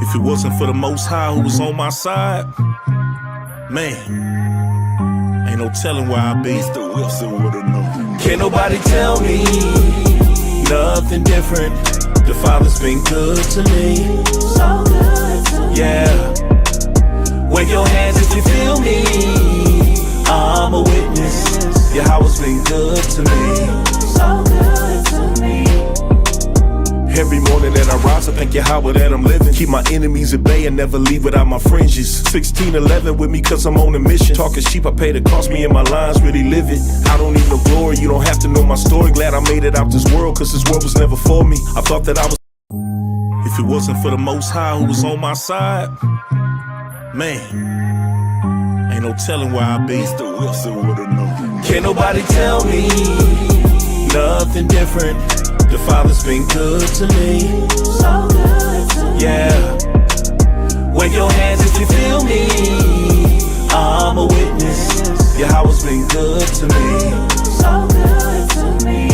If it wasn't for the Most High who was on my side, man, ain't no telling where I'd be. Mr. Wilson would've known. Can't nobody tell me nothing different. The Father's been good to me. So good to me. Yeah. Wave your hands if you feel me. I'm a witness. Yahweh's been good to me. So good to me. Every morning that I rise, I thank Yahweh that I'm living. Keep my enemies at bay and never leave without my fringes. 1611 with me cause I'm on a mission. Talking sheep, I pay the cost, me and my lines really live it. I don't need no glory, you don't have to know my story. Glad I made it out this world cause this world was never for me. I thought that I was. If it wasn't for the Most High who was on my side, man, ain't no telling where I'd be. Mr. Wilson would've known. Can't nobody tell me nothing different. The Father's been good to me. So good to me. Yeah. Wave your hands if you feel me. I'm a witness. Yahweh's been good to me. So good to me.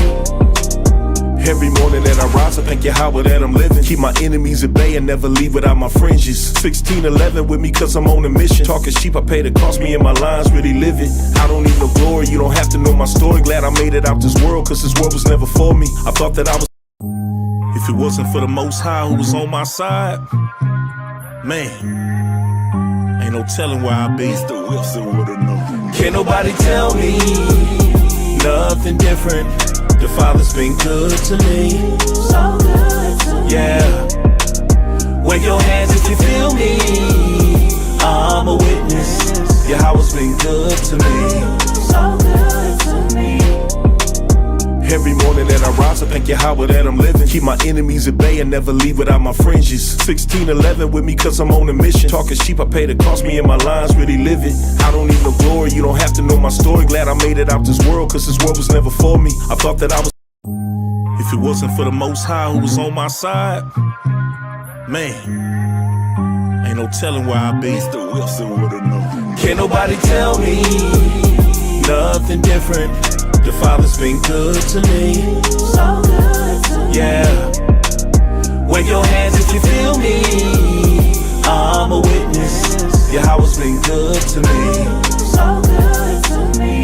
Every morning that I rise, I thank Yahweh that I'm living. Keep my enemies at bay and never leave without my fringes. 1611 with me cause I'm on a mission. Talking sheep, I pay the cost, me and my lines really live it. I don't need no glory, you don't have to know my story. Glad I made it out this world cause this world was never for me. I thought that I was. If it wasn't for the Most High who was on my side, man, ain't no telling where I'd be. Mr. Wilson would've known. Can't nobody tell me nothing different. The Father's been good to me. So good to me. Yeah. Wave your hands if you feel me. I'm a witness. Yahweh's been good to me. So good to me. Every morning that I rise, I thank Yahweh that I'm living. Keep my enemies at bay and never leave without my fringes. 1611 with me cause I'm on a mission. Talking sheep, I pay the cost, me and my lines really live it. I don't need no glory, you don't have to know my story. Glad I made it out this world cause this world was never for me. I thought that I was. If it wasn't for the Most High who was on my side, man, ain't no telling where I'd be. Mr. Wilson would've known. Can't nobody tell me nothing different. The Father's been good to me. So good to me. Yeah. Wave your hands if you feel me. I'm a witness. Yahweh's been good to me. So good to me.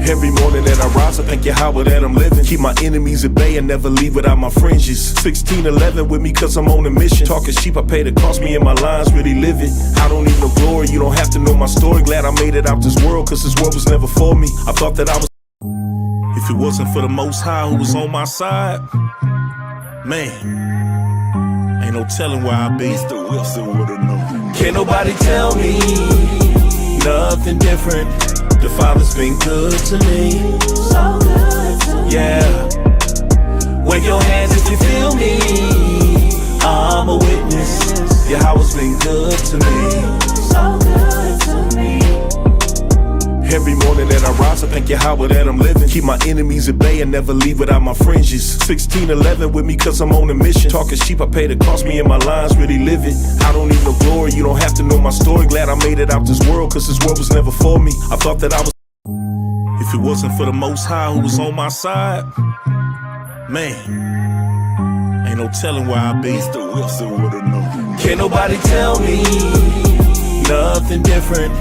Every morning that I rise, I thank Yahweh that I'm living. Keep my enemies at bay and never leave without my fringes. 1611 with me cause I'm on a mission. Talking sheep, I pay the cost, me and my lines really live it. I don't need no glory, you don't have to know my story. Glad I made it out this world cause this world was never for me. I thought that I was. If it wasn't for the Most High who was on my side, man, ain't no telling where I'd be. Mr. Wilson would've known. Can't nobody tell me nothing different. The Father's been good to me. So good to me. Yeah. Wave your hands if you feel me. I'm a witness. Yahweh's been good to me. So good to me. Every morning that I rise, I thank Yahweh that I'm living. Keep my enemies at bay and never leave without my fringes. 1611 with me cause I'm on a mission. Talking sheep, I pay the cost, me and my lines really live it. I don't need no glory, you don't have to know my story. Glad I made it out this world cause this world was never for me. I thought that I was. If it wasn't for the Most High who was on my side, man, ain't no telling where I'd be. Mr. Wilson would've known. Can't nobody tell me nothing different.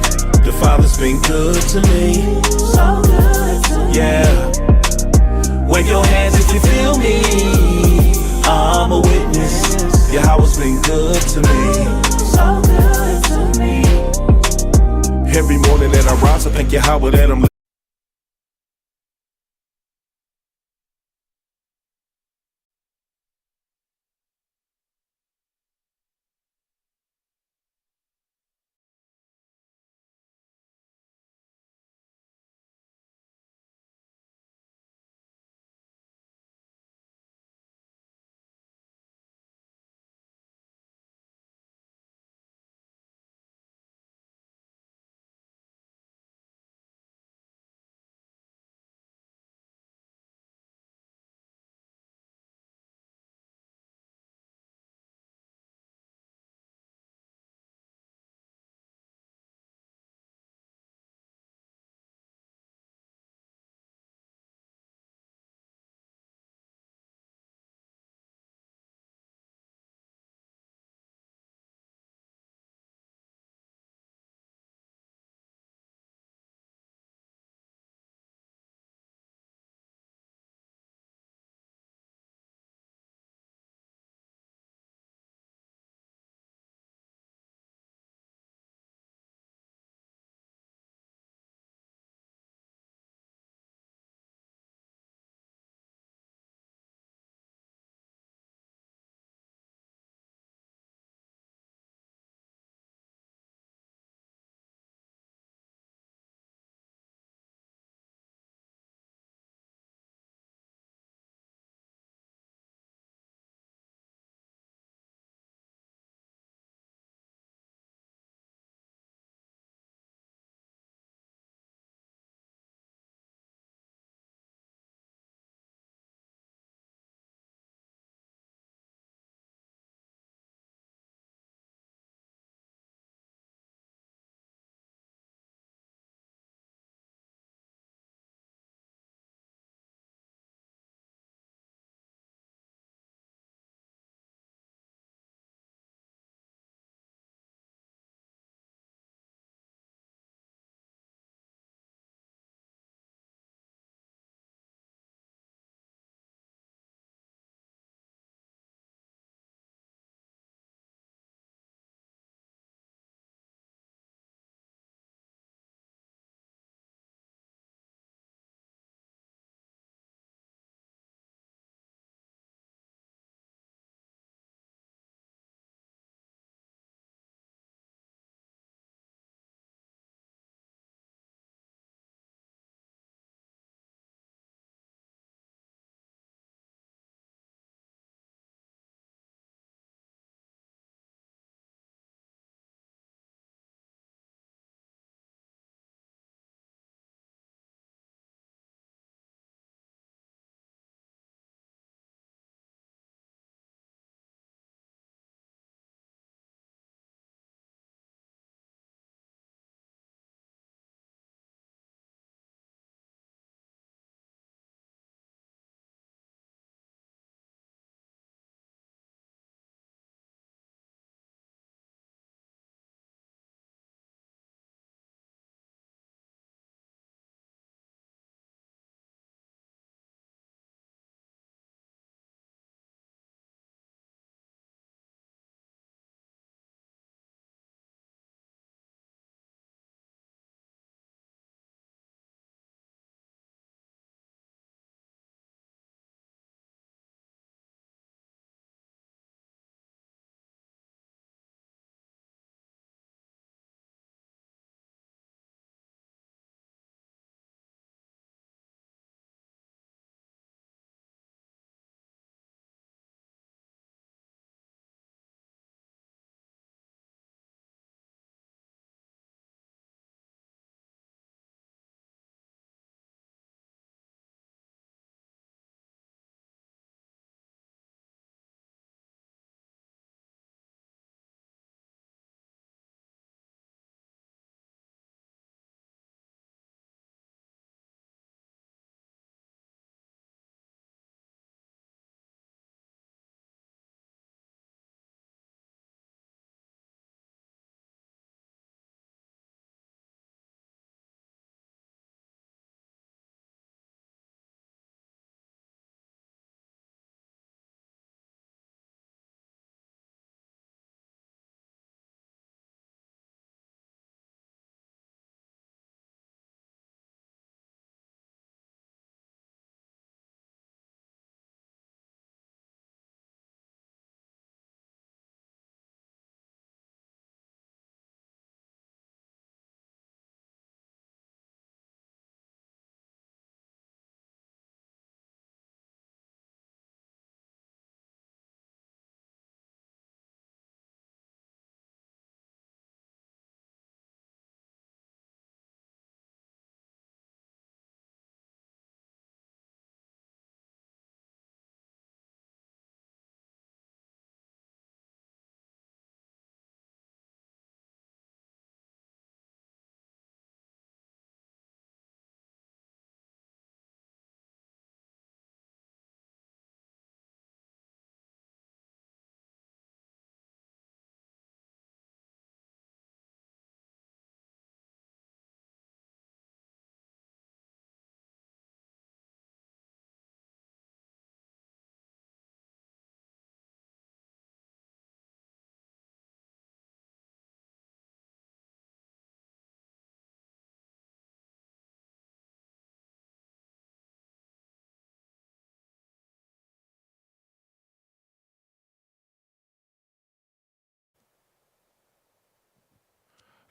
The Father's been good to me. So good to me. Yeah. Wave your hands if you feel me. I'm a witness. Yahweh's been good to me. So good to me. Every morning that I rise, I thank Yahweh that I'm living.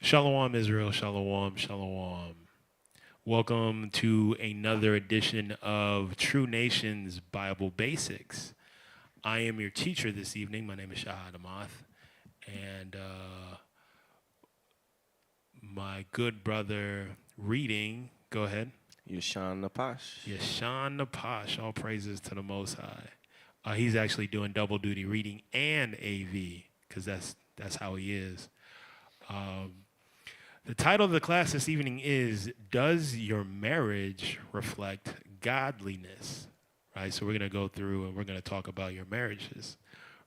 Shalom, Israel. Shalom, shalom. Welcome to another edition of True Nations Bible Basics. I am your teacher this evening. My name is Shahad Amath. And my good brother reading, go ahead. Yashan Napash. Yashan Napash, all praises to the Most High. He's actually doing double duty, reading and AV, because that's how he is. The title of the class this evening is, Does Your Marriage Reflect Godliness? Right, so we're going to go through and we're going to talk about your marriages,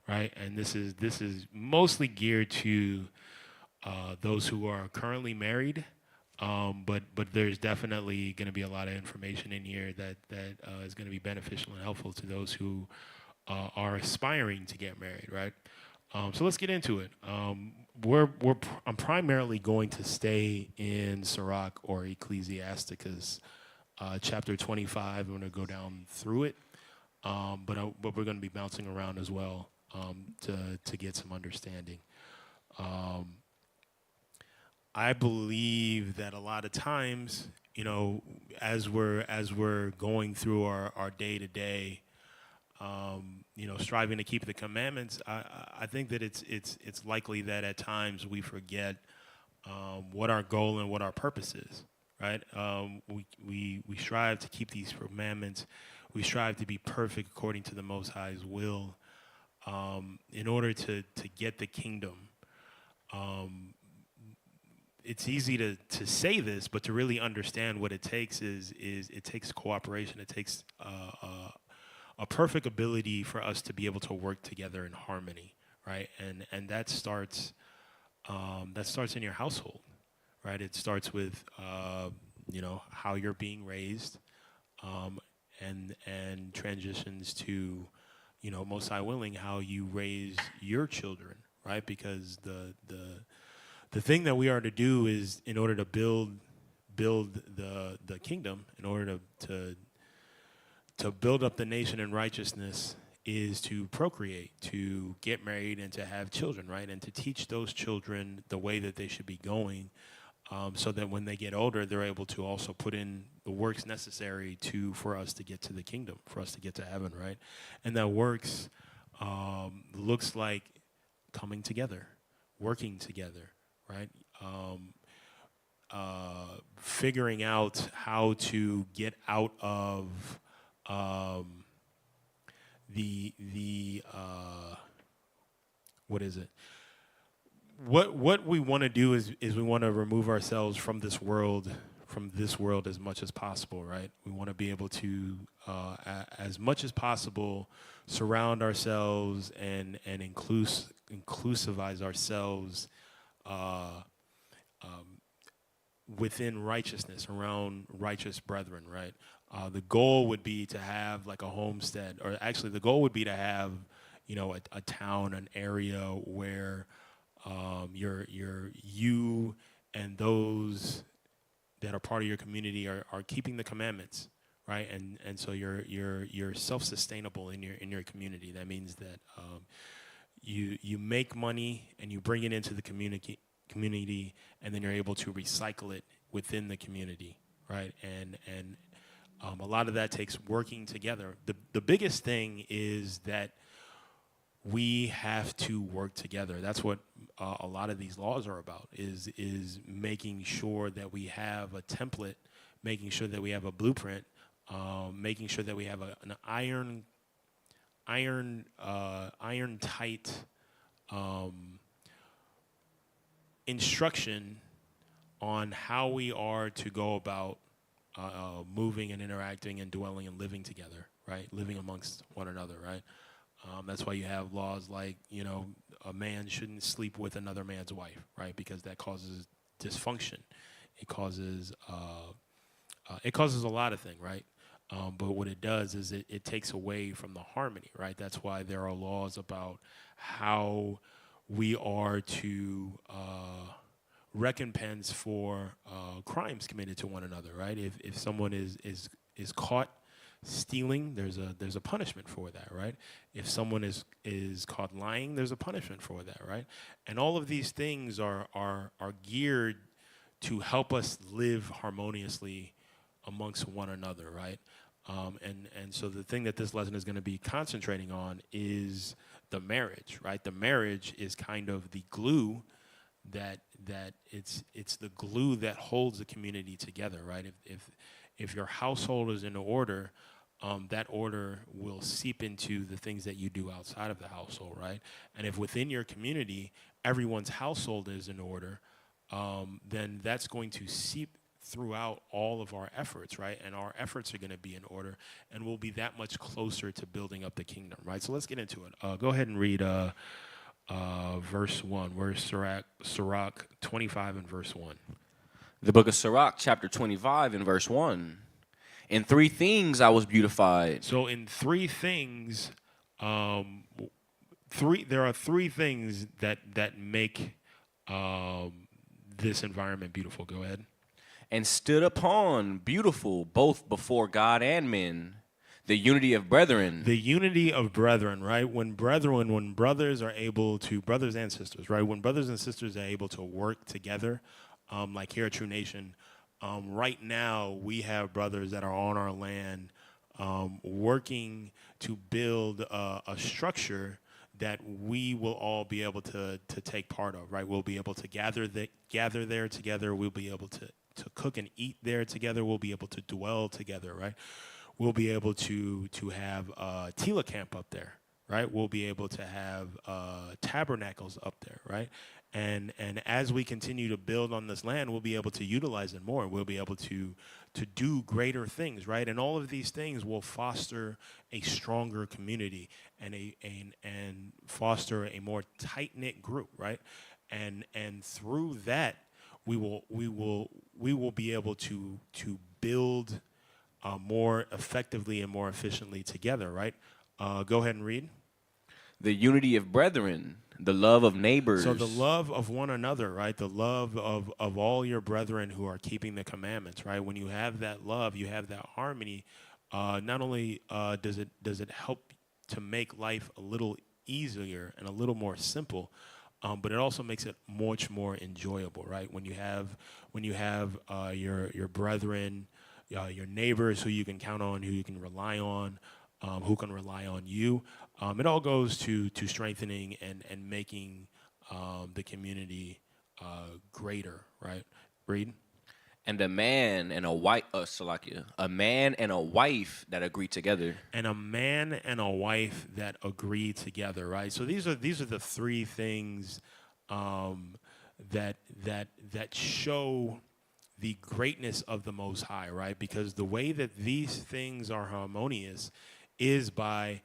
right? And this is mostly geared to those who are currently married, but there's definitely going to be a lot of information in here that is going to be beneficial and helpful to those who are aspiring to get married, right? So let's get into it. I'm primarily going to stay in Sirach or Ecclesiasticus, chapter 25. I'm going to go down through it, but we're going to be bouncing around as well to get some understanding. I believe that a lot of times, you know, as we're going through our day to day, you know, striving to keep the commandments, I think that it's likely that at times we forget what our goal and what our purpose is, right? We strive to keep these commandments. We strive to be perfect according to the Most High's will, in order to get the kingdom. It's easy to say this, but to really understand what it takes is it takes cooperation. It takes a perfect ability for us to be able to work together in harmony, right? And that starts in your household, right? It starts with you know, how you're being raised, and transitions to, you know, most high willing, how you raise your children, right? Because the thing that we are to do is, in order to build the kingdom, in order to build up the nation in righteousness, is to procreate, to get married, and to have children, right? And to teach those children the way that they should be going, so that when they get older, they're able to also put in the works necessary for us to get to the kingdom, for us to get to heaven, right? And that works looks like coming together, working together, right? Figuring out how to get out of what is it? What we want to do is we want to remove ourselves from this world as much as possible, right? We want to be able to, as much as possible, surround ourselves and inclusivize ourselves within righteousness, around righteous brethren, right? The goal would be to have like a homestead, or actually the goal would be to have, you know, a town, an area where you and those that are part of your community are keeping the commandments, right? And so you're self-sustainable in your community. That means that you make money and you bring it into the community, and then you're able to recycle it within the community, right? And a lot of that takes working together. The biggest thing is that we have to work together. That's what a lot of these laws are about, is making sure that we have a template, making sure that we have a blueprint, making sure that we have an iron tight instruction on how we are to go about moving and interacting and dwelling and living together, right? Living amongst one another, right? That's why you have laws like, you know, a man shouldn't sleep with another man's wife, right? Because that causes dysfunction. It causes a lot of things, right? But what it does is it takes away from the harmony, right? That's why there are laws about how we are to recompense for crimes committed to one another, right? If someone is caught stealing, there's a punishment for that, right? If someone is caught lying, there's a punishment for that, right? And all of these things are geared to help us live harmoniously amongst one another, right? And so the thing that this lesson is going to be concentrating on is the marriage, right? The marriage is kind of the glue that it's the glue that holds the community together, right? If your household is in order, that order will seep into the things that you do outside of the household, right? And if within your community everyone's household is in order, then that's going to seep throughout all of our efforts, right? And our efforts are going to be in order, and we'll be that much closer to building up the kingdom, right? So let's get into it. Go ahead and read verse 1. Where's Sirach 25 and verse 1? The book of Sirach, chapter 25 and verse 1. In three things I was beautified. So in three things, there are three things that make this environment beautiful. Go ahead. And stood upon beautiful both before God and men, the unity of brethren. The unity of brethren, right? When brothers are able to, brothers and sisters, right? When brothers and sisters are able to work together, like here at True Nation, right now we have brothers that are on our land working to build a structure that we will all be able to take part of, right? We'll be able to gather there together. We'll be able to cook and eat there together. We'll be able to dwell together, right? We'll be able to have Tila camp up there, right? We'll be able to have tabernacles up there, right? And as we continue to build on this land, we'll be able to utilize it more. We'll be able to do greater things, right? And all of these things will foster a stronger community and foster a more tight-knit group, right? And through that, we will be able to build more effectively and more efficiently together, right? Go ahead and read. The unity of brethren, the love of neighbors. So the love of one another, right? The love of all your brethren who are keeping the commandments, right? When you have that love, you have that harmony. Not only does it help to make life a little easier and a little more simple, but it also makes it much more enjoyable, right? When you have your brethren, your neighbors who you can count on, who you can rely on, who can rely on you. It all goes to strengthening and making the community greater, right? Read. And a man and a wife, a man and a wife that agree together. And a man and a wife that agree together, right? So these are the three things that show the greatness of the Most High, right? Because the way that these things are harmonious is by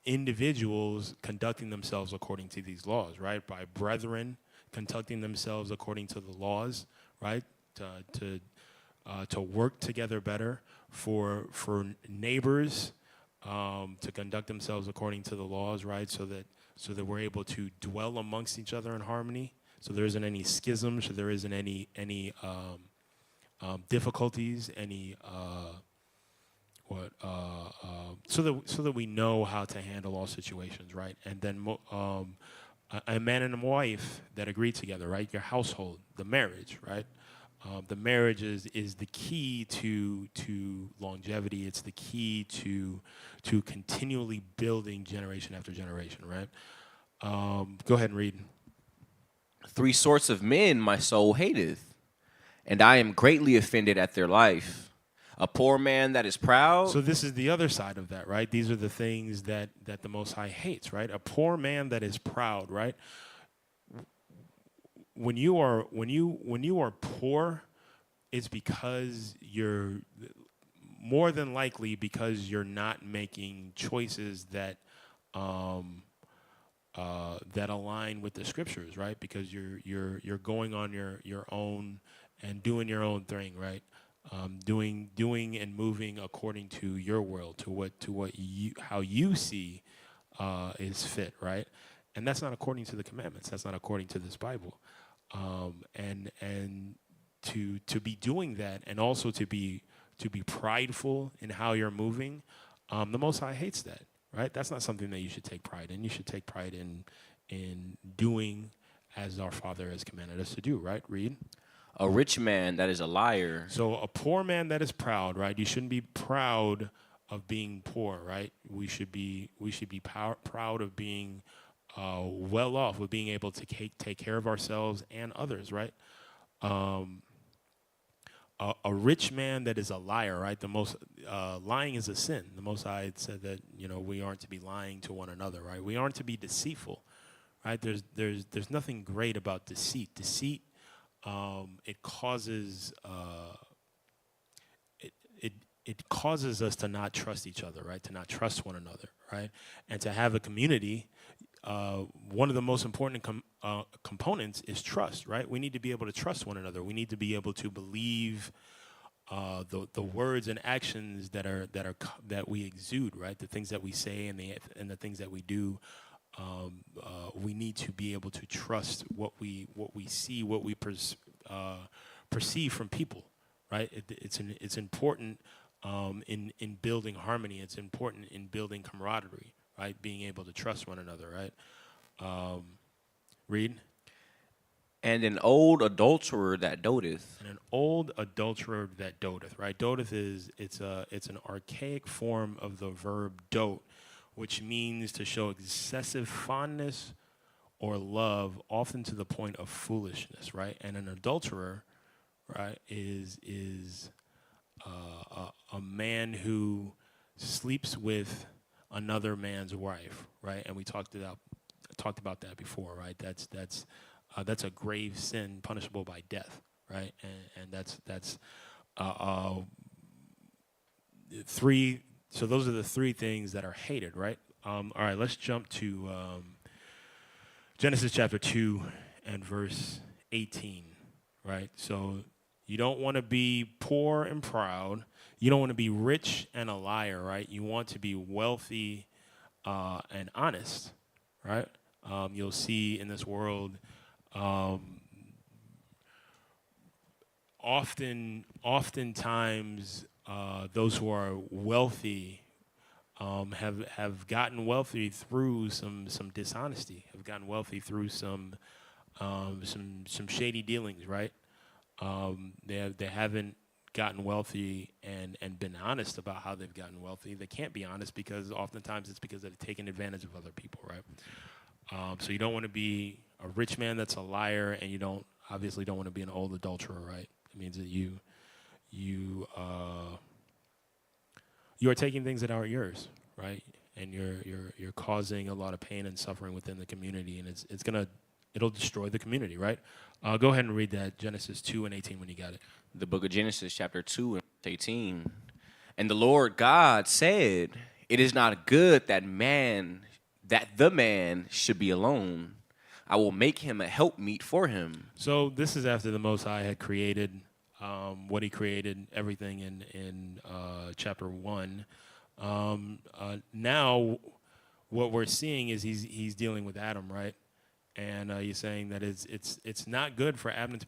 individuals conducting themselves according to these laws, right? By brethren conducting themselves according to the laws, right? To work together better, for neighbors to conduct themselves according to the laws, right? So that we're able to dwell amongst each other in harmony. So there isn't any schisms. So there isn't any difficulties. So that we know how to handle all situations, right? And then a man and a wife that agree together, right? Your household, the marriage, right? The marriage is the key to longevity. It's the key to continually building generation after generation, right? Go ahead and read. Three sorts of men my soul hateth, and I am greatly offended at their life. A poor man that is proud. So this is the other side of that, right? These are the things that the Most High hates, right? A poor man that is proud, right? When you are poor, it's because you're more than likely because you're not making choices that that align with the scriptures, right? Because you're going on your own and doing your own thing, right? Doing and moving according to your world, how you see is fit, right? And that's not according to the commandments. That's not according to this Bible. And to be doing that, and also to be to be prideful in how you're moving, the Most High hates that, right? That's not something that you should take pride in. You should take pride in doing as our Father has commanded us to do, right? Read. A rich man that is a liar. So a poor man that is proud, right? You shouldn't be proud of being poor, right? We should be proud of being well off, with being able to take care of ourselves and others, right? A rich man that is a liar, right? The most lying is a sin. The Most High said that we aren't to be lying to one another, right? We aren't to be deceitful, right? There's nothing great about deceit. Deceit, it causes it causes us to not trust each other, right? To not trust one another, right? And to have a community, one of the most important components is trust, right? We need to be able to trust one another. We need to be able to believe the words and actions that we exude, right? The things that we say and the things that we do. We need to be able to trust what we see, what we perceive from people, right? It's important in building harmony. It's important in building camaraderie, right? Being able to trust one another, right? Read. And an old adulterer that doteth. And an old adulterer that doteth, right? Doteth it's an archaic form of the verb dote, which means to show excessive fondness or love, often to the point of foolishness, right? And an adulterer, right, is a man who sleeps with another man's wife, right? And we talked about that before, right? That's a grave sin, punishable by death, right? And that's three. So those are the three things that are hated, right? All right, let's jump to Genesis chapter 2 and verse 18, right? So you don't want to be poor and proud. You don't want to be rich and a liar, right? You want to be wealthy and honest, right? You'll see in this world oftentimes those who are wealthy have gotten wealthy through some dishonesty, have gotten wealthy through some shady dealings, right? They haven't gotten wealthy and been honest about how they've gotten wealthy. They can't be honest because oftentimes it's because they've taken advantage of other people, right? So you don't want to be a rich man that's a liar, and you obviously don't want to be an old adulterer, right? It means that you are taking things that aren't yours, right? And you're causing a lot of pain and suffering within the community, and it'll destroy the community, right? Go ahead and read that, Genesis 2 and 18 when you got it. The book of Genesis, chapter 2 and 18. And the Lord God said, "It is not good that the man should be alone. I will make him a helpmeet for him." So this is after the Most High had created what he created, everything in chapter 1. Now what we're seeing is he's dealing with Adam, right? And he's saying that it's not good for Adam to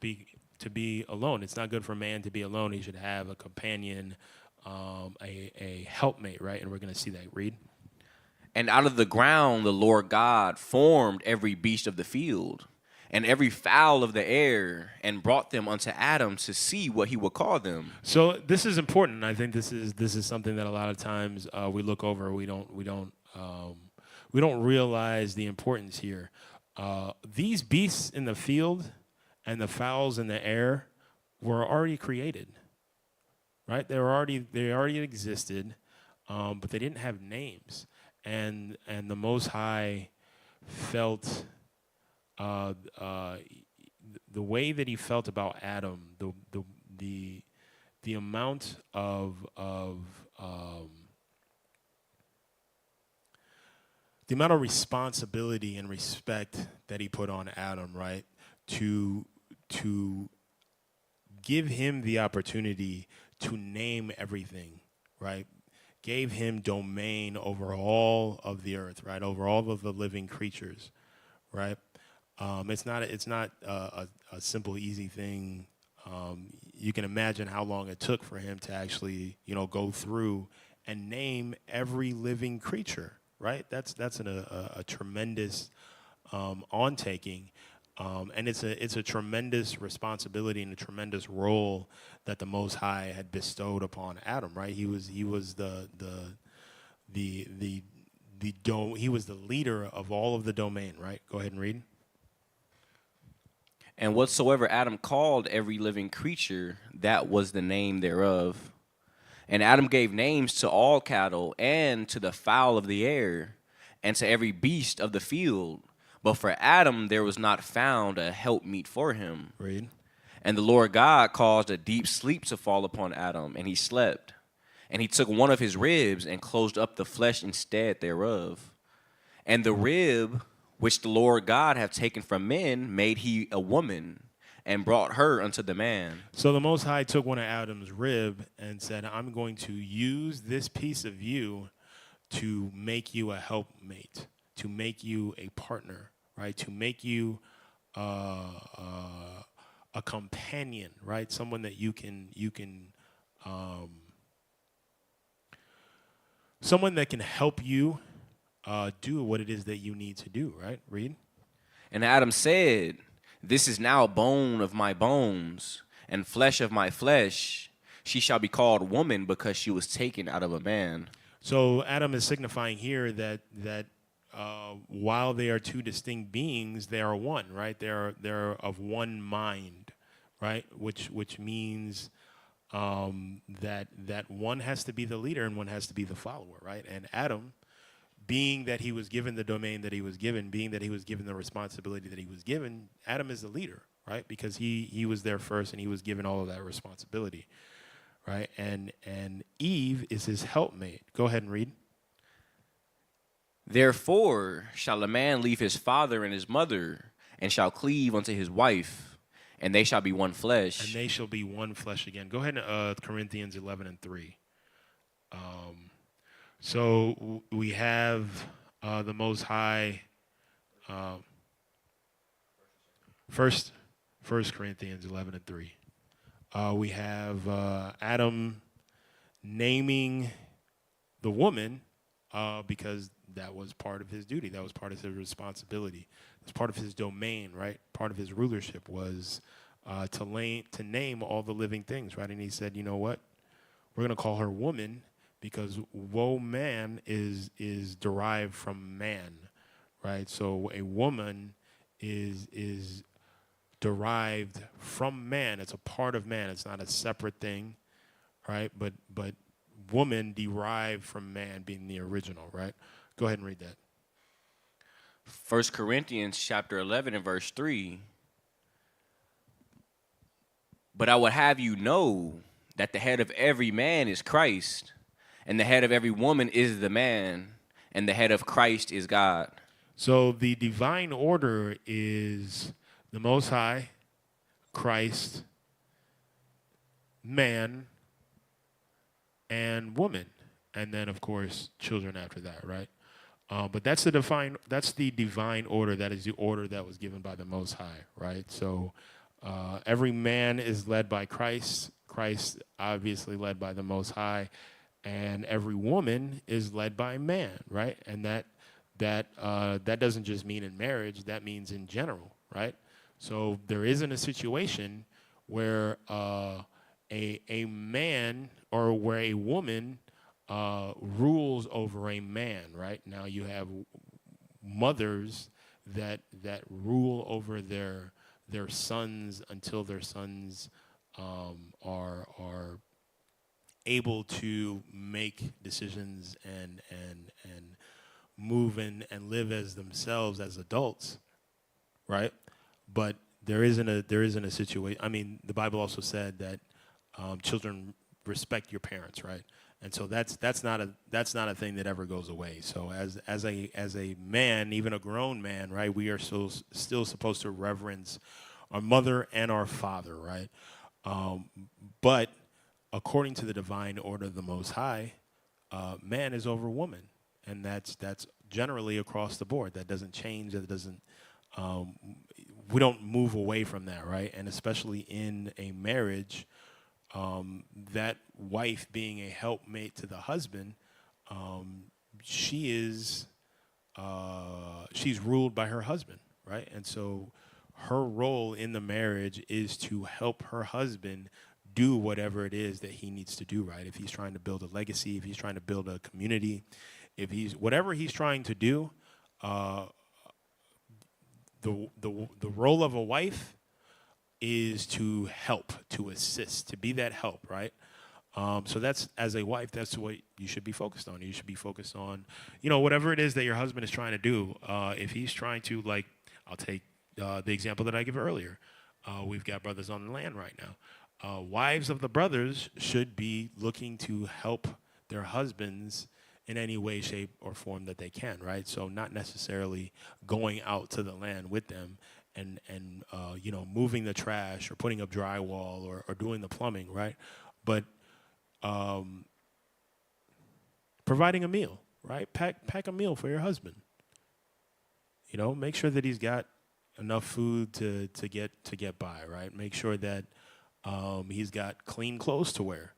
be alone. It's not good for man to be alone. He should have a companion, a helpmate, right? And we're going to see that. Read. And out of the ground the Lord God formed every beast of the field and every fowl of the air, and brought them unto Adam to see what he would call them. So this is important. I think this is something that a lot of times we look over. We don't realize the importance here. These beasts in the field and the fowls in the air were already created, right? They already existed, but they didn't have names. And the Most High felt the way that he felt about Adam, the amount of responsibility and respect that he put on Adam, right? To give him the opportunity to name everything, right? Gave him domain over all of the earth, right? Over all of the living creatures, right? It's not a simple, easy thing. you can imagine how long it took for him to actually, go through and name every living creature, right? That's a tremendous on-taking. And it's a tremendous responsibility and a tremendous role that the Most High had bestowed upon Adam, right? He was he was the leader of all of the domain, right? Go ahead and read. And whatsoever Adam called every living creature, that was the name thereof. And Adam gave names to all cattle, and to the fowl of the air, and to every beast of the field. But for Adam there was not found a helpmeet for him. Read. And the Lord God caused a deep sleep to fall upon Adam, and he slept. And he took one of his ribs, and closed up the flesh instead thereof. And the rib which the Lord God hath taken from men made he a woman, and brought her unto the man. So the Most High took one of Adam's rib and said, I'm going to use this piece of you to make you a helpmate, to make you a partner, right? To make you a companion, right? Someone that you can someone that can help you do what it is that you need to do, right? Read. And Adam said, This is now bone of my bones, and flesh of my flesh. She shall be called woman, because she was taken out of a man. So Adam is signifying here that while they are two distinct beings, they are one, right? They're of one mind, right? Which means that one has to be the leader and one has to be the follower, right? And Adam, being that he was given the domain that he was given, being that he was given the responsibility that he was given, Adam is the leader, right? Because he was there first and he was given all of that responsibility, right? And Eve is his helpmate. Go ahead and read. Therefore shall a man leave his father and his mother, and shall cleave unto his wife, and they shall be one flesh. And they shall be one flesh again. Go ahead and Corinthians 11:3. So we have the Most High. First Corinthians 11:3. We have Adam naming the woman because that was part of his duty. That was part of his responsibility. That's part of his domain, right? Part of his rulership was to name all the living things, right? And he said, you know what? We're going to call her woman because man is derived from man, right? So a woman is derived from man. It's a part of man. It's not a separate thing, right? But woman derived from man being the original, right? Go ahead and read that. 1 Corinthians chapter 11 and verse 3. But I would have you know that the head of every man is Christ, and the head of every woman is the man, and the head of Christ is God. So the divine order is the Most High, Christ, man, and woman, and then of course children after that, right? But that's the divine order. That is the order that was given by the Most High, right? So every man is led by Christ. Christ obviously led by the Most High, and every woman is led by man, right? And that doesn't just mean in marriage. That means in general, right? So there isn't a situation where a man or where a woman rules over a man, right? Now you have mothers that rule over their sons until their sons are able to make decisions and move and live as themselves as adults, right? But there isn't a situation. I mean, the Bible also said that children respect your parents, right? And so that's not a thing that ever goes away. So as a man, even a grown man, right, we are still supposed to reverence our mother and our father, right? But according to the divine order of the Most High, man is over woman, and that's generally across the board. That doesn't change. That doesn't. We don't move away from that, right? And especially in a marriage that wife being a helpmate to the husband, she is she's ruled by her husband, right? And so her role in the marriage is to help her husband do whatever it is that he needs to do, right? If he's trying to build a legacy, if he's trying to build a community, if he's whatever he's trying to do, the role of a wife is to help, to assist, to be that help, right? So that's, as a wife, that's what you should be focused on. You should be focused on, whatever it is that your husband is trying to do. If he's trying to, like, I'll take the example that I gave earlier. We've got brothers on the land right now. Wives of the brothers should be looking to help their husbands in any way, shape, or form that they can, right? So not necessarily going out to the land with them and moving the trash or putting up drywall or doing the plumbing, right? But providing a meal, right? Pack a meal for your husband. Make sure that he's got enough food to get by, right? Make sure that he's got clean clothes to wear,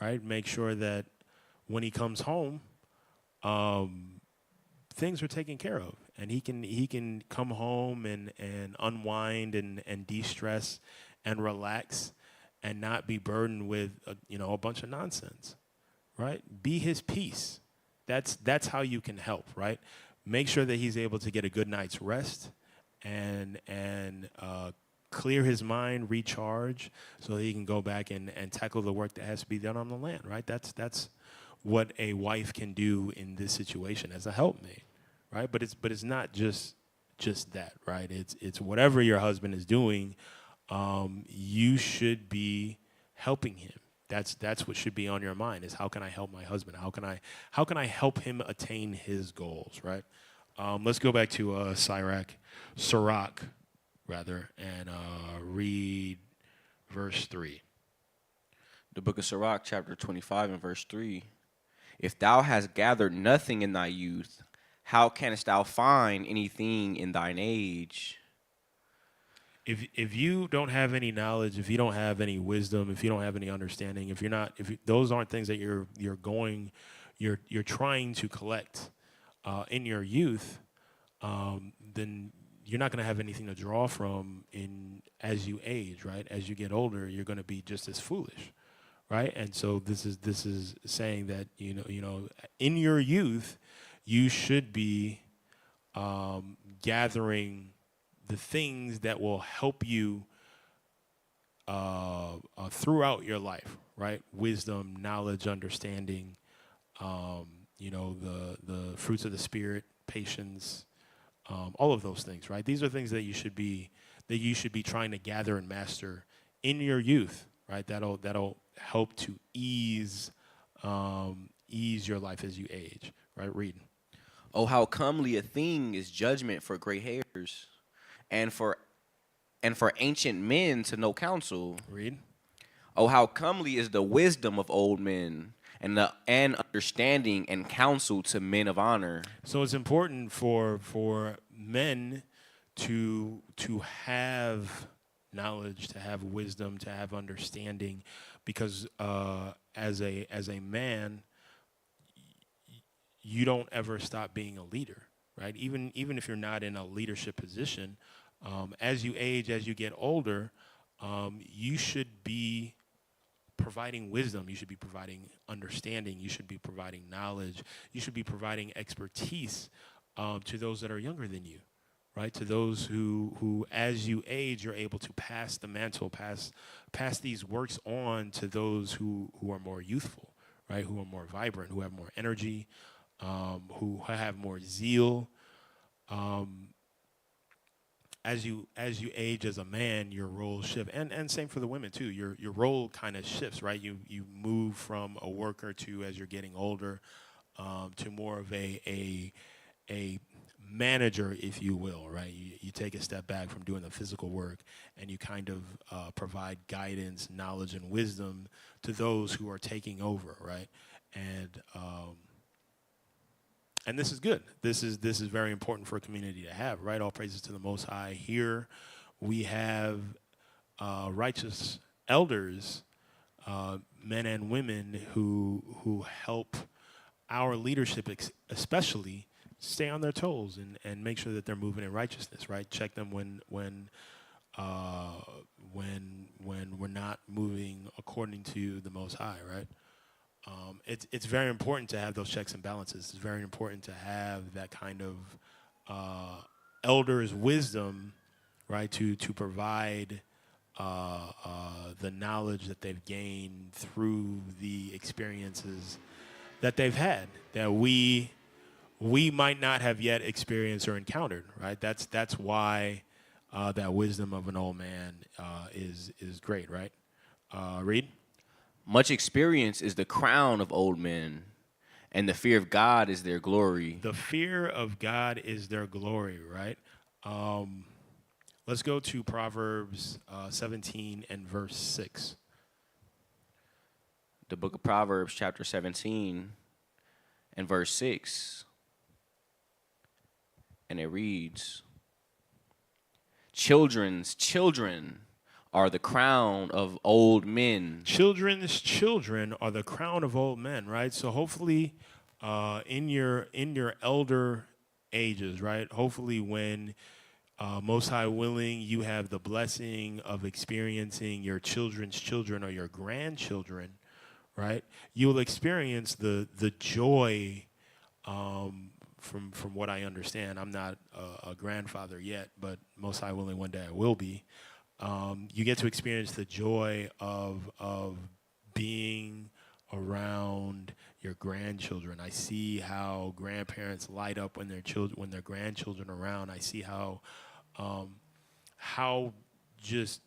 right? Make sure that when he comes home, things are taken care of, and he can come home and unwind and de-stress and relax and not be burdened with a bunch of nonsense, right? Be his peace. That's how you can help, right? Make sure that he's able to get a good night's rest and clear his mind, recharge, so that he can go back and tackle the work that has to be done on the land, right? That's what a wife can do in this situation as a helpmate, right? But it's not just that, right? It's whatever your husband is doing, you should be helping him. That's what should be on your mind, is how can I help my husband? How can I help him attain his goals, right? Let's go back to Sirach, and read verse 3. The book of Sirach, chapter 25 and verse 3. If thou hast gathered nothing in thy youth, how canst thou find anything in thine age? If you don't have any knowledge, if you don't have any wisdom, if you don't have any understanding, those aren't things that you're trying to collect in your youth, then you're not going to have anything to draw from as you age, right? As you get older, you're going to be just as foolish, right? And so this is saying that in your youth, you should be gathering the things that will help you throughout your life, right? Wisdom, knowledge, understanding, the fruits of the Spirit, patience, all of those things, right? These are things that you should be trying to gather and master in your youth, right? That'll help to ease your life as you age, right? Read. Oh, how comely a thing is judgment for gray hairs, and for ancient men to know counsel. Read. Oh, how comely is the wisdom of old men, and understanding and counsel to men of honor. So it's important for men to have knowledge, to have wisdom, to have understanding, because as a man, you don't ever stop being a leader, right? Even if you're not in a leadership position, as you age, as you get older, you should be providing wisdom. You should be providing understanding. You should be providing knowledge. You should be providing expertise to those that are younger than you, right? To those who as you age, you're able to pass the mantle, pass these works on to those who are more youthful, right? Who are more vibrant, who have more energy, who have more zeal. As you age as a man, your role shifts, and same for the women too. Your role kind of shifts, right? You move from a worker to, as you're getting older, to more of a manager, if you will, right? You take a step back from doing the physical work, and you kind of provide guidance, knowledge, and wisdom to those who are taking over, right? And this is good. This is very important for a community to have, right? All praises to the Most High. Here we have righteous elders men and women who help our leadership, especially, stay on their toes and make sure that they're moving in righteousness, right? Check them when we're not moving according to the Most High, right? It's very important to have those checks and balances. It's very important to have that kind of elders' wisdom, right? To provide the knowledge that they've gained through the experiences that they've had that we might not have yet experienced or encountered, right? That's why that wisdom of an old man is great, right? Read. Much experience is the crown of old men, and the fear of God is their glory. The fear of God is their glory, right? Let's go to Proverbs 17 and verse 6. The book of Proverbs, chapter 17, and verse 6. And it reads, Children's children are the crown of old men. Children's children are the crown of old men, right? So hopefully in your elder ages, right? Hopefully when Most High willing, you have the blessing of experiencing your children's children or your grandchildren, right? You will experience the joy from what I understand. I'm not a grandfather yet, but Most High willing, one day I will be. You get to experience the joy of being around your grandchildren. I see how grandparents light up when their grandchildren are around. I see how just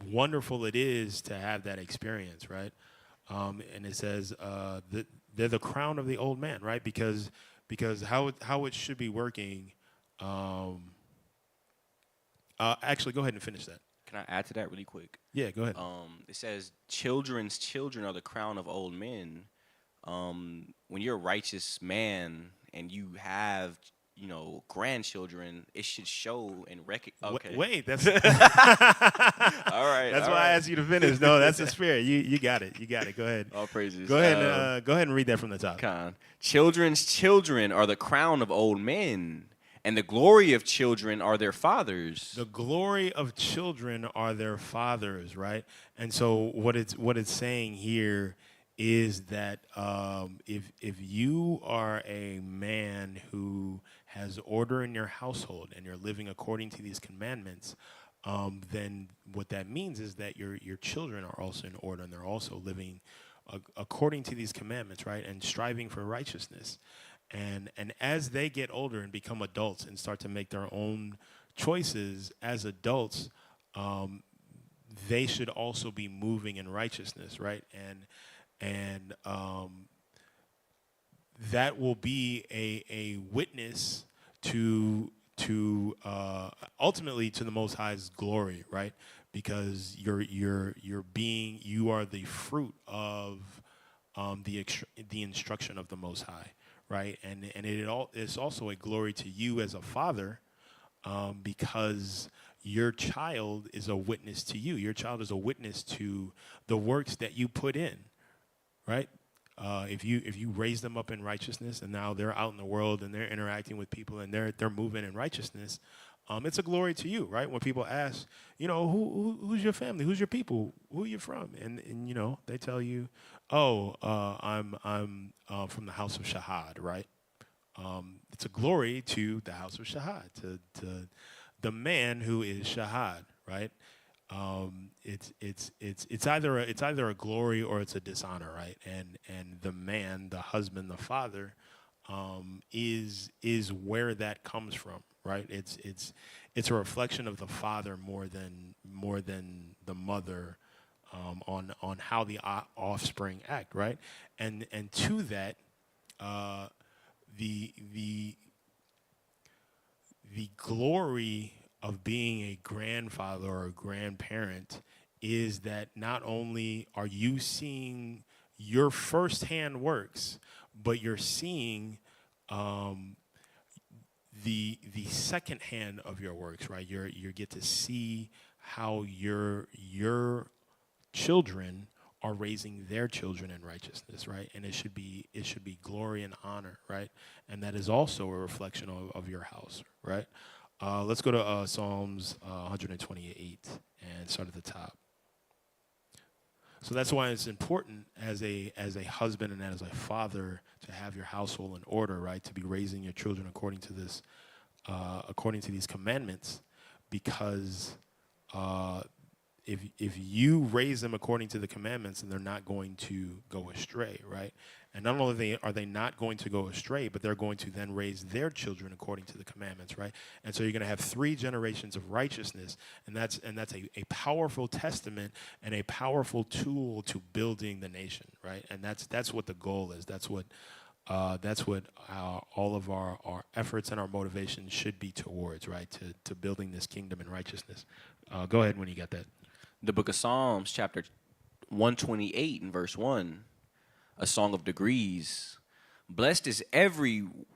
wonderful it is to have that experience, right? And it says that they're the crown of the old man, right? Because how it should be working. Actually, go ahead and finish that. Can I add to that really quick? Yeah, go ahead. It says, children's children are the crown of old men. When you're a righteous man and you have, grandchildren, it should show and recognize. Okay. Wait, that's All right. that's all why I right. asked you to finish. No, that's the spirit. You got it. You got it. Go ahead. All praises. Go ahead and read that from the top. Children's children are the crown of old men, and the glory of children are their fathers. The glory of children are their fathers, right? And so what it's saying here is that if you are a man who has order in your household and you're living according to these commandments, then what that means is that your children are also in order and they're also living according to these commandments, right? And striving for righteousness. And as they get older and become adults and start to make their own choices as adults, they should also be moving in righteousness, right? And that will be a witness to ultimately to the Most High's glory, right? Because you are the fruit of the instruction of the Most High. Right, and it's also a glory to you as a father, because your child is a witness to you. Your child is a witness to the works that you put in, right? If you raise them up in righteousness, and now they're out in the world and they're interacting with people and they're moving in righteousness, it's a glory to you, right? When people ask, who's your family, who's your people, who are you from, and they tell you, I'm from the house of Shahad, right? It's a glory to the house of Shahad, to the man who is Shahad, right? It's either a glory or it's a dishonor, right? And the man, the husband, the father, is where that comes from, right? It's a reflection of the father more than the mother, on how the offspring act, right? And to that, the glory of being a grandfather or a grandparent is that not only are you seeing your firsthand works, but you're seeing the second hand of your works, right? You get to see how your children are raising their children in righteousness, right? And it should be glory and honor, right? And that is also a reflection of your house, right? Let's go to Psalms 128 and start at the top. So that's why it's important as a husband and as a father to have your household in order, right? To be raising your children according to these commandments, because if you raise them according to the commandments, then they're not going to go astray, right? And not only are they not going to go astray, but they're going to then raise their children according to the commandments, right? And so you're going to have 3 generations of righteousness, and that's a powerful testament and a powerful tool to building the nation, right? And that's what the goal is. That's what all of our efforts and our motivation should be towards, right? To building this kingdom in righteousness. Go ahead when you got that. The book of Psalms, chapter 128 and verse 1, a song of degrees. Blessed is everyone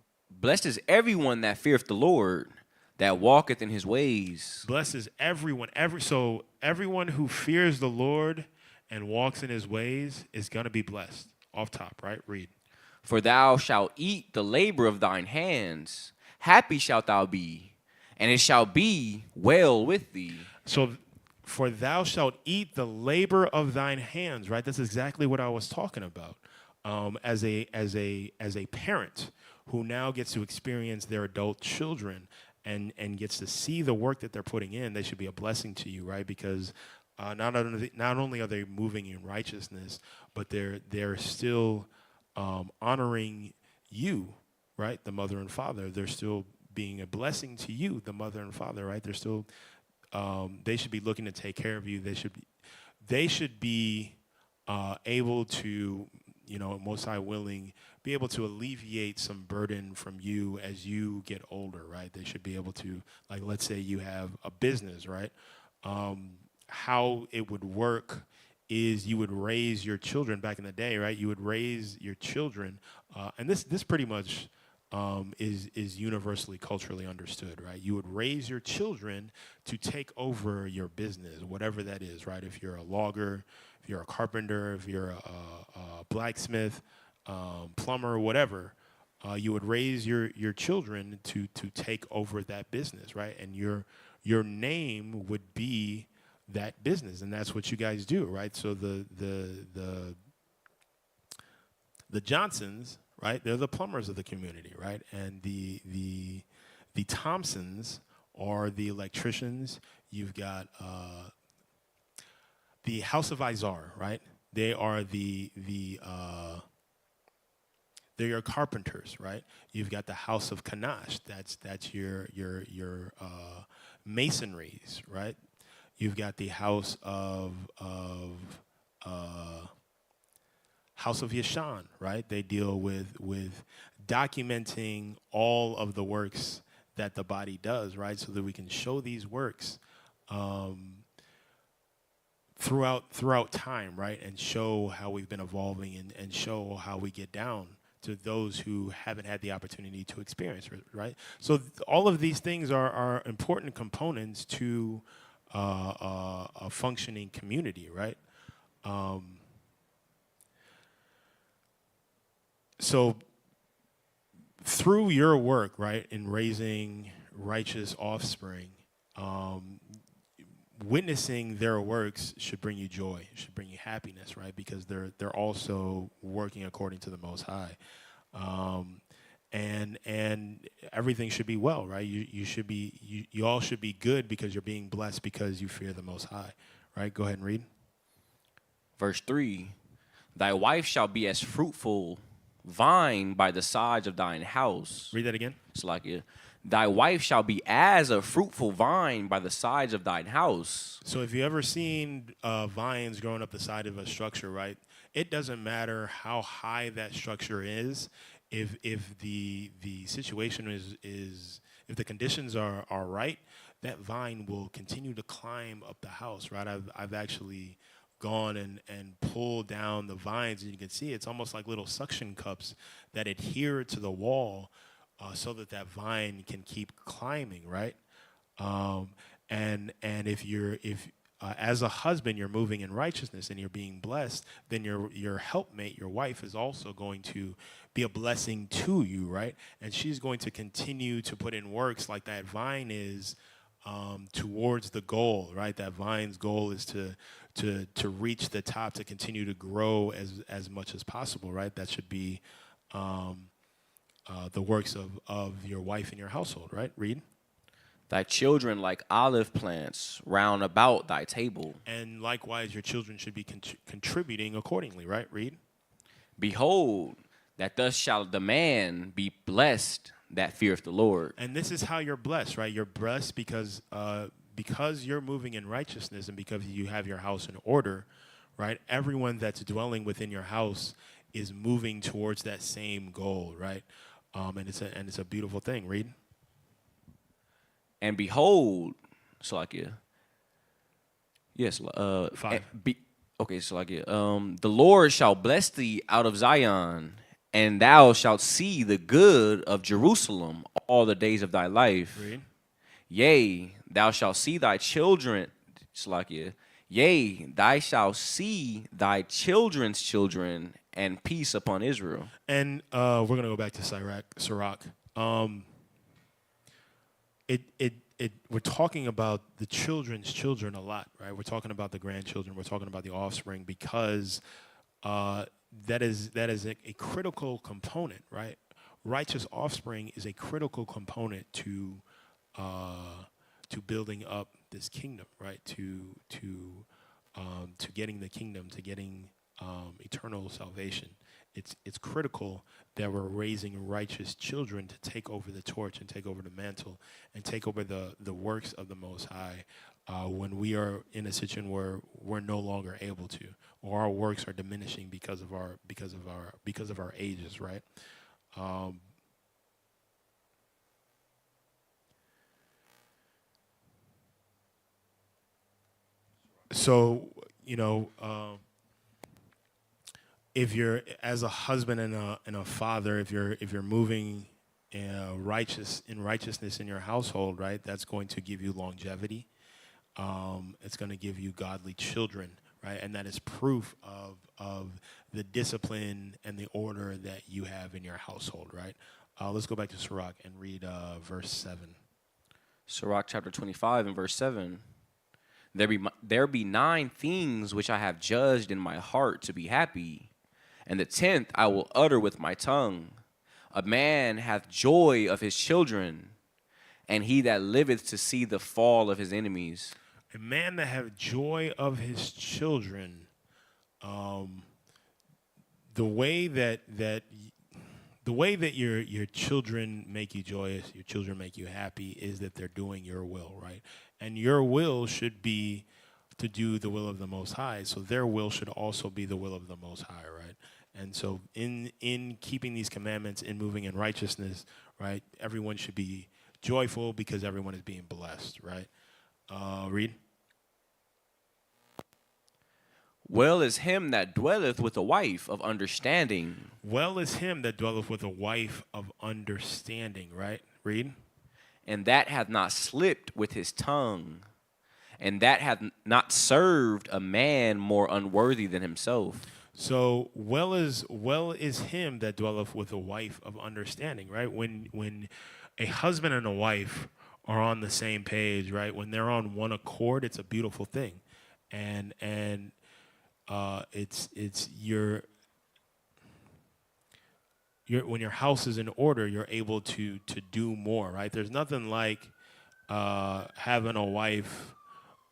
that feareth the Lord, that walketh in his ways. Blessed is everyone. So everyone who fears the Lord and walks in his ways is going to be blessed. Off top, right? Read. For thou shalt eat the labor of thine hands. Happy shalt thou be, and it shall be well with thee. So, for thou shalt eat the labor of thine hands, right? That's exactly what I was talking about. As a parent who now gets to experience their adult children and gets to see the work that they're putting in, they should be a blessing to you, right? Because not only are they moving in righteousness, but they're still honoring you, right? The mother and father. They're still being a blessing to you, the mother and father, right? They're still they should be looking to take care of you. They should be able to, most high willing, be able to alleviate some burden from you as you get older, right? They should be able to, like, let's say you have a business, right? How it would work is you would raise your children back in the day, right? You would raise your children, and this pretty much is universally culturally understood, right? You would raise your children to take over your business, whatever that is, right? If you're a logger, if you're a carpenter, if you're a blacksmith, plumber, whatever, you would raise your children to take over that business, right? And your name would be that business, and that's what you guys do, right? So the Johnsons, right? They're the plumbers of the community, right? And the Thompsons are the electricians. You've got the House of Izar, right? They are they're your carpenters, right? You've got the House of Kanash. That's your masonries, right? You've got the House of Yashan, right? They deal with documenting all of the works that the body does, right? So that we can show these works throughout time, right? And show how we've been evolving and show how we get down to those who haven't had the opportunity to experience it, right? So all of these things are important components to a functioning community, right? So through your work, right, in raising righteous offspring, witnessing their works should bring you joy, should bring you happiness, right? Because they're also working according to the Most High, and everything should be well, right? You all should be good because you're being blessed because you fear the Most High, right? Go ahead and read. Verse 3, thy wife shall be as fruitful vine by the sides of thine house. Read that again. Salakia. Thy wife shall be as a fruitful vine by the sides of thine house. So if you ever seen vines growing up the side of a structure, right? It doesn't matter how high that structure is. If the situation is if the conditions are right, that vine will continue to climb up the house, right? I've actually gone and pulled down the vines, and you can see it's almost like little suction cups that adhere to the wall so that vine can keep climbing, right? And if as a husband, you're moving in righteousness and you're being blessed, then your helpmate, your wife, is also going to be a blessing to you, right? And she's going to continue to put in works like that vine is towards the goal, right? That vine's goal is to reach the top, to continue to grow as much as possible, right? That should be the works of your wife and your household, right? Read. Thy children like olive plants round about thy table. And likewise, your children should be contributing accordingly, right? Read. Behold, that thus shall the man be blessed that feareth the Lord. And this is how you're blessed, right? You're blessed because you're moving in righteousness and because you have your house in order, right? Everyone that's dwelling within your house is moving towards that same goal, right? And it's a beautiful thing. Read. And behold, Salakia. Yes, 5. Okay, Salakia. The Lord shall bless thee out of Zion, and thou shalt see the good of Jerusalem all the days of thy life. Read. Yea, thou shalt see thy children, Salakia. Yea, thou shalt see thy children's children, and peace upon Israel. And we're gonna go back to Sirach. We're talking about the children's children a lot, right? We're talking about the grandchildren. We're talking about the offspring because that is a critical component, right? Righteous offspring is a critical component to building up this kingdom, right? To getting the kingdom, to getting eternal salvation. It's critical that we're raising righteous children to take over the torch and take over the mantle and take over the works of the Most High when we are in a situation where we're no longer able to, or our works are diminishing because of our ages, right? So if you're as a husband and a father, if you're moving righteousness in your household, right, that's going to give you longevity. It's going to give you godly children, right, and that is proof of the discipline and the order that you have in your household, right. Let's go back to Sirach and read verse 7. Sirach chapter 25 and verse 7. There be 9 things which I have judged in my heart to be happy, and the 10th I will utter with my tongue. A man hath joy of his children, and he that liveth to see the fall of his enemies. A man that have joy of his children, the way that your children make you joyous, your children make you happy, is that they're doing your will, right? And your will should be to do the will of the Most High, so their will should also be the will of the Most High, right? And so in keeping these commandments, in moving in righteousness, right, everyone should be joyful because everyone is being blessed, right? Read. Well is him that dwelleth with a wife of understanding. Well is him that dwelleth with a wife of understanding, right? Read. And that hath not slipped with his tongue, and that hath not served a man more unworthy than himself. So well is him that dwelleth with a wife of understanding, right? When a husband and a wife are on the same page, right? When they're on one accord, it's a beautiful thing, and it's when your house is in order, you're able to do more, right? There's nothing like having a wife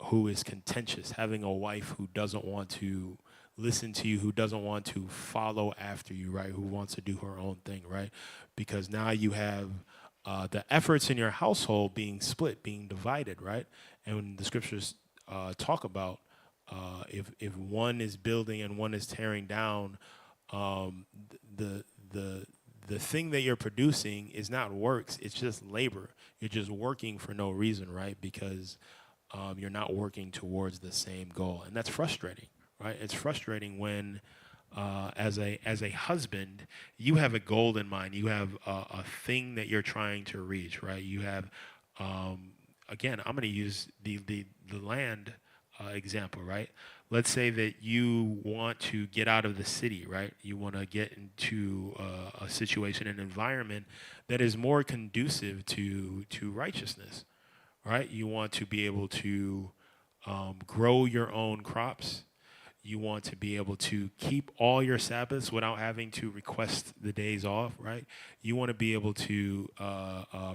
who is contentious, having a wife who doesn't want to listen to you, who doesn't want to follow after you, right? Who wants to do her own thing, right? Because now you have the efforts in your household being split, being divided, right? And when the scriptures talk about if one is building and one is tearing down, the thing that you're producing is not works, it's just labor. You're just working for no reason, right? Because you're not working towards the same goal. And that's frustrating, right? It's frustrating when as a husband, you have a goal in mind. You have a thing that you're trying to reach, right? You have, again, I'm going to use the land example, right? Let's say that you want to get out of the city, right? You want to get into a situation, an environment that is more conducive to righteousness, right? You want to be able to grow your own crops. You want to be able to keep all your Sabbaths without having to request the days off, right? You want to be able to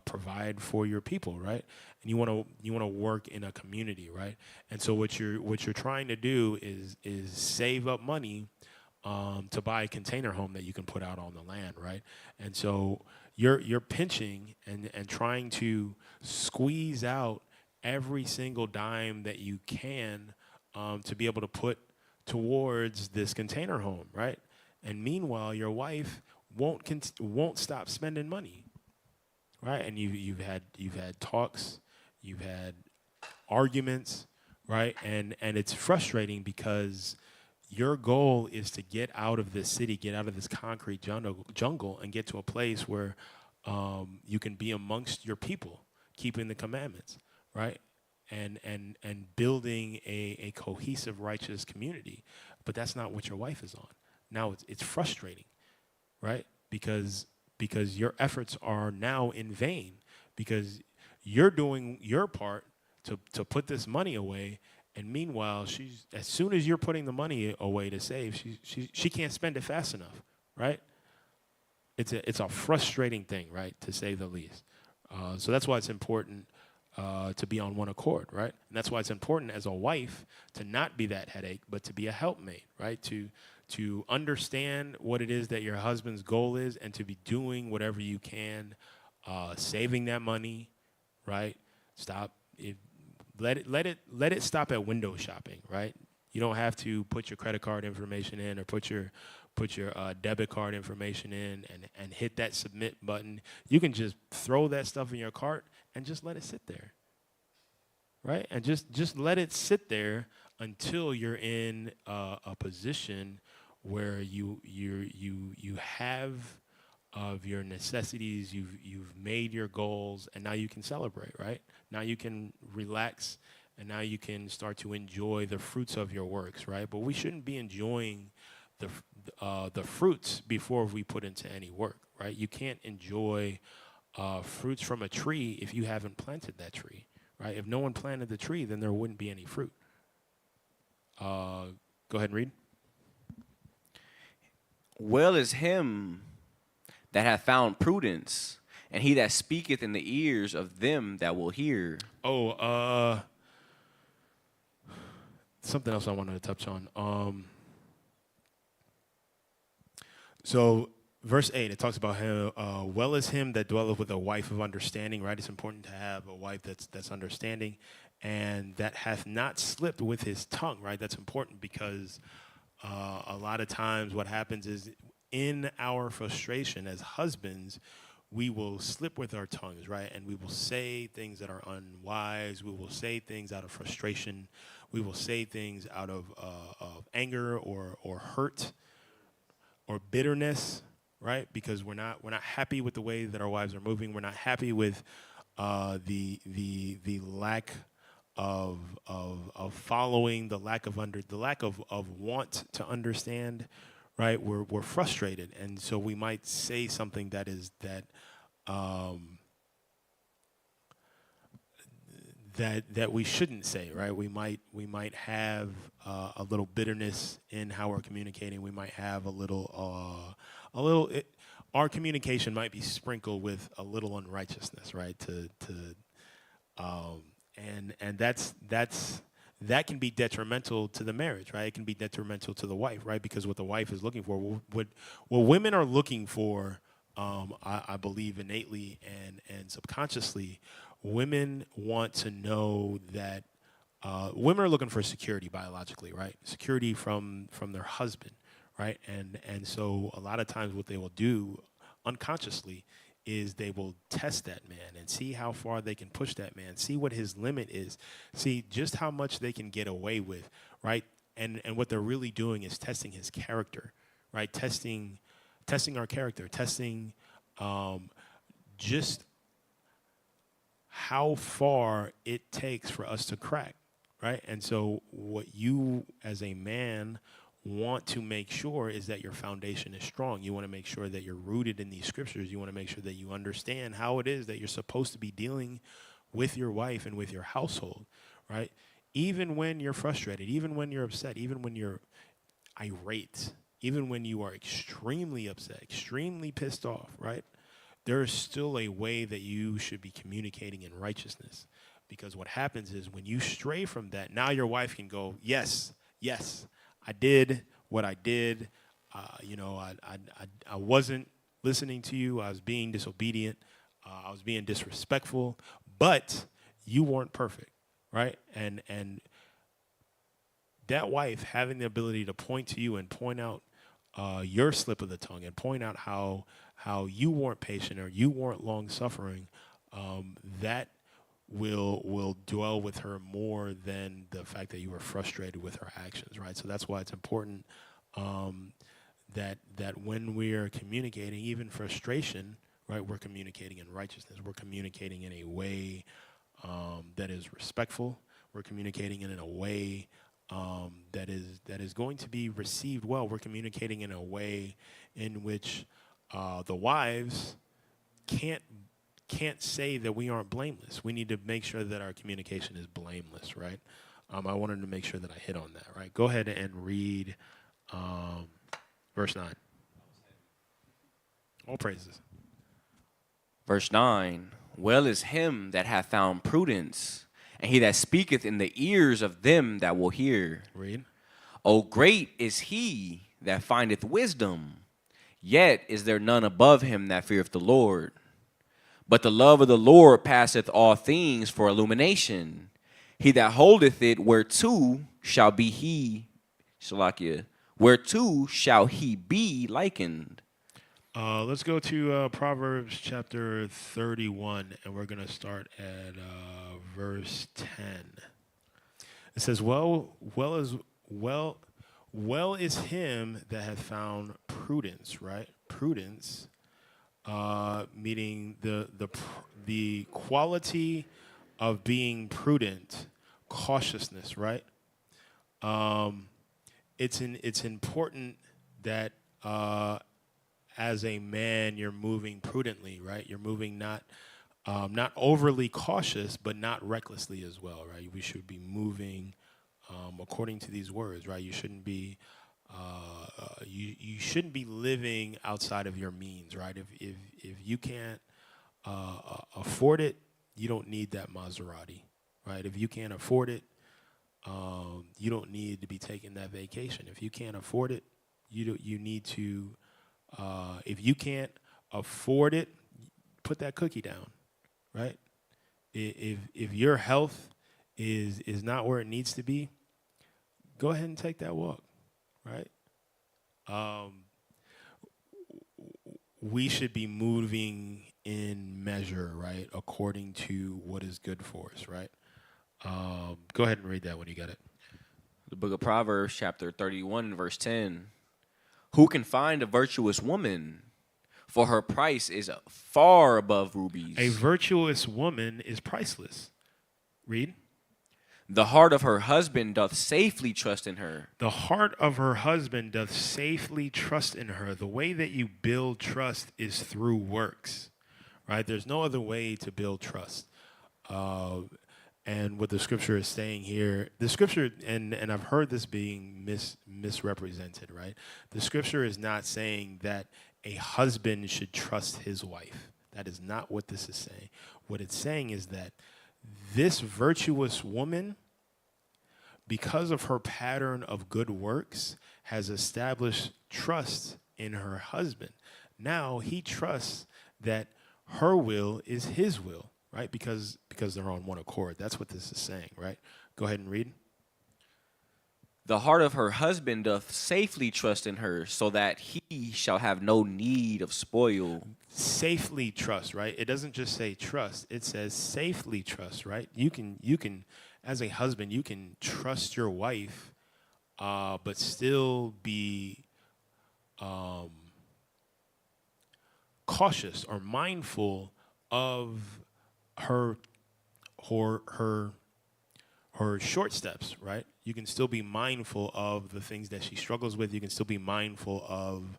provide for your people, right? And you want to work in a community, right? And so what you're trying to do is save up money to buy a container home that you can put out on the land, right? And so you're pinching and trying to squeeze out every single dime that you can to be able to put towards this container home, right? And meanwhile, your wife won't stop spending money, right? And you've had talks, you've had arguments, right? And it's frustrating because your goal is to get out of this city, get out of this concrete jungle, and get to a place where you can be amongst your people, keeping the commandments, right? And building a cohesive, righteous community. But that's not what your wife is on. Now it's frustrating, right? Because your efforts are now in vain, because you're doing your part to put this money away, and meanwhile, as soon as you're putting the money away to save, she can't spend it fast enough, right? It's a frustrating thing, right, to say the least. So that's why it's important to be on one accord, right? And that's why it's important as a wife to not be that headache, but to be a helpmate, right? To understand what it is that your husband's goal is, and to be doing whatever you can, saving that money, right? Let it stop at window shopping, right? You don't have to put your credit card information in or put your debit card information in and hit that submit button. You can just throw that stuff in your cart and just let it sit there, right? And just let it sit there until you're in a position where you have of your necessities, you've made your goals, and now you can celebrate, right? Now you can relax, and now you can start to enjoy the fruits of your works, right? But we shouldn't be enjoying the fruits before we put into any work, right? You can't enjoy fruits from a tree if you haven't planted that tree, right? If no one planted the tree, then there wouldn't be any fruit. Go ahead and read. Well is him that hath found prudence, and he that speaketh in the ears of them that will hear. Something else I wanted to touch on. So verse 8, it talks about how well is him that dwelleth with a wife of understanding, right? It's important to have a wife that's understanding and that hath not slipped with his tongue, right? That's important because a lot of times what happens is in our frustration as husbands, we will slip with our tongues, right? And we will say things that are unwise. We will say things out of frustration. We will say things out of anger or hurt or bitterness, right? Because we're not happy with the way that our wives are moving. We're not happy with the lack of following, the lack of want to understand, right? We're frustrated, and so we might say something that we shouldn't say, right? We might have a little bitterness in how we're communicating. We might have our communication might be sprinkled with a little unrighteousness, right? And that can be detrimental to the marriage, right? It can be detrimental to the wife, right? Because what the wife is looking for, what women are looking for, I believe innately and subconsciously, women want to know that women are looking for security biologically, right? Security from their husband, right? And so a lot of times what they will do unconsciously is they will test that man and see how far they can push that man, see what his limit is, see just how much they can get away with, right? And what they're really doing is testing his character, right? Testing our character, testing just how far it takes for us to crack, right? And so what you as a man want to make sure is that your foundation is strong. You want to make sure that you're rooted in these scriptures. You want to make sure that you understand how it is that you're supposed to be dealing with your wife and with your household, right? Even when you're frustrated, even when you're upset, even when you're irate, even when you are extremely upset, extremely pissed off, right? There is still a way that you should be communicating in righteousness. Because what happens is when you stray from that, now your wife can go, yes, I did what I did. I wasn't listening to you. I was being disobedient. I was being disrespectful. But you weren't perfect, right? And that wife having the ability to point to you and point out your slip of the tongue and point out how you weren't patient or you weren't long suffering, that will dwell with her more than the fact that you were frustrated with her actions, right? So that's why it's important that when we are communicating, even frustration, right, we're communicating in righteousness. We're communicating in a way that is respectful. We're communicating in a way that is going to be received well. We're communicating in a way in which the wives can't say that we aren't blameless. We need to make sure that our communication is blameless, right? I wanted to make sure that I hit on that, right? Go ahead and read verse 9. All praises. Verse 9, well is him that hath found prudence, and he that speaketh in the ears of them that will hear. Read. O great is he that findeth wisdom, yet is there none above him that feareth the Lord. But the love of the Lord passeth all things for illumination. He that holdeth it whereto shall be he, Shalakia, whereto shall he be likened. Let's go to Proverbs chapter 31, and we're going to start at verse 10. It says, well is him that hath found prudence, right? Prudence, meaning the quality of being prudent, cautiousness, right? It's important that as a man you're moving prudently, right? You're moving not overly cautious, but not recklessly as well, right? We should be moving according to these words, right? You shouldn't be you shouldn't be living outside of your means, right? If you can't afford it, you don't need that Maserati, right? If you can't afford it, you don't need to be taking that vacation. If you can't afford it, you need to. If you can't afford it, put that cookie down, right? If your health is not where it needs to be, go ahead and take that walk, right? We should be moving in measure, right, according to what is good for us, right? Go ahead and read that when you got it. The book of Proverbs, chapter 31, verse 10. Who can find a virtuous woman? For her price is far above rubies. A virtuous woman is priceless. Read. The heart of her husband doth safely trust in her. The heart of her husband doth safely trust in her. The way that you build trust is through works, right? There's no other way to build trust. And what the scripture is saying here, the scripture, and I've heard this being misrepresented, right? The scripture is not saying that a husband should trust his wife. That is not what this is saying. What it's saying is that this virtuous woman, because of her pattern of good works, has established trust in her husband. Now he trusts that her will is his will, right? Because they're on one accord. That's what this is saying, right? Go ahead and read. The heart of her husband doth safely trust in her, so that he shall have no need of spoil. Safely trust, right? It doesn't just say trust. It says safely trust, right? You can, as a husband, you can trust your wife, but still be cautious or mindful of her her short steps, right? You can still be mindful of the things that she struggles with. You can still be mindful of,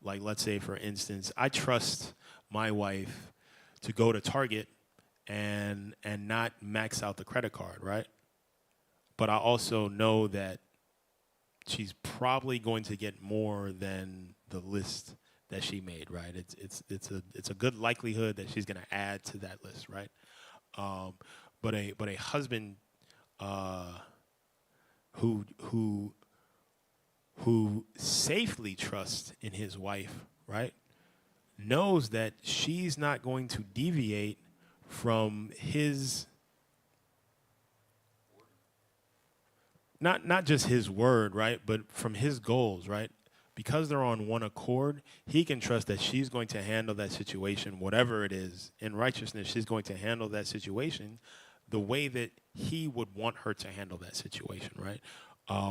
like, let's say, for instance, I trust my wife to go to Target and not max out the credit card, right? But I also know that she's probably going to get more than the list that she made, right? It's a good likelihood that she's going to add to that list, right? But a husband who safely trusts in his wife, right, knows that she's not going to deviate from his, not just his word, right, but from his goals, right? Because they're on one accord, he can trust that she's going to handle that situation, whatever it is, in righteousness. She's going to handle that situation the way that he would want her to handle that situation, right?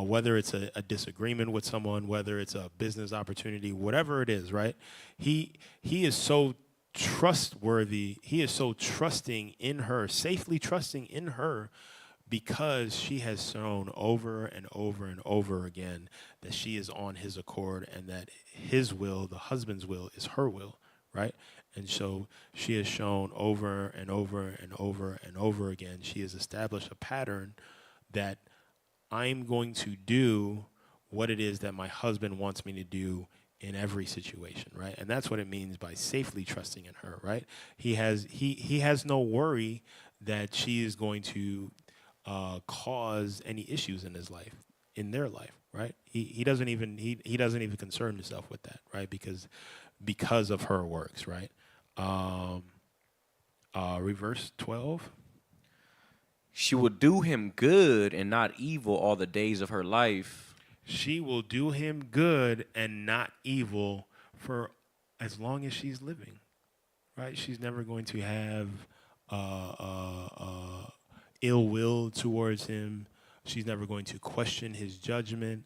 Whether it's a disagreement with someone, whether it's a business opportunity, whatever it is, right? He is so trustworthy. He is so trusting in her, safely trusting in her, because she has shown over and over and over again that she is on his accord and that his will, the husband's will, is her will, right? And so she has shown over and over and over and over again, she has established a pattern that I'm going to do what it is that my husband wants me to do in every situation, right? And that's what it means by safely trusting in her, right? He has no worry that she is going to cause any issues in his life, in their life, right? He doesn't even concern himself with that, right? Because of her works, right? Reverse 12. She will do him good and not evil all the days of her life. She will do him good and not evil for as long as she's living, right? She's never going to have ill will towards him. She's never going to question his judgment.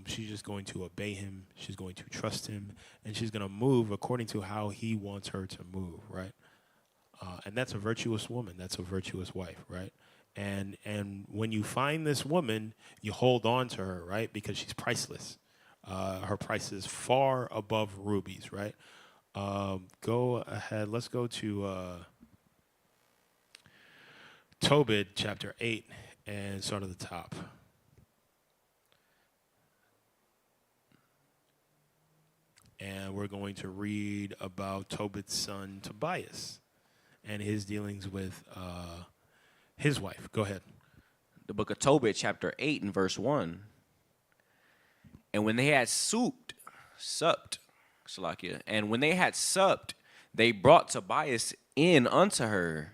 She's just going to obey him. She's going to trust him, and she's going to move according to how he wants her to move, right? And that's a virtuous woman. That's a virtuous wife, right? And when you find this woman, you hold on to her, right? Because she's priceless. Her price is far above rubies, right? Go ahead. Let's go to Tobit chapter 8 and start at the top. And we're going to read about Tobit's son Tobias and his dealings with his wife. Go ahead. The book of Tobit, chapter 8 and verse 1. And when they had supped, and when they had supped, they brought Tobias in unto her.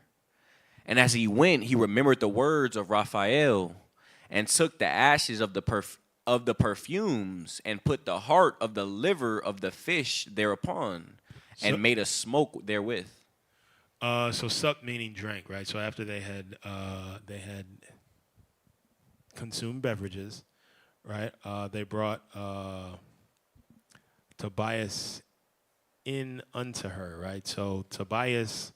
And as he went, he remembered the words of Raphael, and took the ashes of the perfumes, and put the heart of the liver of the fish thereupon, and made a smoke therewith. So sup meaning drank, right? So after they had consumed beverages, right? They brought Tobias in unto her, right? So Tobias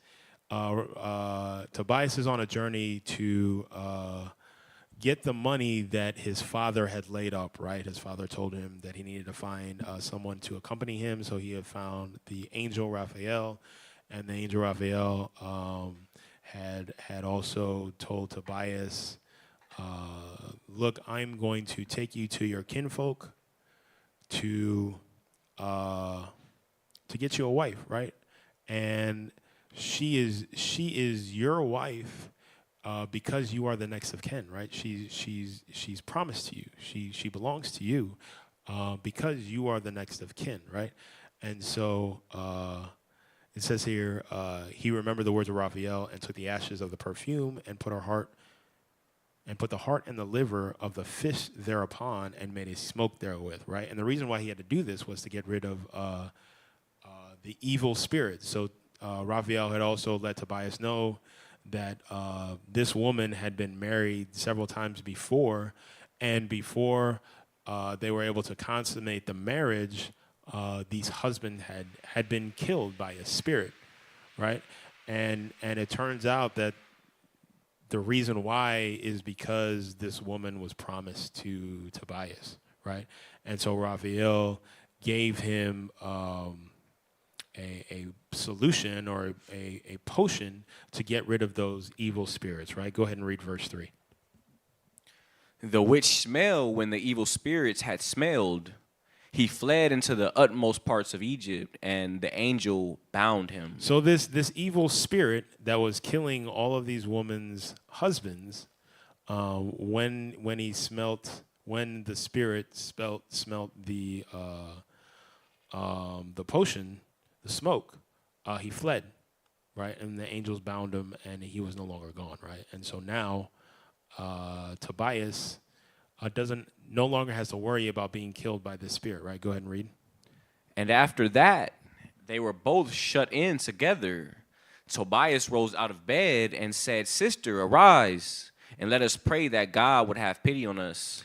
is on a journey to get the money that his father had laid up, right? His father told him that he needed to find someone to accompany him, so he had found the angel Raphael, and the angel Raphael had also told Tobias, look, I'm going to take you to your kinfolk to get you a wife, right? And she is your wife because you are the next of kin, right? She's promised to you. She belongs to you because you are the next of kin, right? And so it says here, he remembered the words of Raphael and took the ashes of the perfume and put the heart and the liver of the fish thereupon and made a smoke therewith, right? And the reason why he had to do this was to get rid of the evil spirit. So Raphael had also let Tobias know that this woman had been married several times before, and before they were able to consummate the marriage, these husbands had been killed by a spirit, right? And it turns out that the reason why is because this woman was promised to Tobias, right? And so Raphael gave him a solution or a potion to get rid of those evil spirits, right? Go ahead and read verse 3. The which smell, when the evil spirits had smelled, he fled into the utmost parts of Egypt, and the angel bound him. So this evil spirit that was killing all of these women's husbands, when the spirit smelt the potion, the smoke, he fled, right? And the angels bound him, and he was no longer gone, right? And so now Tobias no longer has to worry about being killed by this spirit, right? Go ahead and read. And after that, they were both shut in together. Tobias rose out of bed and said, Sister, arise, and let us pray that God would have pity on us.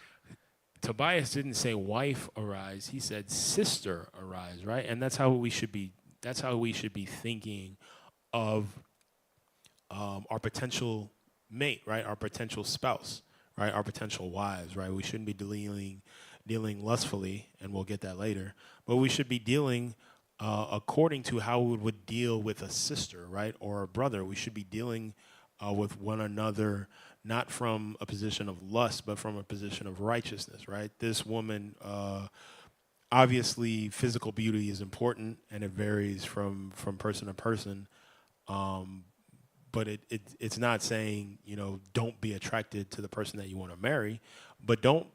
Tobias didn't say, wife, arise. He said, sister, arise, right? And that's how we should be thinking of our potential mate, right? Our potential spouse, right? Our potential wives, right? We shouldn't be dealing lustfully, and we'll get that later. But we should be dealing according to how we would deal with a sister, right? Or a brother. We should be dealing with one another, not from a position of lust, but from a position of righteousness, right? This woman, obviously physical beauty is important, and it varies from person to person. But it's not saying, don't be attracted to the person that you want to marry, but don't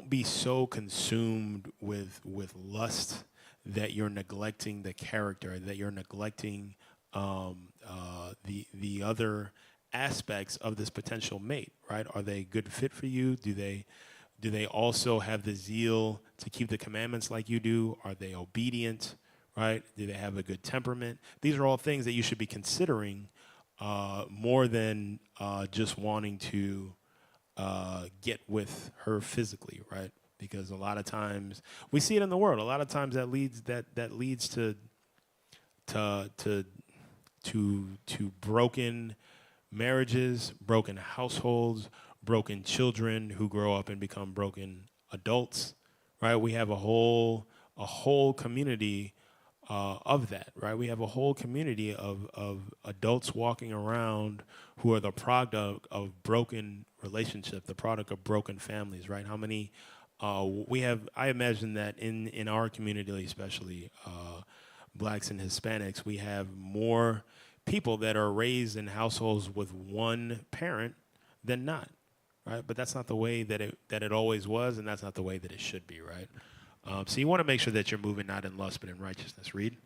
be so consumed with lust that you're neglecting the character, that you're neglecting the other aspects of this potential mate, right? Are they a good fit for you? Do they also have the zeal to keep the commandments like you do? Are they obedient, right? Do they have a good temperament? These are all things that you should be considering more than just wanting to get with her physically, right? Because a lot of times we see it in the world. A lot of times that leads to broken marriages, broken households, broken children who grow up and become broken adults, right? We have a whole community of that, right? We have a whole community of adults walking around who are the product of broken relationships, the product of broken families, right? How many we have? I imagine that in our community, especially blacks and Hispanics, we have more people that are raised in households with one parent than not, right? But that's not the way that it always was, and that's not the way that it should be, right? So you want to make sure that you're moving not in lust, but in righteousness. Read.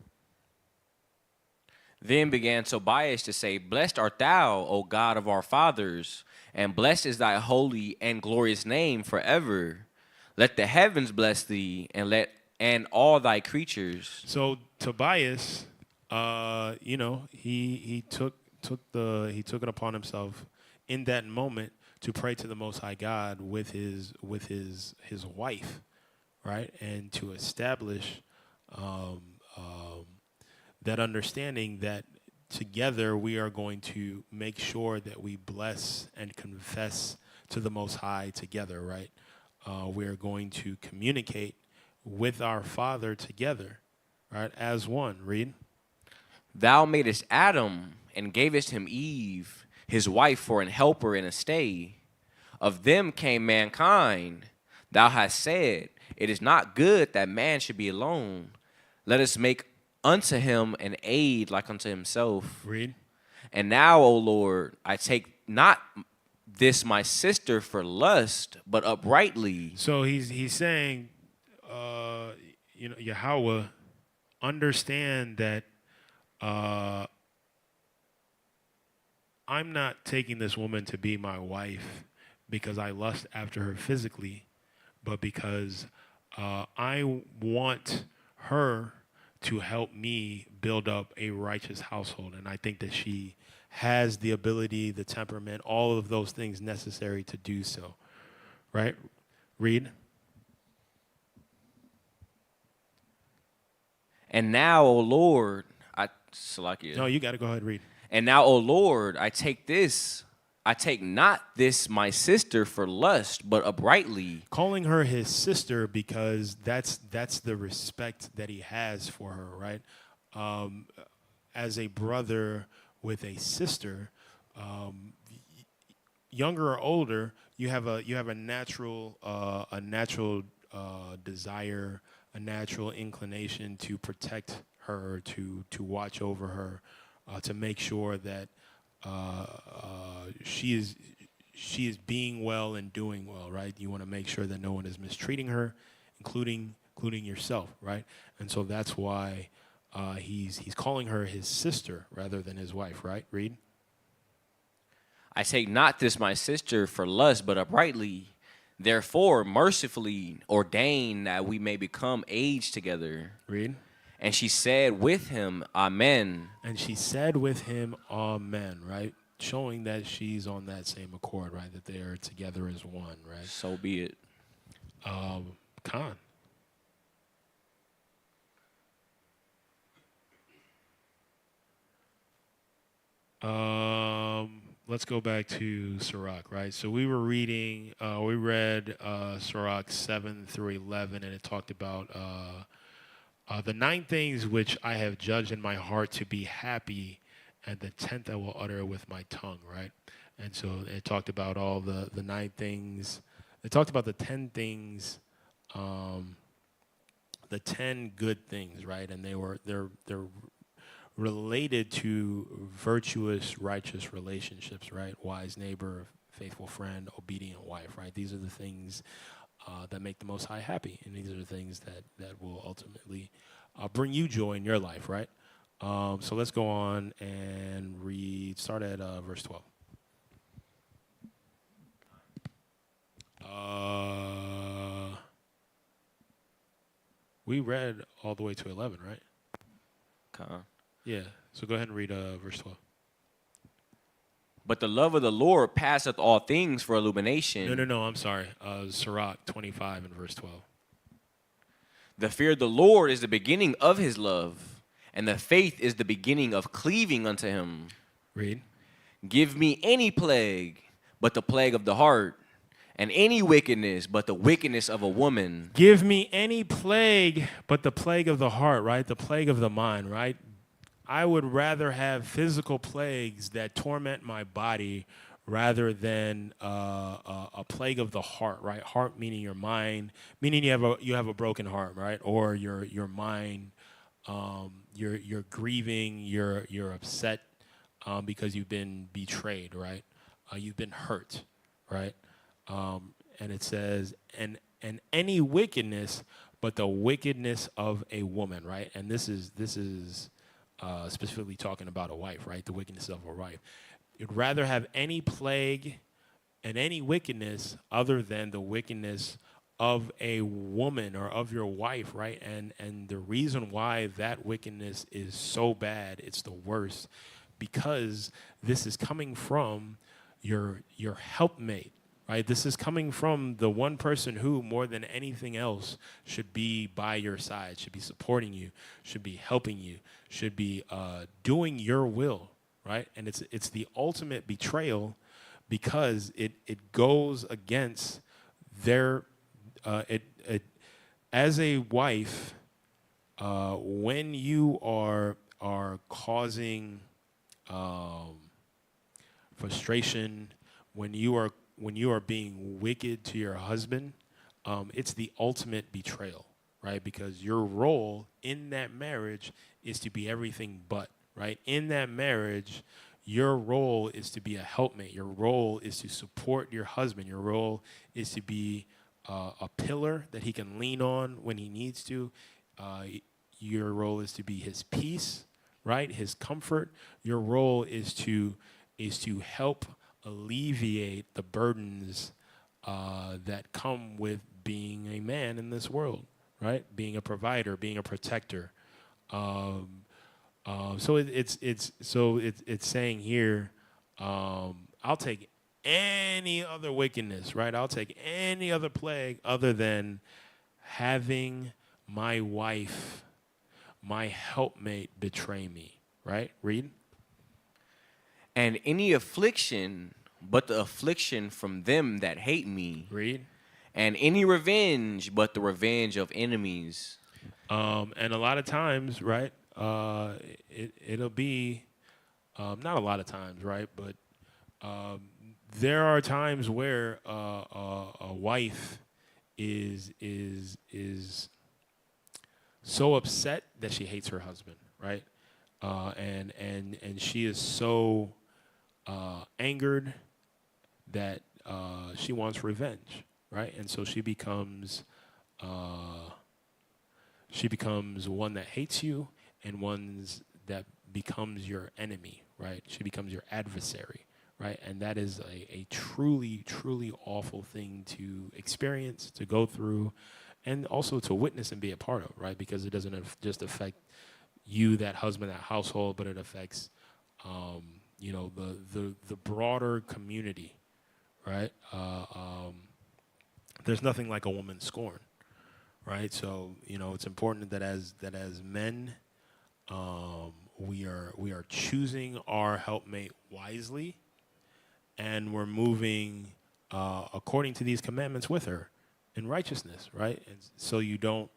Then began Tobias to say, Blessed art thou, O God of our fathers, and blessed is thy holy and glorious name forever. Let the heavens bless thee, and all thy creatures. So Tobias, he took it upon himself in that moment to pray to the Most High God with his wife, right, and to establish that understanding that together we are going to make sure that we bless and confess to the Most High together, right? We are going to communicate with our Father together, right, as one. Read. Thou madest Adam and gavest him Eve, his wife, for an helper and a stay. Of them came mankind. Thou hast said, It is not good that man should be alone. Let us make unto him an aid like unto himself. Read. And now, O Lord, I take not this my sister for lust, but uprightly. So he's saying, Yahweh, understand that I'm not taking this woman to be my wife because I lust after her physically, but because I want her to help me build up a righteous household. And I think that she has the ability, the temperament, all of those things necessary to do so. Right? Read. And now, O Lord, Salakia. No, you got to go ahead and read. And now, O Lord, I take not this my sister for lust, but uprightly. Calling her his sister because that's the respect that he has for her, right? As a brother with a sister, younger or older, you have a natural desire, a natural inclination to protect her, to watch over her, to make sure that she is being well and doing well, right? You want to make sure that no one is mistreating her, including yourself, right? And so that's why he's calling her his sister rather than his wife, right? Read. I take not this my sister for lust, but uprightly. Therefore, mercifully ordain that we may become aged together. Read. And she said with him, Amen. And she said with him, Amen, right? Showing that she's on that same accord, right? That they are together as one, right? So be it. Khan. Let's go back to Sirach, right? So we were reading, we read Sirach 7 through 11, and it talked about the 9 things which I have judged in my heart to be happy, and the 10th I will utter with my tongue, right? And so it talked about all the 9 things. It talked about the 10 things, the 10 good things, right? And they're related to virtuous, righteous relationships, right? Wise neighbor, faithful friend, obedient wife, right? These are the things that make the Most High happy, and these are the things that will ultimately bring you joy in your life, right? So let's go on and read. Start at verse 12. We read all the way to 11, right? Yeah, so go ahead and read verse 12. But the love of the Lord passeth all things for illumination. No, I'm sorry. Sirach 25 and verse 12. The fear of the Lord is the beginning of his love, and the faith is the beginning of cleaving unto him. Read. Give me any plague but the plague of the heart, and any wickedness but the wickedness of a woman. Give me any plague but the plague of the heart, right? The plague of the mind, right? I would rather have physical plagues that torment my body rather than a plague of the heart, right? Heart meaning your mind, meaning you have a broken heart, right? Or your mind, you're grieving, you're upset because you've been betrayed, right? You've been hurt, right? And it says, and any wickedness but the wickedness of a woman, right? And this is specifically talking about a wife, right? The wickedness of a wife. You'd rather have any plague and any wickedness other than the wickedness of a woman or of your wife, right? And the reason why that wickedness is so bad, it's the worst, because this is coming from your helpmate, right? This is coming from the one person who, more than anything else, should be by your side, should be supporting you, should be helping you, should be doing your will, right? And it's the ultimate betrayal because it goes against their as a wife, when you are causing frustration, when you are being wicked to your husband, it's the ultimate betrayal, right? Because your role in that marriage is to be everything but, right? In that marriage, your role is to be a helpmate. Your role is to support your husband. Your role is to be a pillar that he can lean on when he needs to. Your role is to be his peace, right? His comfort. Your role is to help alleviate the burdens that come with being a man in this world, right? Being a provider, being a protector. So it's saying here, I'll take any other wickedness, right? I'll take any other plague other than having my wife my helpmate betray me. Right? Read. And any affliction but the affliction from them that hate me, Read. and any revenge but the revenge of enemies. And a lot of times, right? It'll be not a lot of times, right? But there are times where a wife is so upset that she hates her husband, right? And she is so angered that she wants revenge, right? And so she becomes one that hates you and ones that becomes your enemy, right? She becomes your adversary, right? And that is a truly, truly awful thing to experience, to go through, and also to witness and be a part of, right? Because it doesn't just affect you, that husband, that household, but it affects, the broader community, right? There's nothing like a woman scorned, right? So it's important that as men, we are choosing our helpmate wisely, and we're moving according to these commandments with her in righteousness, right? And so you don't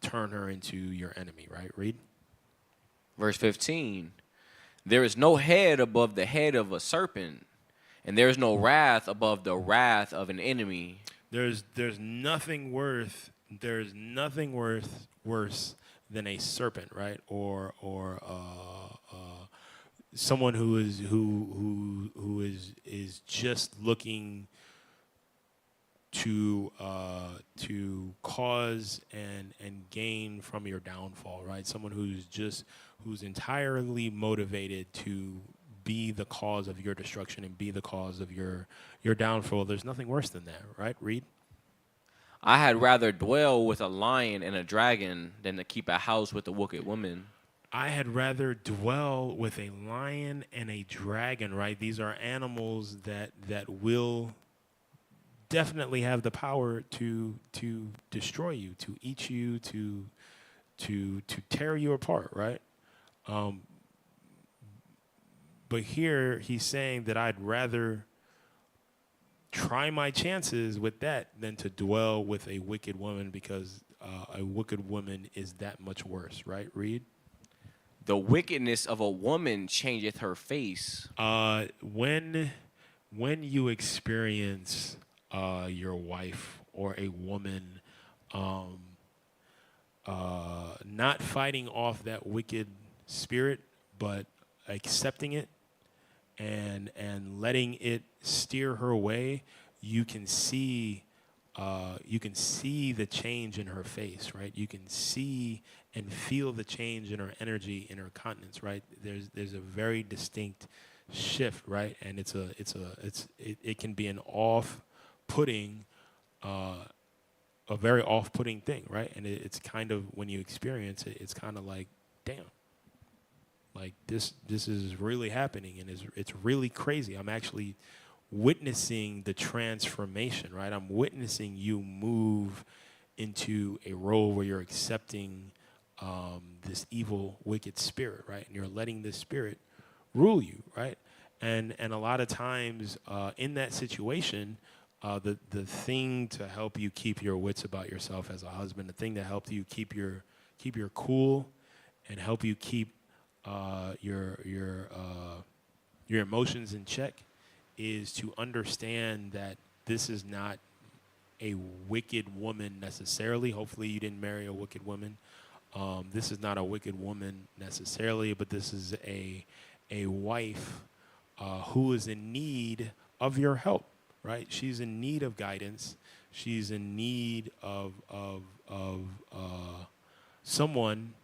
turn her into your enemy, right? Read. Verse 15. There is no head above the head of a serpent, and there is no wrath above the wrath of an enemy. There's nothing worse than a serpent, right? Or someone who is just looking to cause and gain from your downfall, right? Someone who's entirely motivated to be the cause of your destruction and be the cause of your downfall. There's nothing worse than that, right? Read. I had rather dwell with a lion and a dragon than to keep a house with a wicked woman. I had rather dwell with a lion and a dragon, right? These are animals that will definitely have the power to destroy you, to eat you, to tear you apart, right? But here he's saying that I'd rather try my chances with that than to dwell with a wicked woman, because a wicked woman is that much worse, right? Read. The wickedness of a woman changeth her face. When you experience your wife or a woman not fighting off that wicked spirit, but accepting it and letting it steer her way, you can see the change in her face, right? You can see and feel the change in her energy, in her countenance, right? There's a very distinct shift, right? And it can be an off-putting, a very off-putting thing, right? And it's kind of, when you experience it, it's kind of like, damn, like this is really happening, and it's really crazy. I'm actually witnessing the transformation, right? I'm witnessing you move into a role where you're accepting this evil, wicked spirit, right? And you're letting this spirit rule you, right? And a lot of times in that situation, the thing to help you keep your wits about yourself as a husband, the thing to help you keep your cool and help you keep your emotions in check is to understand that this is not a wicked woman necessarily. Hopefully you didn't marry a wicked woman. This is not a wicked woman necessarily, but this is a wife who is in need of your help, right? She's in need of guidance. She's in need of someone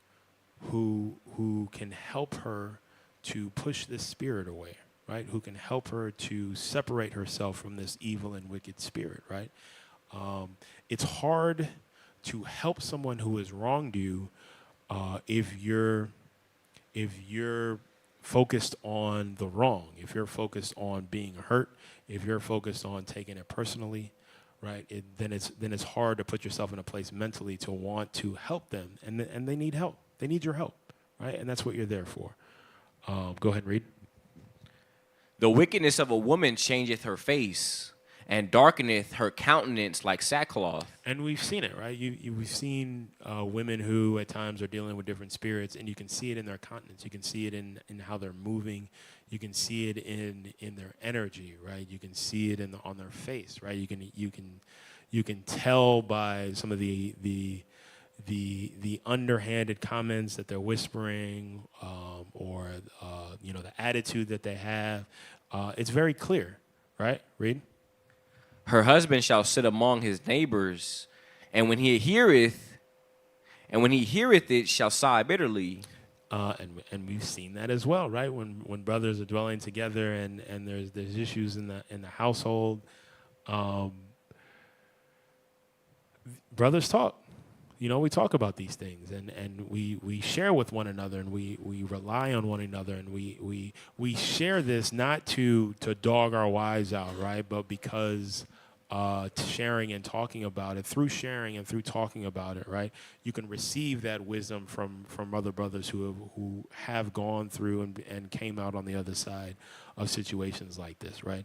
who can help her to push this spirit away, right? Who can help her to separate herself from this evil and wicked spirit, right? It's hard to help someone who has wronged you if you're focused on the wrong, if you're focused on being hurt, if you're focused on taking it personally, right, then it's hard to put yourself in a place mentally to want to help them, and they need help. They need your help, right? And that's what you're there for. Go ahead and read. The wickedness of a woman changeth her face, and darkeneth her countenance like sackcloth. And we've seen it, right? We've seen women who at times are dealing with different spirits, and you can see it in their countenance. You can see it in how they're moving. You can see it in their energy, right? You can see it on their face, right? You can tell by some of the underhanded comments that they're whispering, or the attitude that they have. It's very clear, right? Read. Her husband shall sit among his neighbors, and when he heareth it, shall sigh bitterly. And we've seen that as well, right? When brothers are dwelling together and there's issues in the household, brothers talk. We talk about these things, and we share with one another, and we rely on one another, and we share this not to dog our wives out, right? But because sharing and talking about it, through sharing and through talking about it, right? You can receive that wisdom from other brothers who have gone through and came out on the other side of situations like this, right?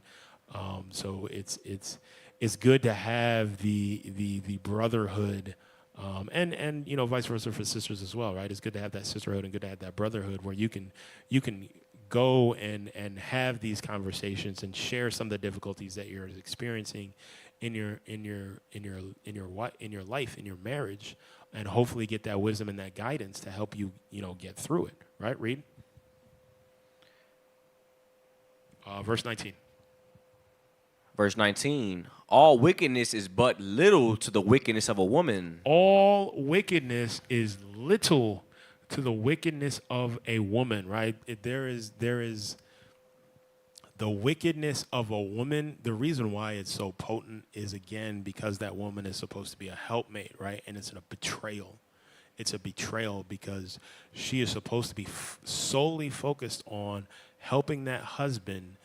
So it's good to have the brotherhood. And vice versa for sisters as well, right? It's good to have that sisterhood and good to have that brotherhood where you can go and have these conversations and share some of the difficulties that you're experiencing in your life, in your marriage, and hopefully get that wisdom and that guidance to help you get through it, right? Read. Verse 19. Verse 19, all wickedness is but little to the wickedness of a woman. All wickedness is little to the wickedness of a woman, right? There is the wickedness of a woman. The reason why it's so potent is, again, because that woman is supposed to be a helpmate, right? And it's a betrayal. It's a betrayal because she is supposed to be solely focused on helping that husband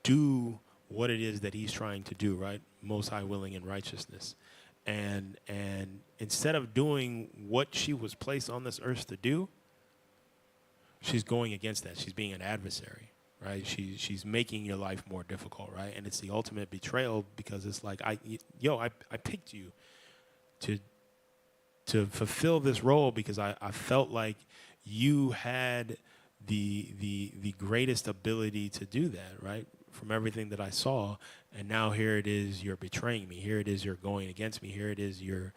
do what it is that he's trying to do, right? Most high willing in righteousness. And instead of doing what she was placed on this earth to do, she's going against that. She's being an adversary, right? She's making your life more difficult, right? And it's the ultimate betrayal because it's like, I picked you to fulfill this role because I felt like you had the greatest ability to do that, right? From everything that I saw, and now here it is, you're betraying me. Here it is, you're going against me. Here it is, you're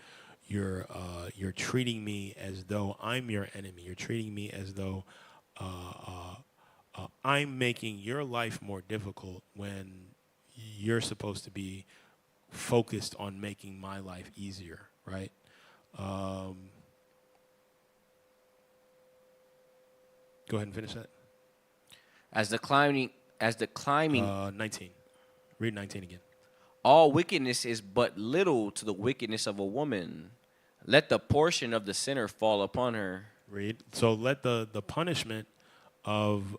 treating me as though I'm your enemy. You're treating me as though I'm making your life more difficult when you're supposed to be focused on making my life easier, right? Go ahead and finish that. As the climbing 19. Read 19 again. all wickedness is but little to the wickedness of a woman. Let the portion of the sinner fall upon her. Read. So let the punishment of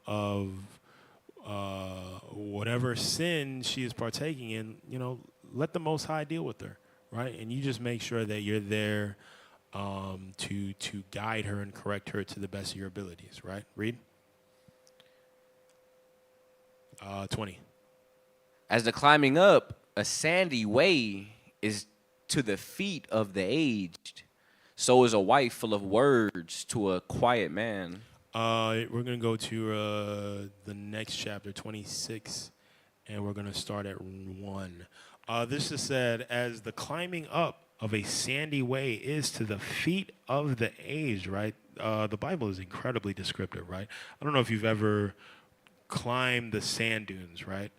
whatever sin she is partaking in, let the Most High deal with her, right? And you just make sure that you're there to guide her and correct her to the best of your abilities, right? Read. 20. As the climbing up a sandy way is to the feet of the aged, so is a wife full of words to a quiet man. We're going to go to the next chapter, 26, and we're going to start at 1. This is said, as the climbing up of a sandy way is to the feet of the aged, right? The Bible is incredibly descriptive, right? I don't know if you've ever climbed the sand dunes, right?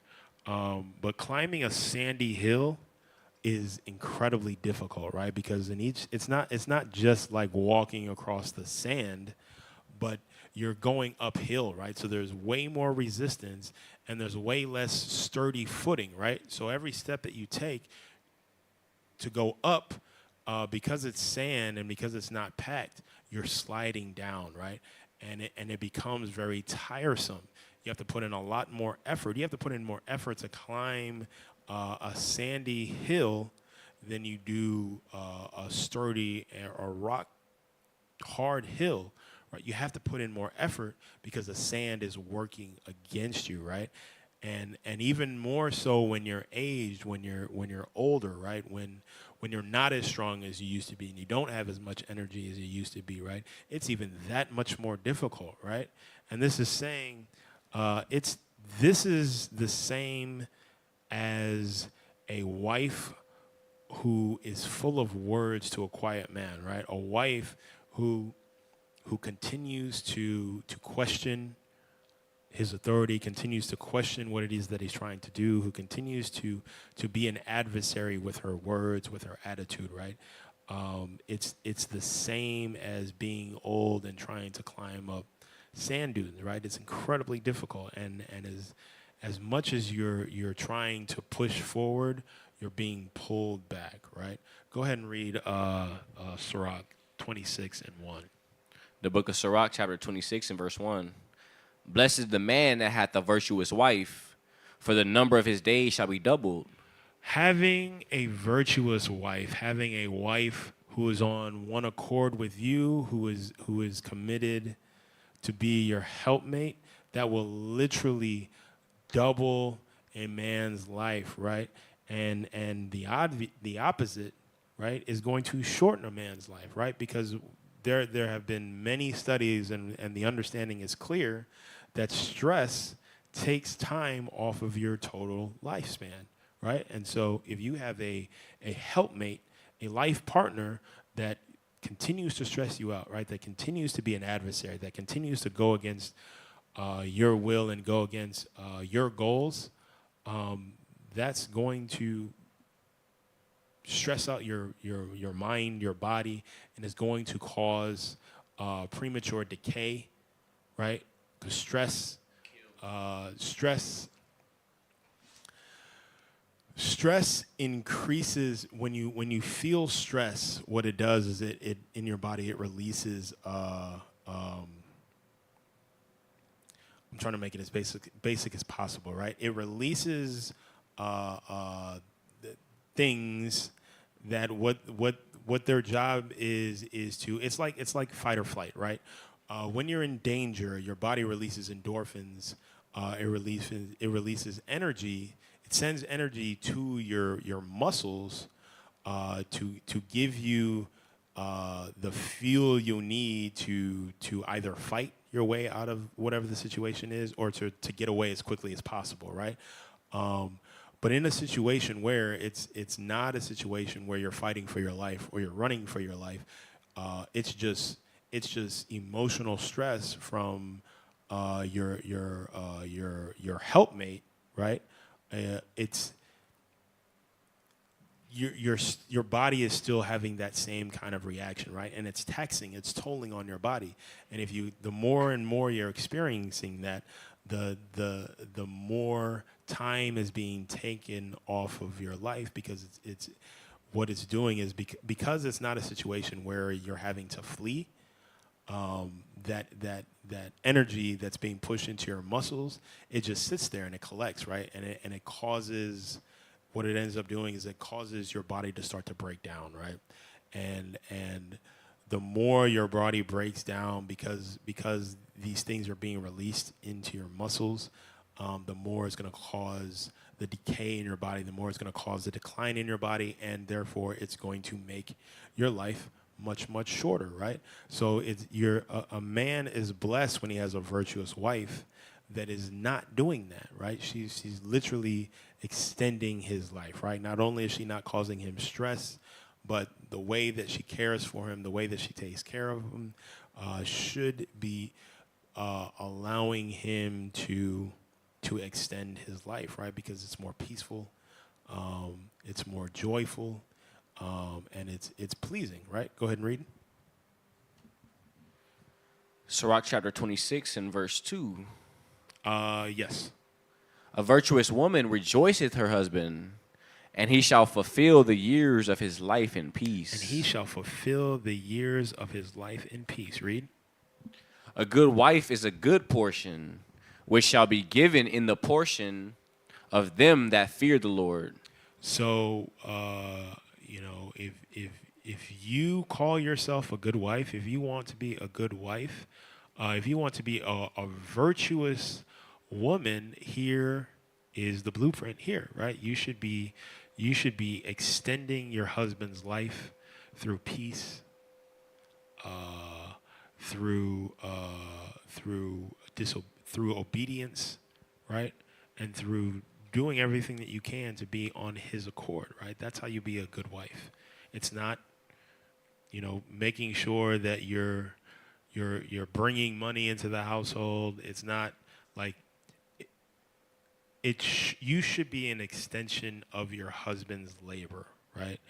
But climbing a sandy hill is incredibly difficult, right? Because it's not just like walking across the sand, but you're going uphill, right? So there's way more resistance and there's way less sturdy footing, right? So every step that you take to go up, because it's sand and because it's not packed, you're sliding down, right? And it becomes very tiresome. You have to put in a lot more effort. You have to put in more effort to climb a sandy hill than you do a sturdy or rock hard hill, right? You have to put in more effort because the sand is working against you, right? And even more so when you're aged, when you're older, right? When you're not as strong as you used to be and you don't have as much energy as you used to be, right? It's even that much more difficult, right? And this is saying this is the same as a wife who is full of words to a quiet man, right? A wife who continues to question his authority, continues to question what it is that he's trying to do, who continues to be an adversary with her words, with her attitude, right? It's the same as being old and trying to climb up sand dunes, right? It's incredibly difficult, and as much as you're trying to push forward, you're being pulled back, right? Go ahead and read Sirach 26:1. The book of Sirach, chapter 26 and verse 1. Blessed is the man that hath a virtuous wife, for the number of his days shall be doubled. Having a virtuous wife, having a wife who is on one accord with you, who is committed to be your helpmate, that will literally double a man's life, right? And the opposite, right, is going to shorten a man's life, right? Because there have been many studies, and the understanding is clear that stress takes time off of your total lifespan, right? And so if you have a helpmate, a life partner that continues to stress you out, right, that continues to be an adversary, that continues to go against your will and go against your goals, that's going to stress out your mind, your body, and is going to cause premature decay, right? Because stress increases when you feel stress. What it does is it in your body it releases. I'm trying to make it as basic as possible, right? It releases things that what their job is to it's like fight or flight, right? When you're in danger, your body releases endorphins. It releases energy. It sends energy to your muscles to give you the fuel you need to either fight your way out of whatever the situation is, or to get away as quickly as possible, right? But in a situation where it's not a situation where you're fighting for your life or you're running for your life, it's just emotional stress from your helpmate, right? It's your body is still having that same kind of reaction, right? And it's taxing, it's tolling on your body. And the more and more you're experiencing that, the more time is being taken off of your life, because it's what it's doing is because it's not a situation where you're having to flee. That energy that's being pushed into your muscles, it just sits there and it collects, right? And it causes, what it ends up doing is it causes your body to start to break down, right? And the more your body breaks down because these things are being released into your muscles, the more it's going to cause the decay in your body, the more it's going to cause the decline in your body, and therefore it's going to make your life much, much shorter, right? So a man is blessed when he has a virtuous wife that is not doing that, right? She's literally extending his life, right? Not only is she not causing him stress, but the way that she cares for him, the way that she takes care of him, should be allowing him to extend his life, right? Because it's more peaceful, it's more joyful, and it's pleasing, right? Go ahead and read. Sirach chapter 26 and verse 2. Yes. A virtuous woman rejoiceth her husband, and he shall fulfill the years of his life in peace. And he shall fulfill the years of his life in peace. Read. A good wife is a good portion, which shall be given in the portion of them that fear the Lord. So, if you call yourself a good wife, if you want to be a good wife, if you want to be a virtuous woman, here is the blueprint here, right? You should be extending your husband's life through peace, through obedience, right? And through doing everything that you can to be on his accord, right? That's how you be a good wife. It's not, making sure that you're bringing money into the household. It's not like you should be an extension of your husband's labor, right?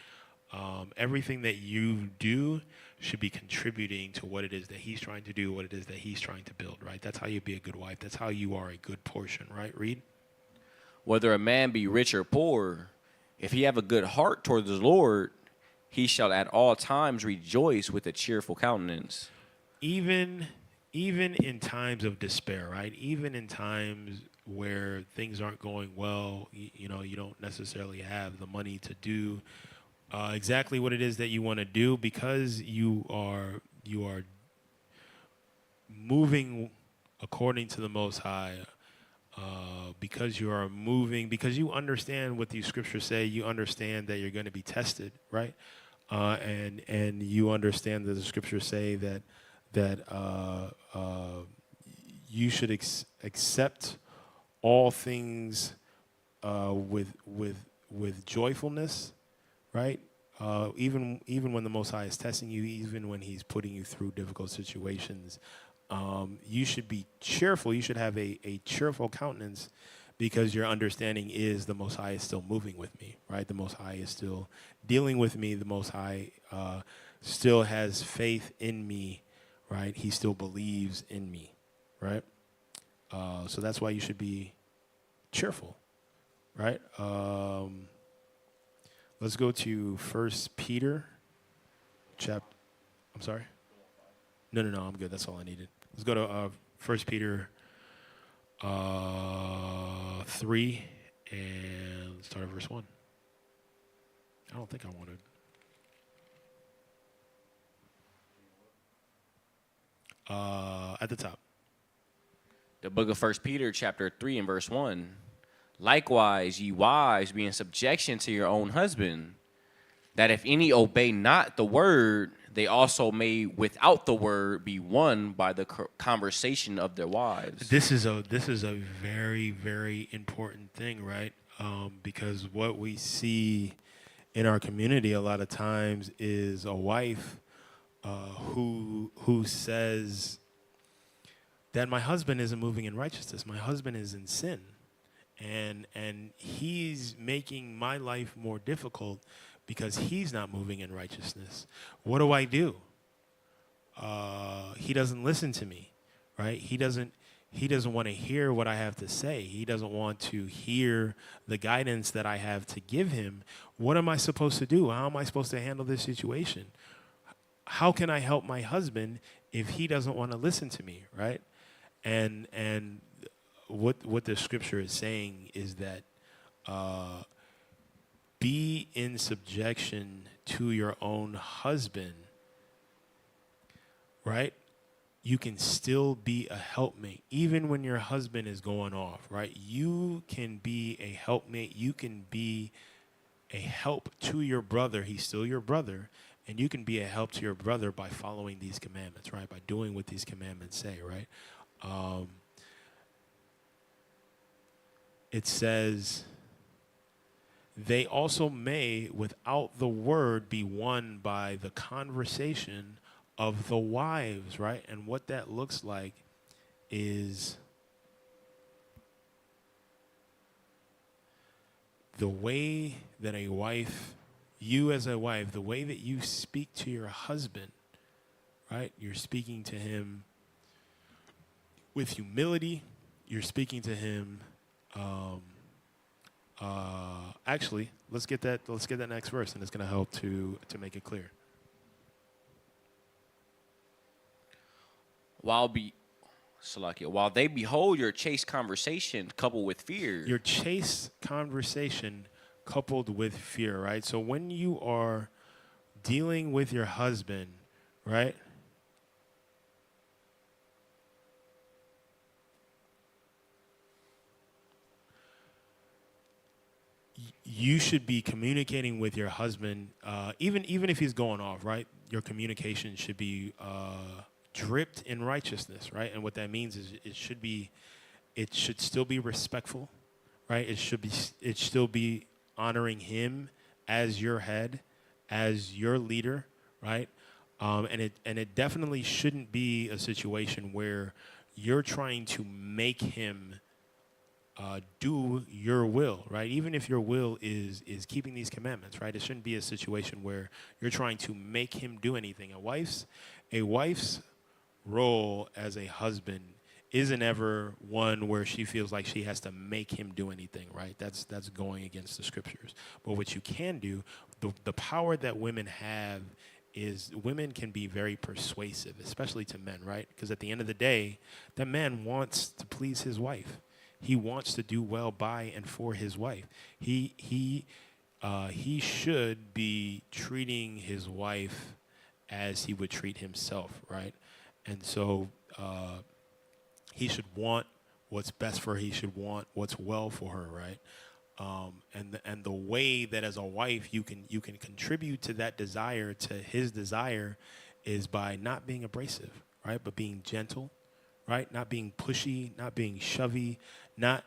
Everything that you do should be contributing to what it is that he's trying to do, what it is that he's trying to build, right? That's how you be a good wife. That's how you are a good portion, right? Read. Whether a man be rich or poor, if he have a good heart toward the Lord, he shall at all times rejoice with a cheerful countenance. Even in times of despair, right? Even in times where things aren't going well, you don't necessarily have the money to do exactly what it is that you want to do, because you are moving according to the Most High. Because you understand what these scriptures say, you understand that you're going to be tested, right? And you understand that the scriptures say that you should accept all things with joyfulness, right? Even when the Most High is testing you, even when He's putting you through difficult situations, you should be cheerful. You should have a cheerful countenance, because your understanding is the Most High is still moving with me, right? The Most High is still dealing with me. The Most High still has faith in me, right? He still believes in me, right? So that's why you should be cheerful, right? Let's go to 1 Peter I'm sorry? No, I'm good. That's all I needed. Let's go to 1 Peter 3 and start at verse 1. I don't think I wanted. At the top. The book of 1 Peter chapter 3 and verse 1. Likewise, ye wives, be in subjection to your own husband, that if any obey not the word, they also may without the word be won by the conversation of their wives. This is a very, very important thing, right? Because what we see in our community a lot of times is a wife who says that my husband isn't moving in righteousness, my husband is in sin, and he's making my life more difficult because he's not moving in righteousness. What do I do? He doesn't listen to me, right? He doesn't want to hear what I have to say. He doesn't want to hear the guidance that I have to give him. What am I supposed to do? How am I supposed to handle this situation? How can I help my husband if he doesn't want to listen to me, right? And what the scripture is saying is that be in subjection to your own husband, right? You can still be a helpmate, even when your husband is going off, right? You can be a helpmate. You can be a help to your brother. He's still your brother. And you can be a help to your brother by following these commandments, right? By doing what these commandments say, right? It says, they also may, without the word, be won by the conversation of the wives, right? And what that looks like is the way that a wife, you as a wife, the way that you speak to your husband, right? You're speaking to him with humility. You're speaking to him. Actually, let's get that next verse, and it's going to help to make it clear. While they behold your chaste conversation coupled with fear. Your chaste conversation coupled with fear, right? So when you are dealing with your husband, right? You should be communicating with your husband, even if he's going off, right? Your communication should be dripped in righteousness, right? And what that means is it should still be respectful, right? It still be honoring him as your head, as your leader, right? And it definitely shouldn't be a situation where you're trying to make him do your will, right? Even if your will is keeping these commandments, right? It shouldn't be a situation where you're trying to make him do anything. A wife's role as a husband isn't ever one where she feels like she has to make him do anything, right? That's going against the scriptures. But what you can do, the power that women have is women can be very persuasive, especially to men, right? Because at the end of the day, that man wants to please his wife. He wants to do well by and for his wife. He should be treating his wife as he would treat himself, right? And so he should want what's best for her. He should want what's well for her, right? And the way that as a wife you can contribute to that desire, to his desire, is by not being abrasive, right? But being gentle, right? Not being pushy, not being shovey, not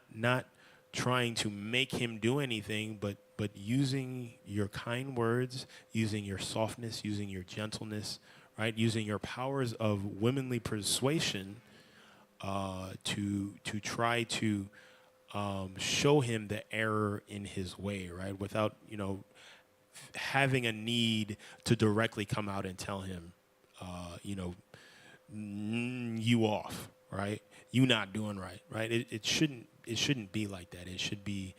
trying to make him do anything, but using your kind words, using your softness, using your gentleness, right? Using your powers of womanly persuasion to try to show him the error in his way, right? Without, having a need to directly come out and tell him, you off, right? You not doing right, right? It shouldn't be like that. It should be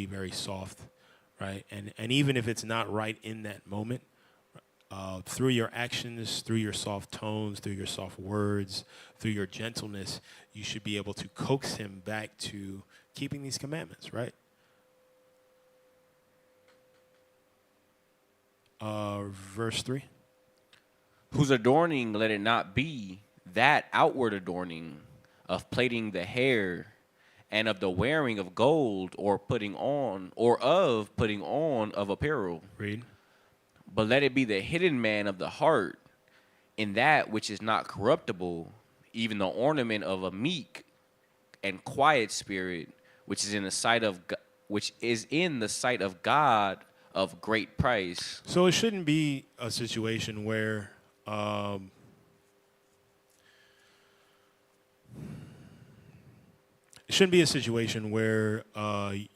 very soft, right? And even if it's not right in that moment, through your actions, through your soft tones, through your soft words, through your gentleness, you should be able to coax him back to keeping these commandments, right? Verse 3. Whose adorning let it not be that outward adorning of plaiting the hair and of the wearing of gold or putting on of apparel. Read. But let it be the hidden man of the heart, in that which is not corruptible, even the ornament of a meek and quiet spirit, which is in the sight of God of great price. So it shouldn't be a situation where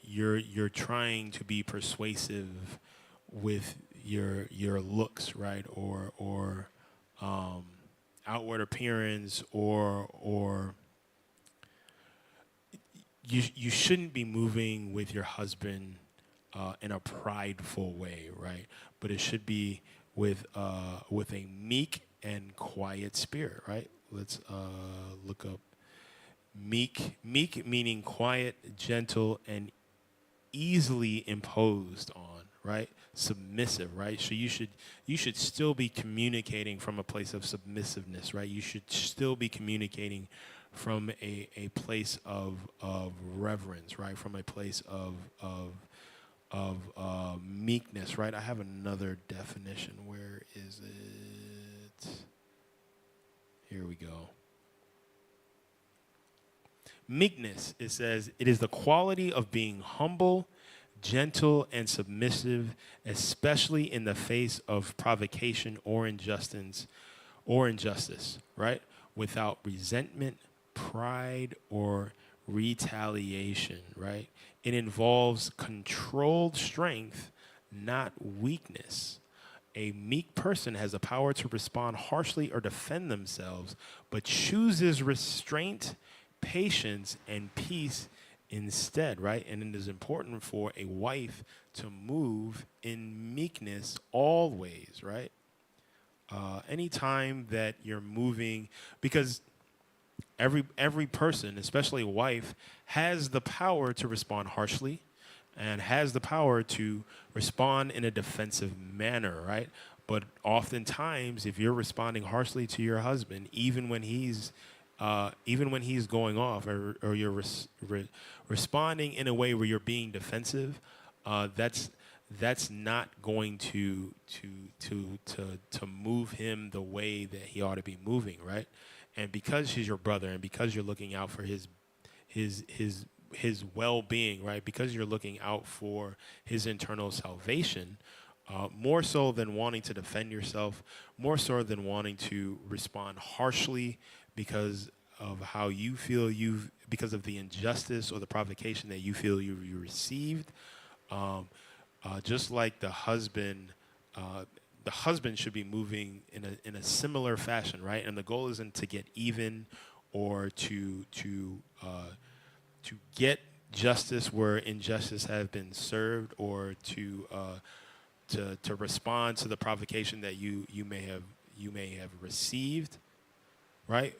you're trying to be persuasive with your looks, right, or outward appearance, or you shouldn't be moving with your husband in a prideful way, right? But it should be with a meek and quiet spirit, right? Let's look up meek. Meek meaning quiet, gentle, and easily imposed on, right? Submissive, right? So you should still be communicating from a place of submissiveness, right? You should still be communicating from a place of reverence, right? From a place of meekness, right? I have another definition. Where is it? Here we go. Meekness, it says, it is the quality of being humble, gentle, and submissive, especially in the face of provocation or injustice, right? Without resentment, pride, or retaliation, right? It involves controlled strength, not weakness. A meek person has the power to respond harshly or defend themselves, but chooses restraint, patience, and peace instead, right? And it is important for a wife to move in meekness always, right? Anytime that you're moving, because every person, especially a wife, has the power to respond harshly, and has the power to respond in a defensive manner, right? But oftentimes, if you're responding harshly to your husband, even when he's going off, or you're responding in a way where you're being defensive, that's not going to move him the way that he ought to be moving, right? And because he's your brother, and because you're looking out for his well-being, right? Because you're looking out for his internal salvation, more so than wanting to defend yourself, more so than wanting to respond harshly because of how you feel because of the injustice or the provocation that you feel you received. Just like the husband should be moving in a similar fashion, right? And the goal isn't to get even or to get justice where injustice has been served, or to respond to the provocation that you may have received, right?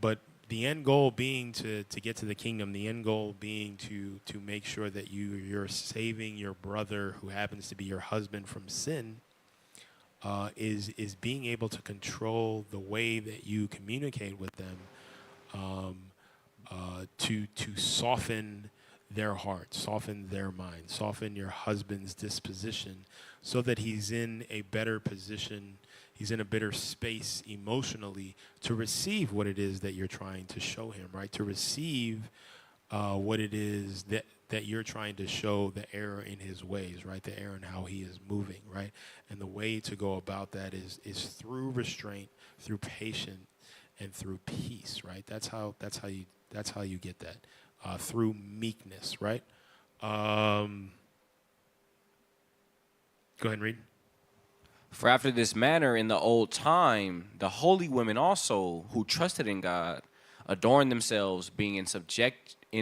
But the end goal being to get to the kingdom, the end goal being to make sure that you're saving your brother, who happens to be your husband, from sin, is being able to control the way that you communicate with them, to soften their heart, soften their mind, soften your husband's disposition, so that he's in a better position, he's in a better space emotionally to receive what it is that you're trying to show him, right? To receive what it is that you're trying to show, the error in his ways, right? The error in how he is moving, right? And the way to go about that is through restraint, through patience, and through peace, right? That's how you get that, through meekness, right? Go ahead and read. For after this manner in the old time, the holy women also, who trusted in God, adorned themselves, being in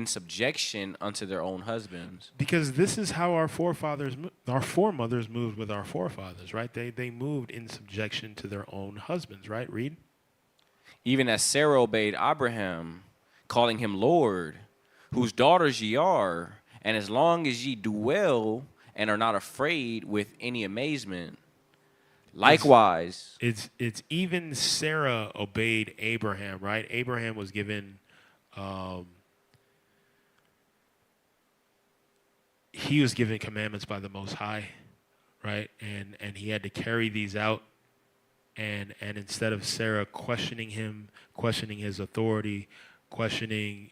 subjection unto their own husbands. Because this is how our foremothers moved with our forefathers, right? They moved in subjection to their own husbands, right? Read. Even as Sarah obeyed Abraham, calling him Lord, whose daughters ye are, and as long as ye do well and are not afraid with any amazement. Likewise, It's even Sarah obeyed Abraham, right? Abraham was given, he was given commandments by the Most High, right? And he had to carry these out. And instead of Sarah questioning him, questioning his authority, questioning,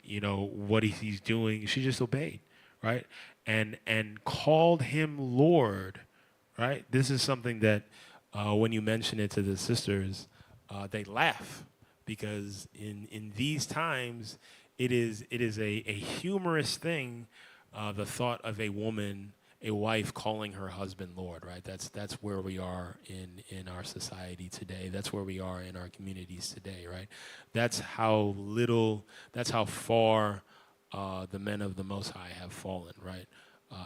what he's doing, she just obeyed, right? And called him Lord, right? This is something that when you mention it to the sisters, they laugh, because in these times, it is a humorous thing, the thought of a woman, a wife, calling her husband Lord, right? That's where we are in our society today. That's where we are in our communities today, right? That's how far the men of the Most High have fallen, right?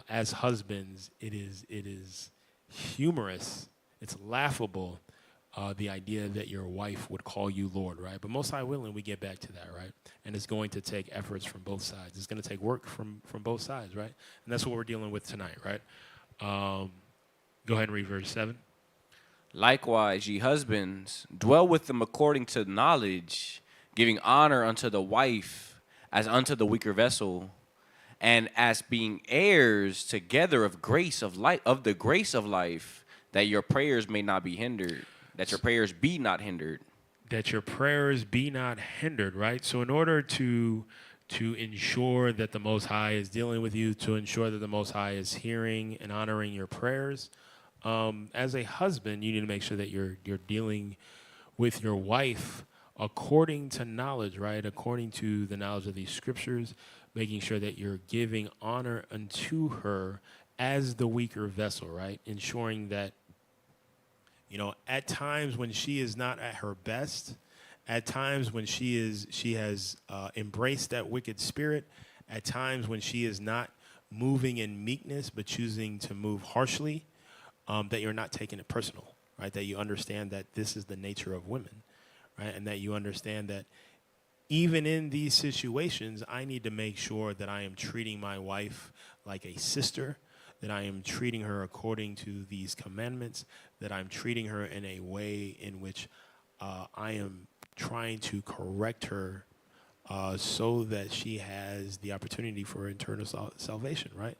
As husbands, it is humorous, it's laughable, the idea that your wife would call you Lord, right? But Most High willing, we get back to that, right? And it's going to take efforts from both sides. It's going to take work from both sides, right? And that's what we're dealing with tonight, right? Go ahead and read verse 7. likewise, ye husbands, dwell with them according to knowledge, giving honor unto the wife as unto the weaker vessel, and as being heirs together of the grace of life, that your prayers may not be hindered. That your prayers be not hindered. That your prayers be not hindered, right? So in order to ensure that the Most High is dealing with you, to ensure that the Most High is hearing and honoring your prayers, as a husband, you need to make sure that you're dealing with your wife according to knowledge, right? According to the knowledge of these scriptures, making sure that you're giving honor unto her as the weaker vessel, right? Ensuring that, at times when she is not at her best, at times when she has embraced that wicked spirit, at times when she is not moving in meekness but choosing to move harshly, that you're not taking it personal, right? That you understand that this is the nature of women, right? And that you understand that even in these situations, I need to make sure that I am treating my wife like a sister, that I am treating her according to these commandments, that I'm treating her in a way in which I am trying to correct her so that she has the opportunity for eternal salvation, right?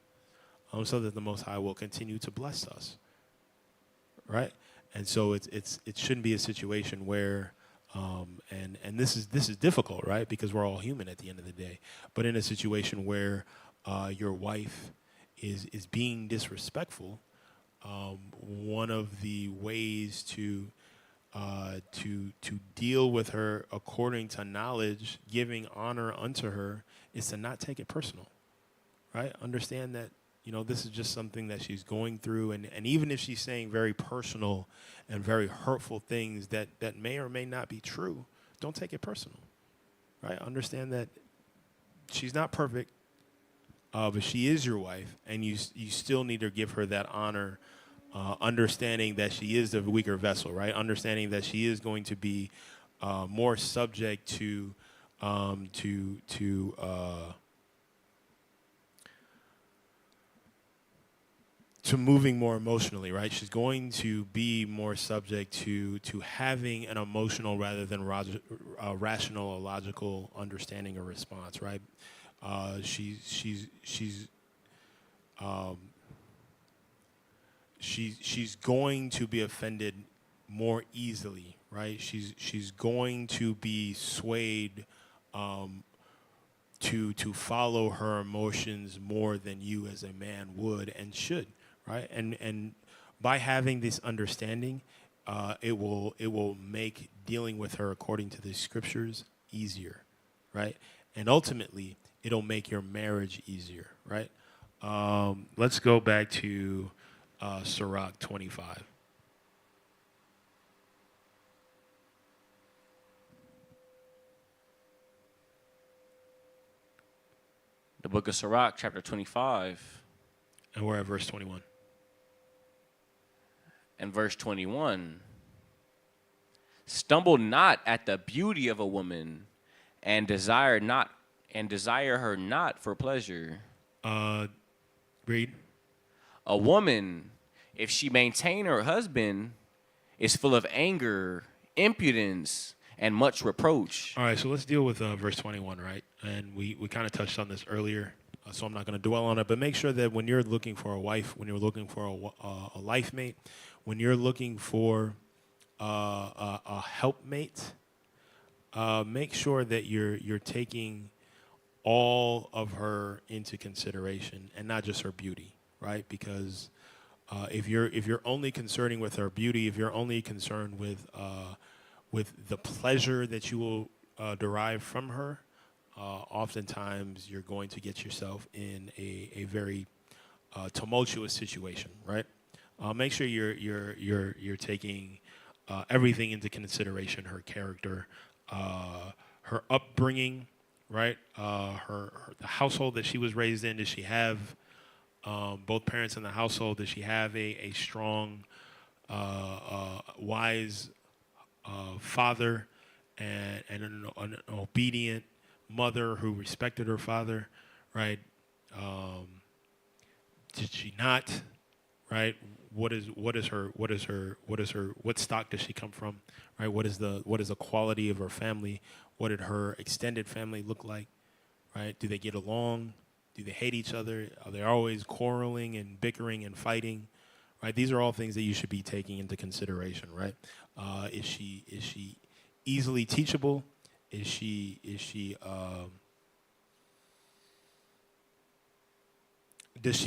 So that the Most High will continue to bless us, right? And so it shouldn't be a situation where, and this is difficult, right? Because we're all human at the end of the day. But in a situation where your wife is being disrespectful, one of the ways to deal with her according to knowledge, giving honor unto her, is to not take it personal, right? Understand that, this is just something that she's going through, and even if she's saying very personal and very hurtful things that may or may not be true, don't take it personal, right? Understand that she's not perfect, but she is your wife, and you still need to give her that honor, understanding that she is the weaker vessel, right? Understanding that she is going to be more subject to moving more emotionally, right? She's going to be more subject to having an emotional rather than rational or logical understanding or response, right? She's going to be offended more easily, right? She's going to be swayed to follow her emotions more than you as a man would and should, right? And by having this understanding, it will make dealing with her according to the scriptures easier, right? And ultimately, it'll make your marriage easier, right? Let's go back to Sirach 25. The book of Sirach, chapter 25. And we're at verse 21. And verse 21. Stumble not at the beauty of a woman, and desire her not for pleasure. Read. A woman, if she maintain her husband, is full of anger, impudence, and much reproach. All right, so let's deal with verse 21, right? And we kind of touched on this earlier, so I'm not going to dwell on it. But make sure that when you're looking for a wife, when you're looking for a life mate, when you're looking for a helpmate, make sure that you're taking all of her into consideration and not just her beauty, right? Because if you're only concerning with her beauty, if you're only concerned with the pleasure that you will derive from her, oftentimes you're going to get yourself in a very tumultuous situation, right? Make sure you're taking everything into consideration: her character, her upbringing, right? The household that she was raised in. Does she have both parents in the household? Does she have a strong, wise father and an obedient mother who respected her father, right? Did she not, right? What stock does she come from, right? What is the quality of her family? What did her extended family look like, right? Do they get along? Do they hate each other? Are they always quarreling and bickering and fighting, right? These are all things that you should be taking into consideration, right? Is she easily teachable? Does she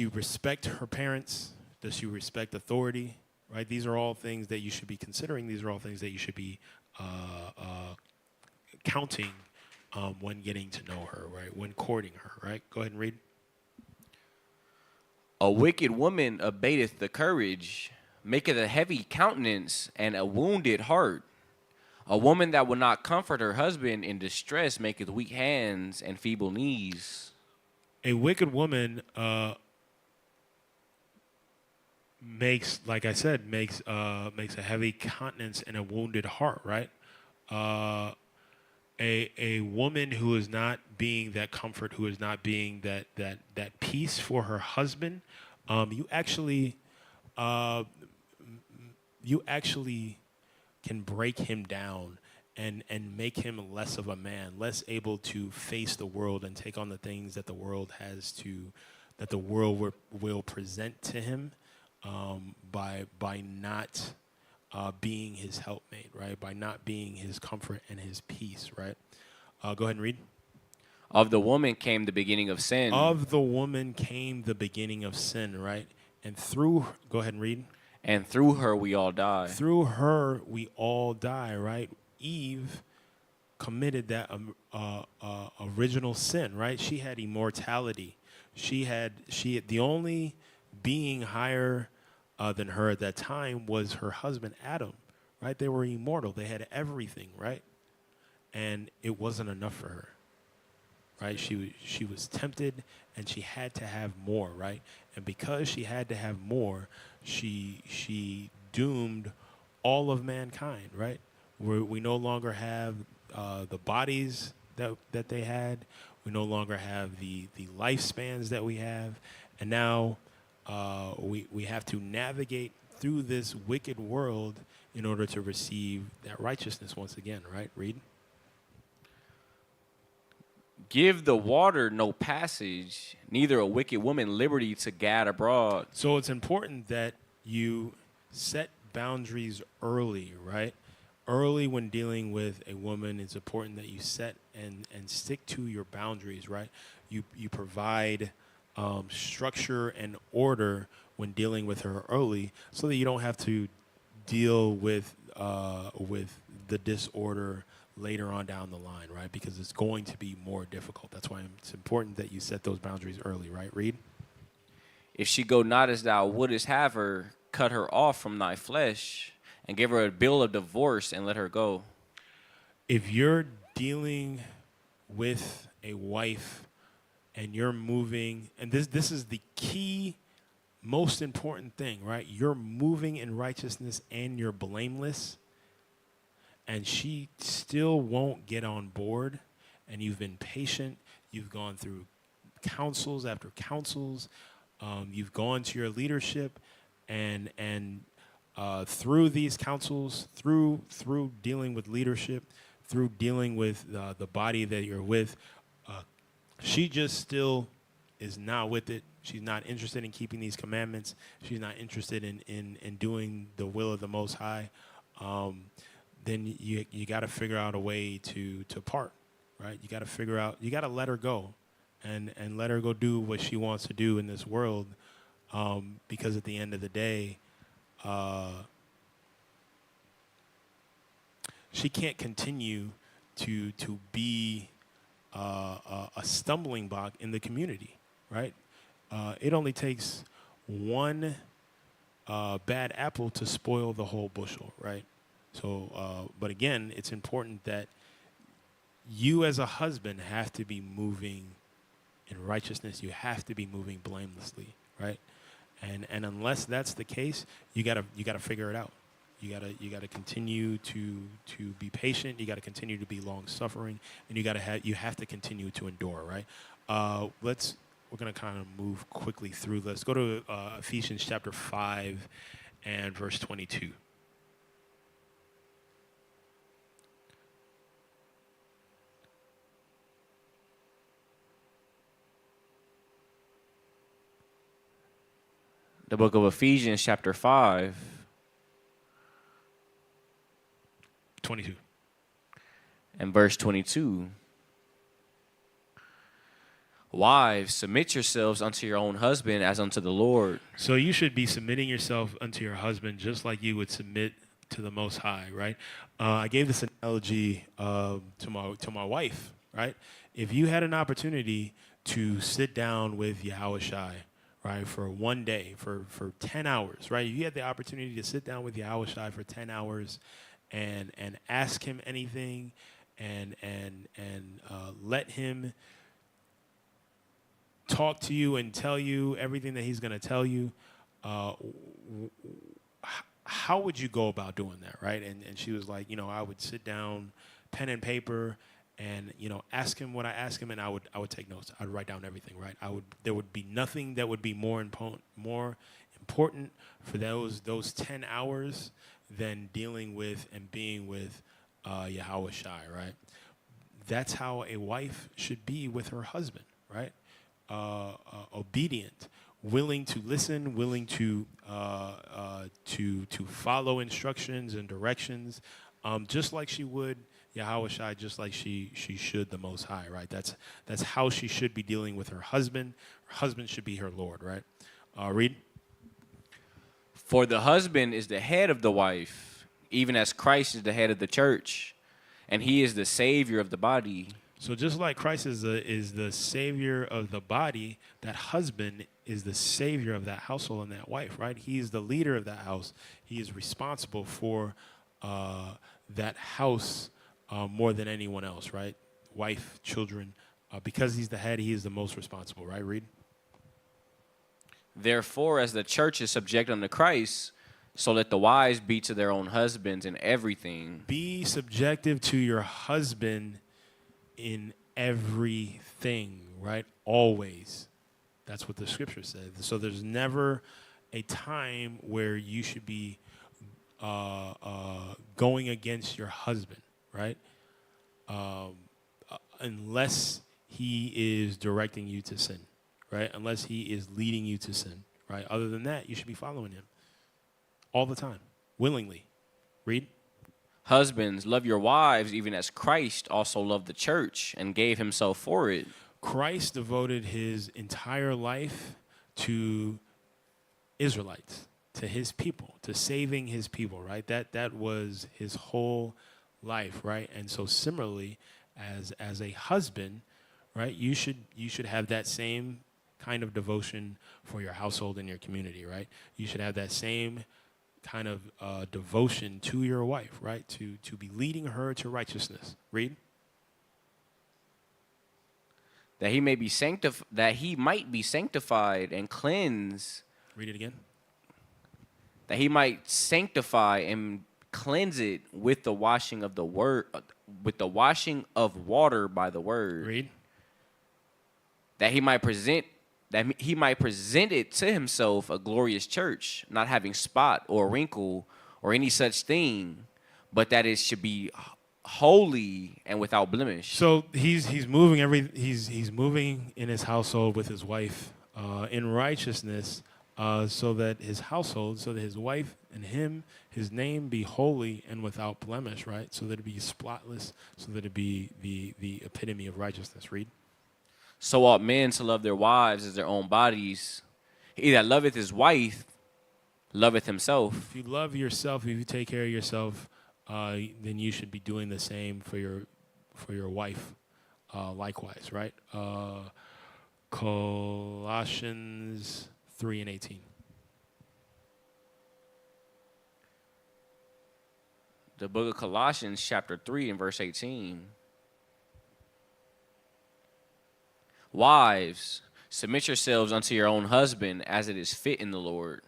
respect her parents? Does she respect authority? Right? These are all things that you should be considering. These are all things that you should be counting when getting to know her, right? When courting her, right? Go ahead and read. A wicked woman abateth the courage, maketh a heavy countenance and a wounded heart. A woman that will not comfort her husband in distress maketh weak hands and feeble knees. A wicked woman makes, like I said, makes a heavy countenance and a wounded heart, right? a woman who is not being that comfort, who is not being that peace for her husband, you actually can break him down and make him less of a man, less able to face the world and take on the things that the world that the world will present to him, by not being his helpmate, right? By not being his comfort and his peace, right? Go ahead and read. Of the woman came the beginning of sin. Of the woman came the beginning of sin, right? And go ahead and read. And through her we all die. Through her we all die, right? Eve committed that original sin, right? She had immortality. The only being higher than her at that time was her husband Adam, right? They were immortal. They had everything, right? And it wasn't enough for her, right? She was tempted, and she had to have more, right? And because she had to have more, she doomed all of mankind, right? We no longer have the bodies that they had. We no longer have the lifespans that we have, and now we have to navigate through this wicked world in order to receive that righteousness once again, right? Read. Give the water no passage, neither a wicked woman liberty to gad abroad. So it's important that you set boundaries early, right? Early when dealing with a woman, it's important that you set and stick to your boundaries, right? You provide structure and order when dealing with her early, so that you don't have to deal with the disorder later on down the line, right? Because it's going to be more difficult. That's why it's important that you set those boundaries early, right? Read. If she go not as thou wouldest have her, cut her off from thy flesh, and give her a bill of divorce, and let her go. If you're dealing with a wife and you're moving, and this is the key, most important thing, right? You're moving in righteousness and you're blameless, and she still won't get on board, and you've been patient, you've gone through councils after councils, you've gone to your leadership, and through these councils, through dealing with leadership, through dealing with the body that you're with, she just still is not with it. She's not interested in keeping these commandments. She's not interested in doing the will of the Most High. Then you got to figure out a way to part, right? You got to let her go, and let her go do what she wants to do in this world, because at the end of the day, she can't continue to be a stumbling block in the community, right? It only takes one bad apple to spoil the whole bushel, right? So, but again, it's important that you as a husband have to be moving in righteousness. You have to be moving blamelessly, right? And unless that's the case, you gotta figure it out. You gotta continue to be patient. You gotta continue to be long suffering, and you have to continue to endure, right? We're gonna kind of move quickly through. Let's go to Ephesians chapter 5 and verse 22. The book of Ephesians, chapter 5. 22. And verse 22. Wives, submit yourselves unto your own husband as unto the Lord. So you should be submitting yourself unto your husband just like you would submit to the Most High, right? I gave this analogy to my wife, right? If you had an opportunity to sit down with Yahushai, right, for one day, for 10 hours, right? You had the opportunity to sit down with Yahushai for 10 hours and ask him anything and let him talk to you and tell you everything that he's going to tell you. How would you go about doing that, right? And she was like, I would sit down, pen and paper, and ask him what I ask him, and I would take notes. I'd write down everything, right? There would be nothing that would be more important for those 10 hours than dealing with and being with Yahweh Shai, right? That's how a wife should be with her husband, right? Obedient, willing to listen, willing to follow instructions and directions, just like she would Yahweh Shai, just like she should the Most High, right? That's how she should be dealing with her husband. Her husband should be her Lord, right? Read. For the husband is the head of the wife, even as Christ is the head of the church, and he is the Savior of the body. So just like Christ is the Savior of the body, that husband is the Savior of that household and that wife, right? He is the leader of that house. He is responsible for that house more than anyone else, right? Wife, children. Because he's the head, he is the most responsible, right? Read. Therefore, as the church is subject unto Christ, so let the wives be to their own husbands in everything. Be subjective to your husband in everything, right? Always. That's what the scripture says. So there's never a time where you should be going against your husband, right? Unless he is directing you to sin, right? Unless he is leading you to sin, right? Other than that, you should be following him all the time, willingly. Read. Husbands, love your wives even as Christ also loved the church and gave himself for it. Christ devoted his entire life to Israelites, to his people, to saving his people, right? That was his whole life, right? And so similarly, as a husband, right, you should have that same kind of devotion for your household and your community, right? You should have that same kind of devotion to your wife, right? To be leading her to righteousness. Read. That he might be sanctified and cleansed. Read it again. That he might sanctify and cleanse it with the washing of the word, with the washing of water by the word. Read. That he might present it to himself a glorious church, not having spot or wrinkle or any such thing, but that it should be holy and without blemish. So he's moving he's moving in his household with his wife in righteousness, so that his household, so that his wife and his name be holy and without blemish, right? So that it be spotless, so that it be the epitome of righteousness. Read. So ought men to love their wives as their own bodies. He that loveth his wife loveth himself. If you love yourself, if you take care of yourself, then you should be doing the same for your wife, likewise, right? Colossians 3:18. The book of Colossians, chapter 3 and verse 18. Wives, submit yourselves unto your own husband as it is fit in the Lord.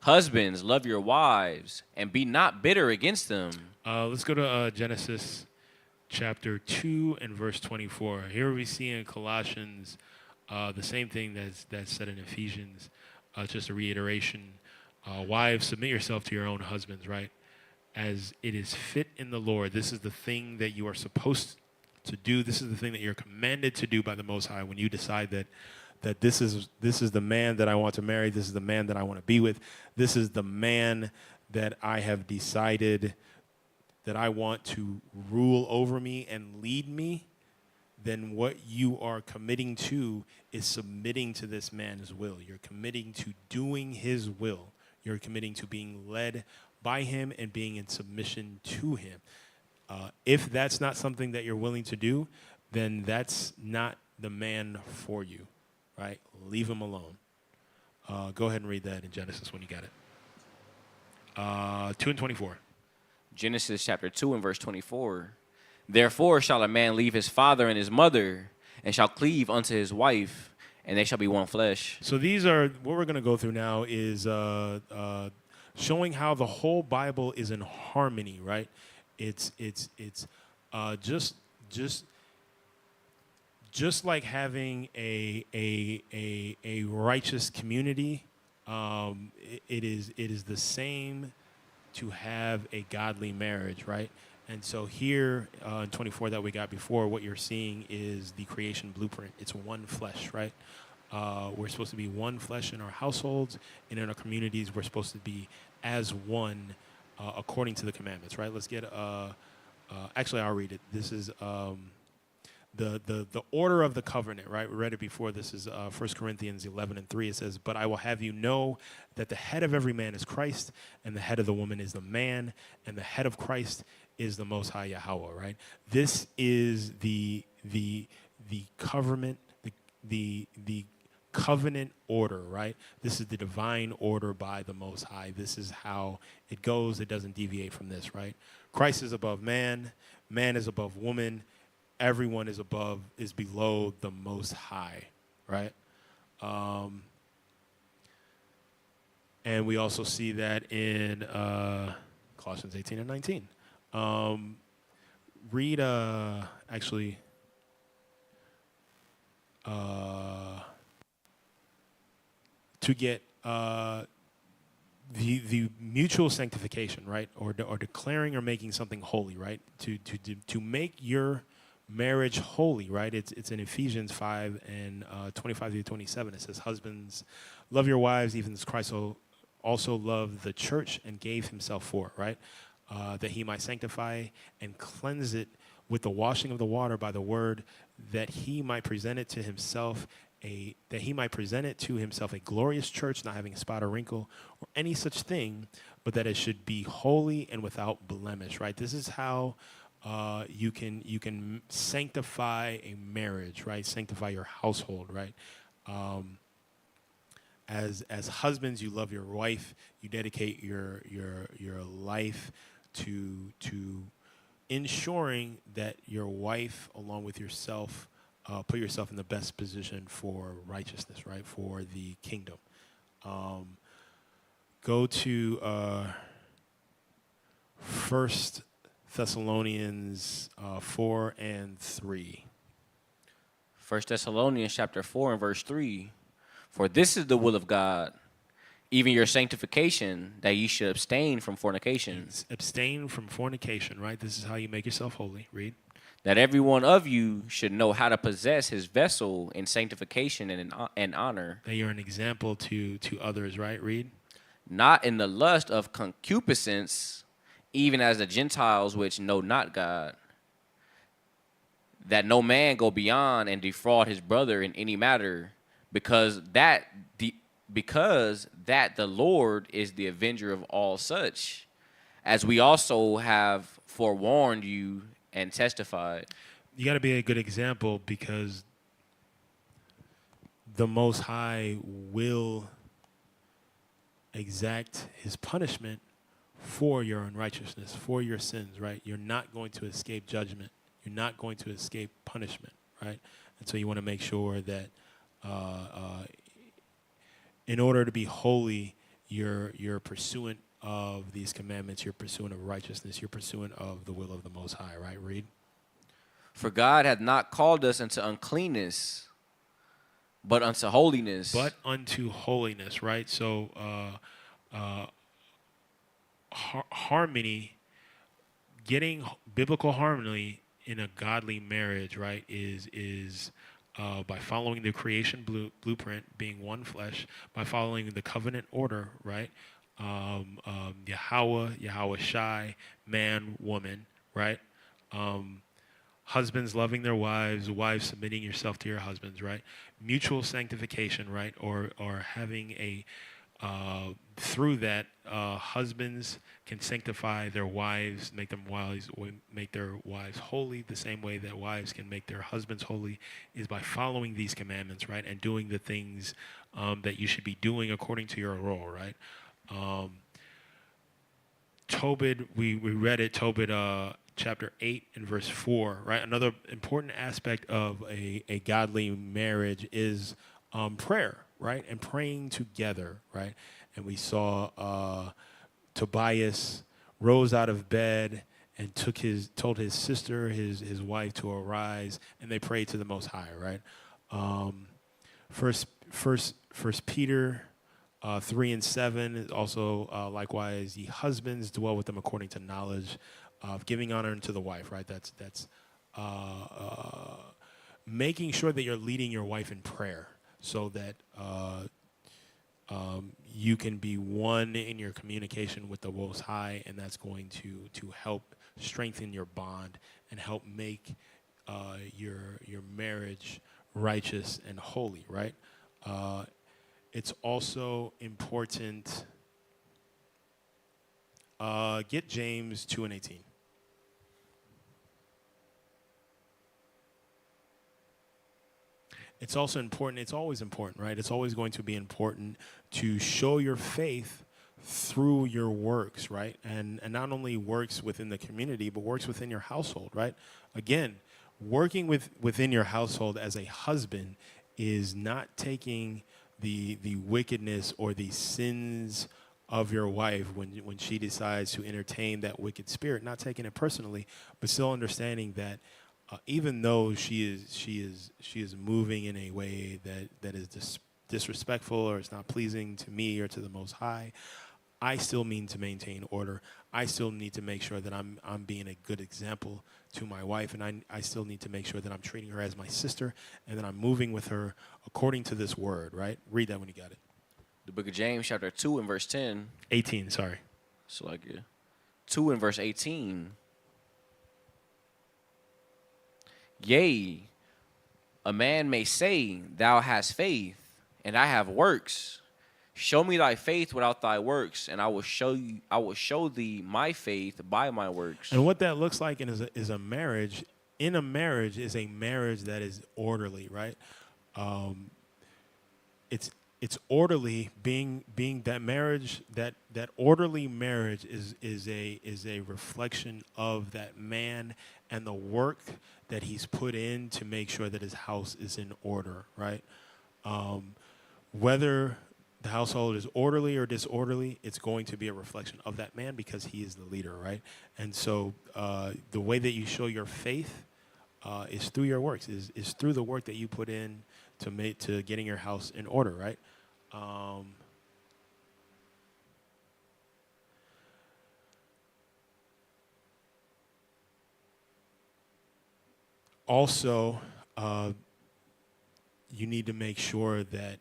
Husbands, love your wives and be not bitter against them. Let's go to Genesis chapter 2 and verse 24. Here we see in Colossians the same thing that's said in Ephesians, just a reiteration. Wives, submit yourself to your own husbands, right? As it is fit in the Lord. This is the thing that you are supposed to do. This is the thing that you're commanded to do by the Most High when you decide that this is the man that I want to marry. This is the man that I want to be with. This is the man that I have decided that I want to rule over me and lead me. Then what you are committing to is submitting to this man's will. You're committing to doing his will. You're committing to being led by him and being in submission to him. If that's not something that you're willing to do, then that's not the man for you, right? Leave him alone. Go ahead and read that in Genesis when you got it. 2 and 24. Genesis chapter 2 and verse 24. Therefore shall a man leave his father and his mother, and shall cleave unto his wife, and they shall be one flesh. So these are, what we're going to go through now is showing how the whole Bible is in harmony, right? It's just just like having a righteous community, it is the same to have a godly marriage, right? And so here in 24 that we got before, what you're seeing is the creation blueprint. It's one flesh, right? We're supposed to be one flesh in our households, and in our communities, we're supposed to be as one according to the commandments, right? Let's get, actually, I'll read it. This is the order of the covenant, right? We read it before. This is 1 Corinthians 11:3. It says, "But I will have you know that the head of every man is Christ, and the head of the woman is the man, and the head of Christ is the Most High Yahweh," right? This is the covenant, the covenant order, right? This is the divine order by the Most High. This is how it goes. It doesn't deviate from this, right? Christ is above man. Man is above woman. Everyone is below the Most High, right? And we also see that in Colossians 18 and 19. Read, actually, to get the mutual sanctification, right, or declaring or making something holy, right, to make your marriage holy, right? It's in Ephesians 5 and 25 through 27. It says, "Husbands, love your wives, even as Christ also loved the church and gave himself for it," right? That he might sanctify and cleanse it with the washing of the water by the word, that he might present it to himself a glorious church, not having a spot or wrinkle or any such thing, but that it should be holy and without blemish, right? This is how you can sanctify a marriage, right? Sanctify your household, right? As husbands, you love your wife. You dedicate your life to ensuring that your wife, along with yourself, put yourself in the best position for righteousness, right? For the kingdom. Go to 1 Thessalonians 4 and 3. 1 Thessalonians chapter 4 and verse 3. "For this is the will of God, even your sanctification, that ye should abstain from fornication." Abstain from fornication, right? This is how you make yourself holy. Read. "That every one of you should know how to possess his vessel in sanctification and honor." That you're an example to others, right? Read. "Not in the lust of concupiscence, even as the Gentiles which know not God, that no man go beyond and defraud his brother in any matter, because that the Lord is the avenger of all such, as we also have forewarned you and testified." You got to be a good example, because the Most High will exact his punishment for your unrighteousness, for your sins, right? You're not going to escape judgment. You're not going to escape punishment, right? And so you want to make sure that in order to be holy, you're pursuant of these commandments, you're pursuant of righteousness, you're pursuant of the will of the Most High, right? Read. "For God hath not called us unto uncleanness, but unto holiness." But unto holiness, right? So harmony, getting biblical harmony in a godly marriage, right, is by following the creation blueprint, being one flesh, by following the covenant order, right? Yahweh Shai, man, woman, right? Husbands loving their wives, wives submitting yourself to your husbands, right? Mutual sanctification, right? Or having a through that, husbands can sanctify their wives, make their wives holy, the same way that wives can make their husbands holy, is by following these commandments, right? And doing the things that you should be doing according to your role, right? Tobit, we read it, Tobit chapter 8 and verse 4, right? Another important aspect of a godly marriage is prayer, right? And praying together, right? And we saw Tobias rose out of bed and told his sister, his wife, to arise, and they prayed to the Most High, right? First Peter 3:7 is also likewise, ye husbands dwell with them according to knowledge, of giving honor unto the wife, right? That's making sure that you're leading your wife in prayer, so that you can be one in your communication with the Most High, and that's going to help strengthen your bond and help make your marriage righteous and holy, right? It's also important. Get James 2:18. It's also important. It's always important, right? It's always going to be important to show your faith through your works, right? And not only works within the community, but works within your household, right? Again, working within your household as a husband is not taking the wickedness or the sins of your wife when she decides to entertain that wicked spirit, not taking it personally, but still understanding that even though she is moving in a way that is disrespectful or it's not pleasing to me or to the Most High, I still mean to maintain order. I still need to make sure that I'm being a good example to my wife, and I still need to make sure that I'm treating her as my sister and that I'm moving with her according to this word, right? Read that when you got it. The book of James, chapter 2 and verse 10. 18, sorry. So like 2 and verse 18. Yea, a man may say, thou hast faith, and I have works. Show me thy faith without thy works, and I will show thee my faith by my works. And what that looks like is a marriage. In a marriage is a marriage that is orderly, right? It's orderly. Being that marriage, that orderly marriage is a reflection of that man and the work that he's put in to make sure that his house is in order, right? Whether the household is orderly or disorderly, it's going to be a reflection of that man because he is the leader, right? And so the way that you show your faith is through your works, is through the work that you put in to getting your house in order, right? Also, you need to make sure that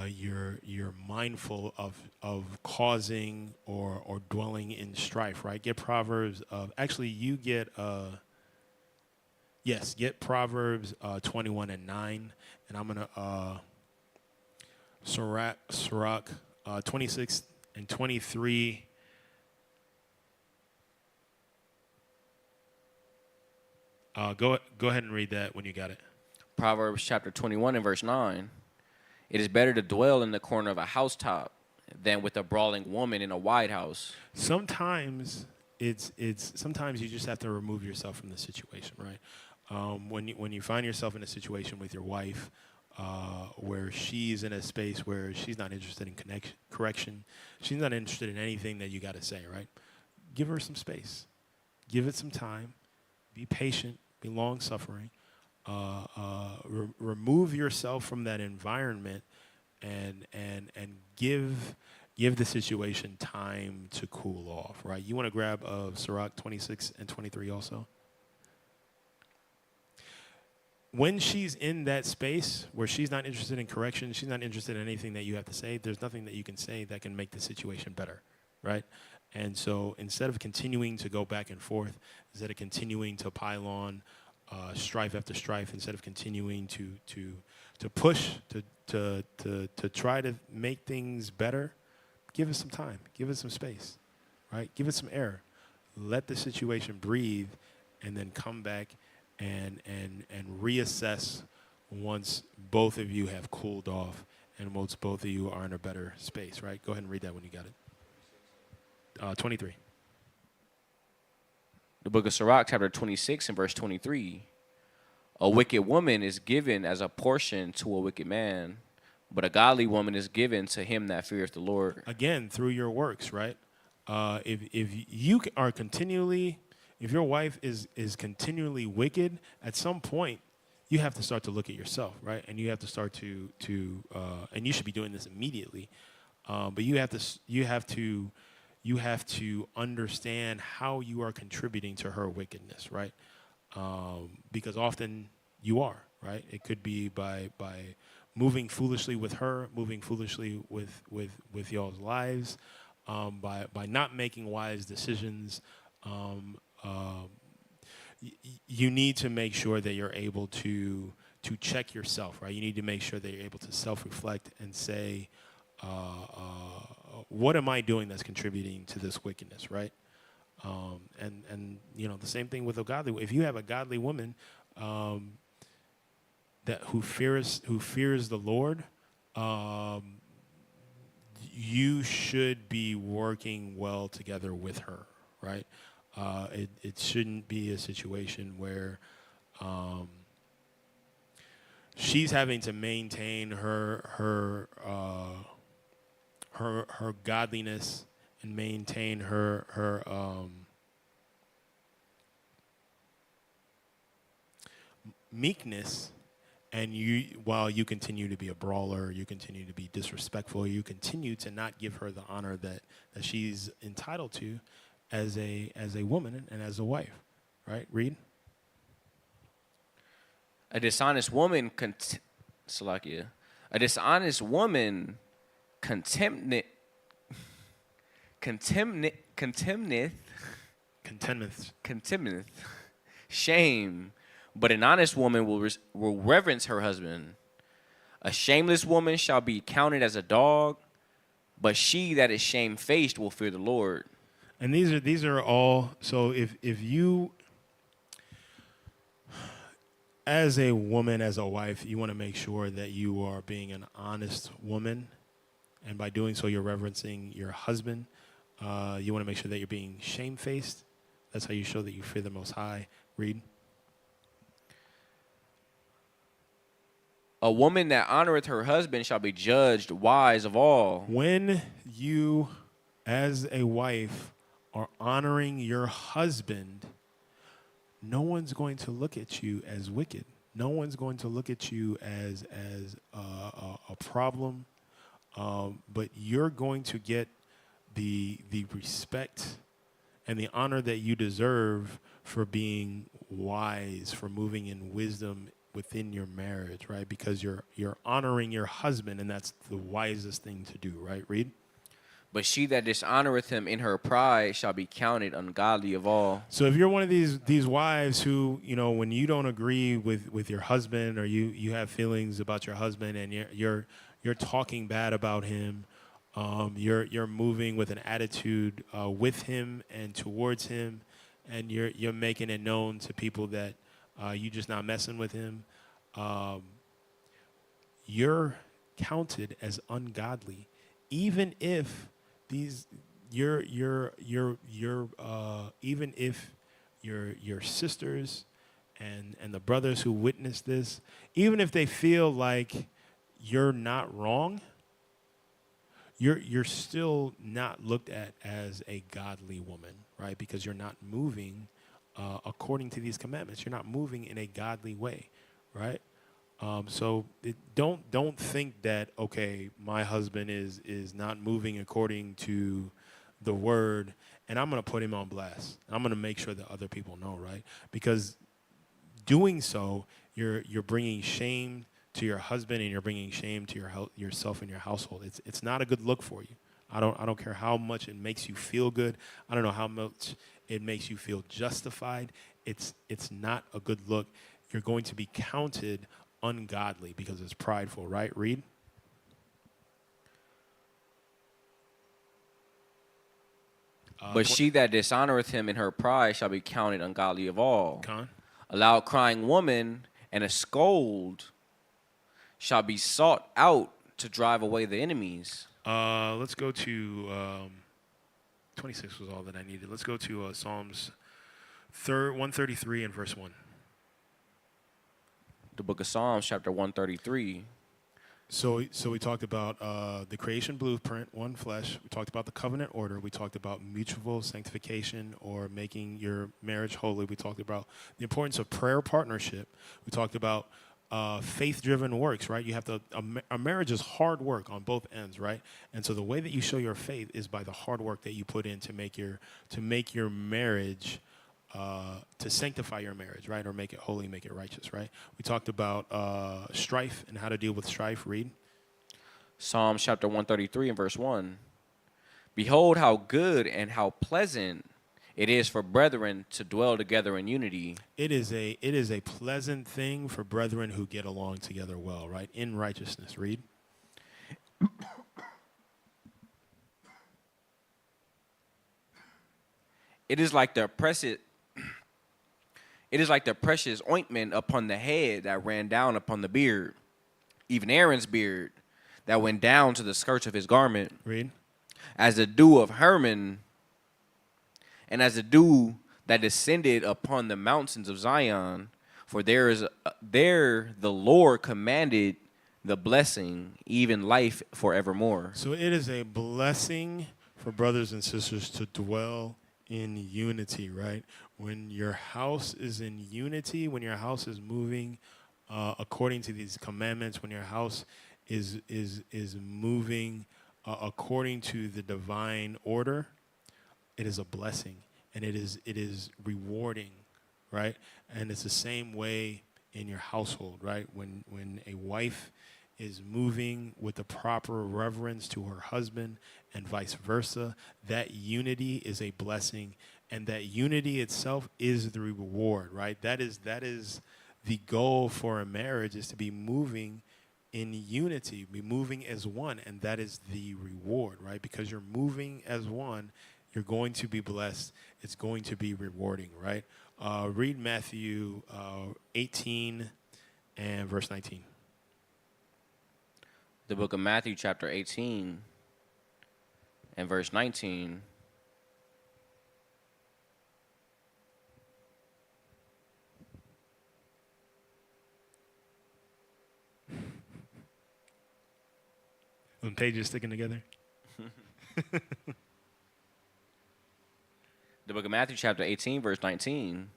you're mindful of causing or dwelling in strife, right? Get Proverbs get Proverbs 21:9, and I'm gonna Sirach 26 and 23. Go ahead and read that when you got it. Proverbs chapter 21 and verse 9. It is better to dwell in the corner of a housetop than with a brawling woman in a wide house. Sometimes sometimes you just have to remove yourself from the situation, right? When you find yourself in a situation with your wife where she's in a space where she's not interested in correction, she's not interested in anything that you got to say, right? Give her some space. Give it some time. Be patient. Be long-suffering. Remove yourself from that environment and give the situation time to cool off, right? You want to grab Sirach 26 and 23 also? When she's in that space where she's not interested in correction, she's not interested in anything that you have to say, there's nothing that you can say that can make the situation better, right? And so instead of continuing to go back and forth, instead of continuing to pile on strife after strife, instead of continuing to push, to try to make things better, give it some time, give it some space, right? Give it some air. Let the situation breathe, and then come back and reassess once both of you have cooled off and once both of you are in a better space, right? Go ahead and read that when you got it. 23. The book of Sirach, chapter 26 and verse 23. A wicked woman is given as a portion to a wicked man, but a godly woman is given to him that feareth the Lord. Again, through your works, right? If you are continually if your wife is continually wicked, at some point you have to start to look at yourself, right? And you have to start to and you should be doing this immediately. But you have to understand how you are contributing to her wickedness, right? Because often you are, right? It could be by moving foolishly with her, moving foolishly with y'all's lives, by not making wise decisions. You need to make sure that you're able to check yourself, right? You need to make sure that you're able to self-reflect and say, what am I doing that's contributing to this wickedness, right? And the same thing with a godly. If you have a godly woman that who fears the Lord, you should be working well together with her, right? It shouldn't be a situation where she's having to maintain her godliness and maintain her meekness, and while you continue to be a brawler, you continue to be disrespectful, you continue to not give her the honor that she's entitled to as a woman and as a wife, right? Read. A dishonest woman Salakia. A dishonest woman contemneth shame, but an honest woman will reverence her husband. A shameless woman shall be counted as a dog, but she that is shamefaced will fear the Lord. And these are all. So if you, as a woman, as a wife, you want to make sure that you are being an honest woman, and by doing so, you're reverencing your husband. You want to make sure that you're being shamefaced. That's how you show that you fear the Most High. Read. A woman that honoreth her husband shall be judged wise of all. When you, as a wife, are honoring your husband, no one's going to look at you as wicked. No one's going to look at you as a problem. But you're going to get the respect and the honor that you deserve for being wise, for moving in wisdom within your marriage, right? Because you're honoring your husband, and that's the wisest thing to do, right? Read. But she that dishonoreth him in her pride shall be counted ungodly of all. So if you're one of these wives who, when you don't agree with your husband, or you have feelings about your husband, and you're talking bad about him, you're moving with an attitude with him and towards him, and you're making it known to people that you just not messing with him, you're counted as ungodly, even if even if your sisters and the brothers who witness this, even if they feel like you're not wrong, you're still not looked at as a godly woman, right? Because you're not moving according to these commandments. You're not moving in a godly way, right? So don't think that, okay, my husband is not moving according to the word, and I'm going to put him on blast. I'm going to make sure that other people know, right? Because doing so, you're bringing shame to your husband, and you're bringing shame to yourself and your household. It's not a good look for you. I don't care how much it makes you feel good. I don't know how much it makes you feel justified. It's not a good look. You're going to be counted ungodly because it's prideful, right? Read. But she that dishonoreth him in her pride shall be counted ungodly of all. Con. A loud crying woman and a scold shall be sought out to drive away the enemies. Let's go to 26 was all that I needed. Let's go to Psalms 133 and verse 1. The book of Psalms, chapter 133. So we talked about the creation blueprint, one flesh. We talked about the covenant order. We talked about mutual sanctification or making your marriage holy. We talked about the importance of prayer partnership. We talked about faith-driven works, right? You have to. A marriage is hard work on both ends, right? And so the way that you show your faith is by the hard work that you put in to make your marriage. To sanctify your marriage, right? Or make it holy, make it righteous, right? We talked about strife and how to deal with strife. Read. Psalms chapter 133 and verse 1. Behold how good and how pleasant it is for brethren to dwell together in unity. It is a pleasant thing for brethren who get along together well, right? In righteousness. Read. It is like the precious ointment upon the head that ran down upon the beard, even Aaron's beard, that went down to the skirts of his garment. Read. As the dew of Hermon, and as the dew that descended upon the mountains of Zion, for there the Lord commanded the blessing, even life forevermore. So it is a blessing for brothers and sisters to dwell in unity, right? When your house is in unity, when your house is moving according to these commandments, when your house is moving according to the divine order, it is a blessing and it is rewarding, right? And it's the same way in your household, right? When a wife is moving with the proper reverence to her husband and vice versa, that unity is a blessing, and that unity itself is the reward, right? That is the goal for a marriage, is to be moving in unity, be moving as one, and that is the reward, right? Because you're moving as one, you're going to be blessed. It's going to be rewarding, right? Read Matthew 18 and verse 19. The book of Matthew chapter 18 and verse 19. When pages sticking together. The book of Matthew chapter 18 verse 19.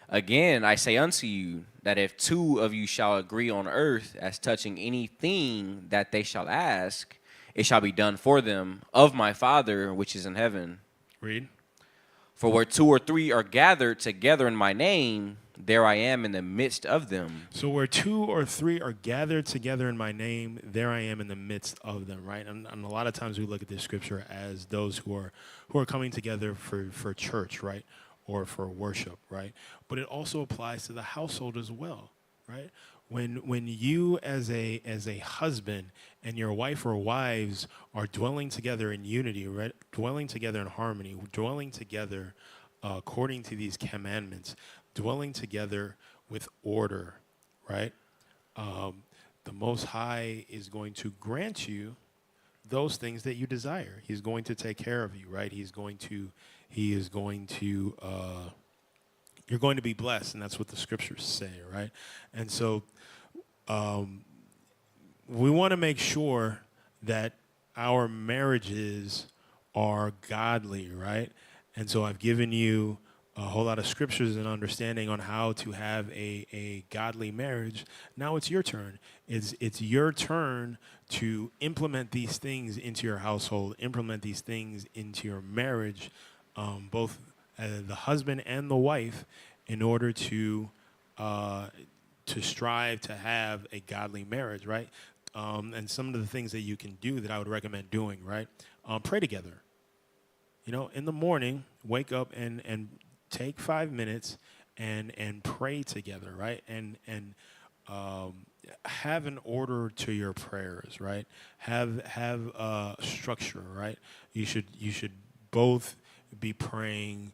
Again, I say unto you that if two of you shall agree on earth as touching anything that they shall ask, it shall be done for them of my Father which is in heaven. Read. For where two or three are gathered together in my name, there I am in the midst of them. So where two or three are gathered together in my name, there I am in the midst of them, right? And a lot of times we look at this scripture as those who are coming together for church, right? Or for worship, right? But it also applies to the household as well, right? When you as a husband and your wife or wives are dwelling together in unity, right? Dwelling together in harmony, dwelling together according to these commandments, dwelling together with order, right? The Most High is going to grant you those things that you desire. He's going to take care of you, right? You're going to be blessed, and that's what the scriptures say, right? And so we want to make sure that our marriages are godly, right? And so I've given you a whole lot of scriptures and understanding on how to have a godly marriage. Now it's your turn. It's your turn to implement these things into your household, implement these things into your marriage, both the husband and the wife, in order to strive to have a godly marriage, right? And some of the things that you can do that I would recommend doing, right? Pray together. You know, in the morning, wake up and take 5 minutes and pray together, right? And have an order to your prayers, right? Have structure, right? You should both be praying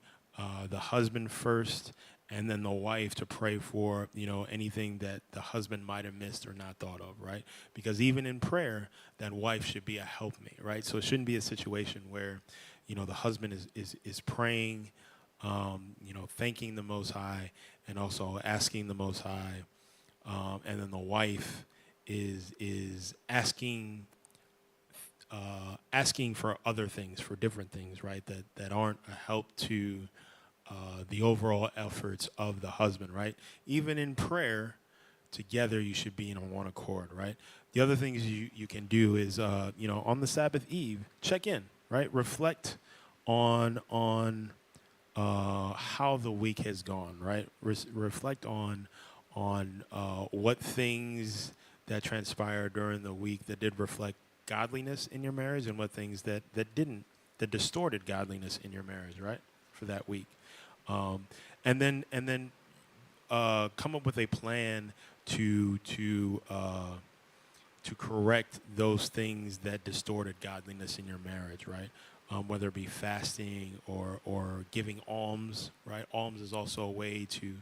the husband first, and then the wife to pray for, you know, anything that the husband might have missed or not thought of, right? Because even in prayer, that wife should be a helpmate, right? So it shouldn't be a situation where, you know, the husband is praying, you know, thanking the Most High and also asking the Most High, and then the wife is asking asking for other things, for different things, right? That aren't a help to the overall efforts of the husband, right? Even in prayer, together you should be in one accord, right? The other things you can do is, on the Sabbath eve, check in, right? Reflect on how the week has gone, right? Reflect on what things that transpired during the week that did reflect godliness in your marriage, and what things that didn't, that distorted godliness in your marriage, right? For that week. And then come up with a plan to correct those things that distorted godliness in your marriage, right? Whether it be fasting or giving alms, right? Alms is also a way to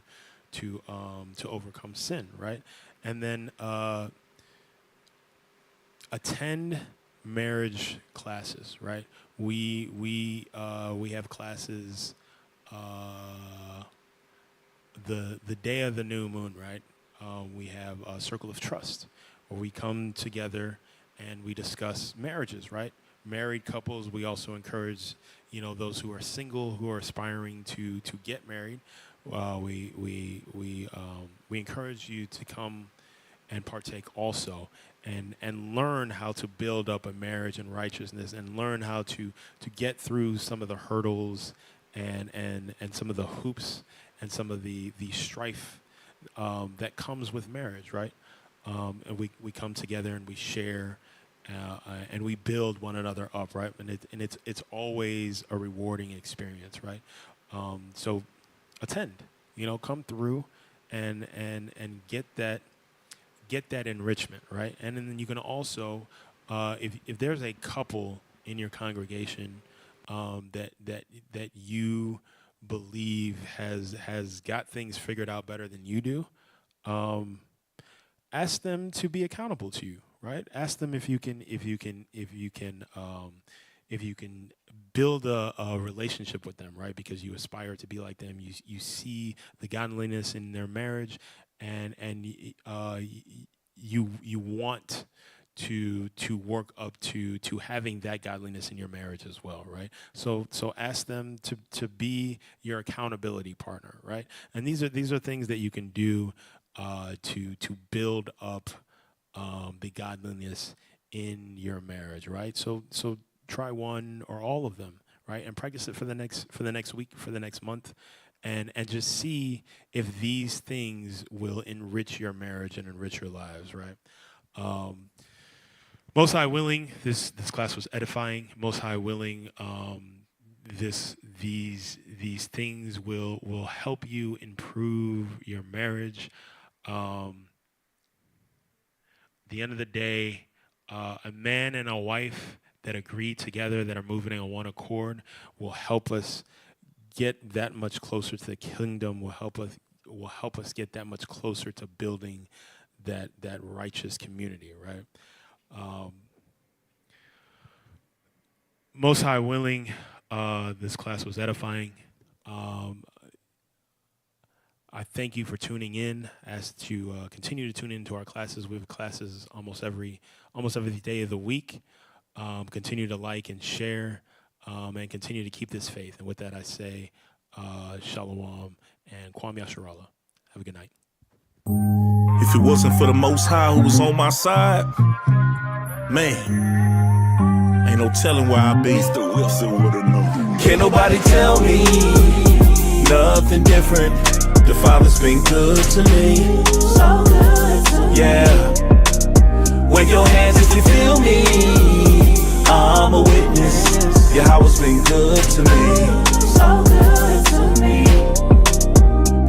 overcome sin, right? And then attend marriage classes, right? We have classes the day of the new moon, right? We have a circle of trust where we come together and we discuss marriages, right? Married couples, we also encourage, those who are single, who are aspiring to get married. We encourage you to come and partake also, and learn how to build up a marriage in righteousness, and learn how to get through some of the hurdles and some of the hoops and some of the strife that comes with marriage, right? And we come together and we share and we build one another up, right? And it's always a rewarding experience, right? So attend, come through and get that enrichment, right? And then you can also, if there's a couple in your congregation that you believe has got things figured out better than you do, ask them to be accountable to you, right? Ask them if you can build a relationship with them, right? Because you aspire to be like them. You see the godliness in their marriage, and you want to work up to having that godliness in your marriage as well, right? So ask them to be your accountability partner, right? And these are things that you can do to build up the godliness in your marriage, right? So try one or all of them, right? And practice it for the next week, for the next month, and just see if these things will enrich your marriage and enrich your lives, right? Most High willing, this class was edifying. Most High willing, these things will help you improve your marriage. The end of the day, a man and a wife that agree together, that are moving in one accord, will help us get that much closer to the kingdom. Will help us get that much closer to building that righteous community, right? Most High willing, this class was edifying. I thank you for tuning in. As to continue to tune into our classes. We have classes almost every day of the week. Continue to like and share, and continue to keep this faith. And with that, I say shalom and Kwam Yasharallah. Have a good night. If it wasn't for the Most High who was on my side, man, ain't no telling where I'd be. Mr. Wilson would've known. Can't nobody tell me nothing different. The Father's been good to me. So good to me. Yeah. Wave your hands if you feel me. I'm a witness. Yahweh's been good to me. So good to me.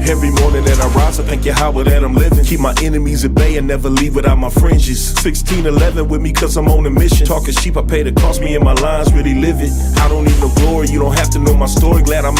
Every morning that I rise, I thank Yahweh that I'm living. Keep my enemies at bay and never leave without my fringes. 1611 with me cause I'm on a mission. Talking sheep, I pay the cost, me and my lines really live it. I don't need no glory, you don't have to know my story. Glad I'm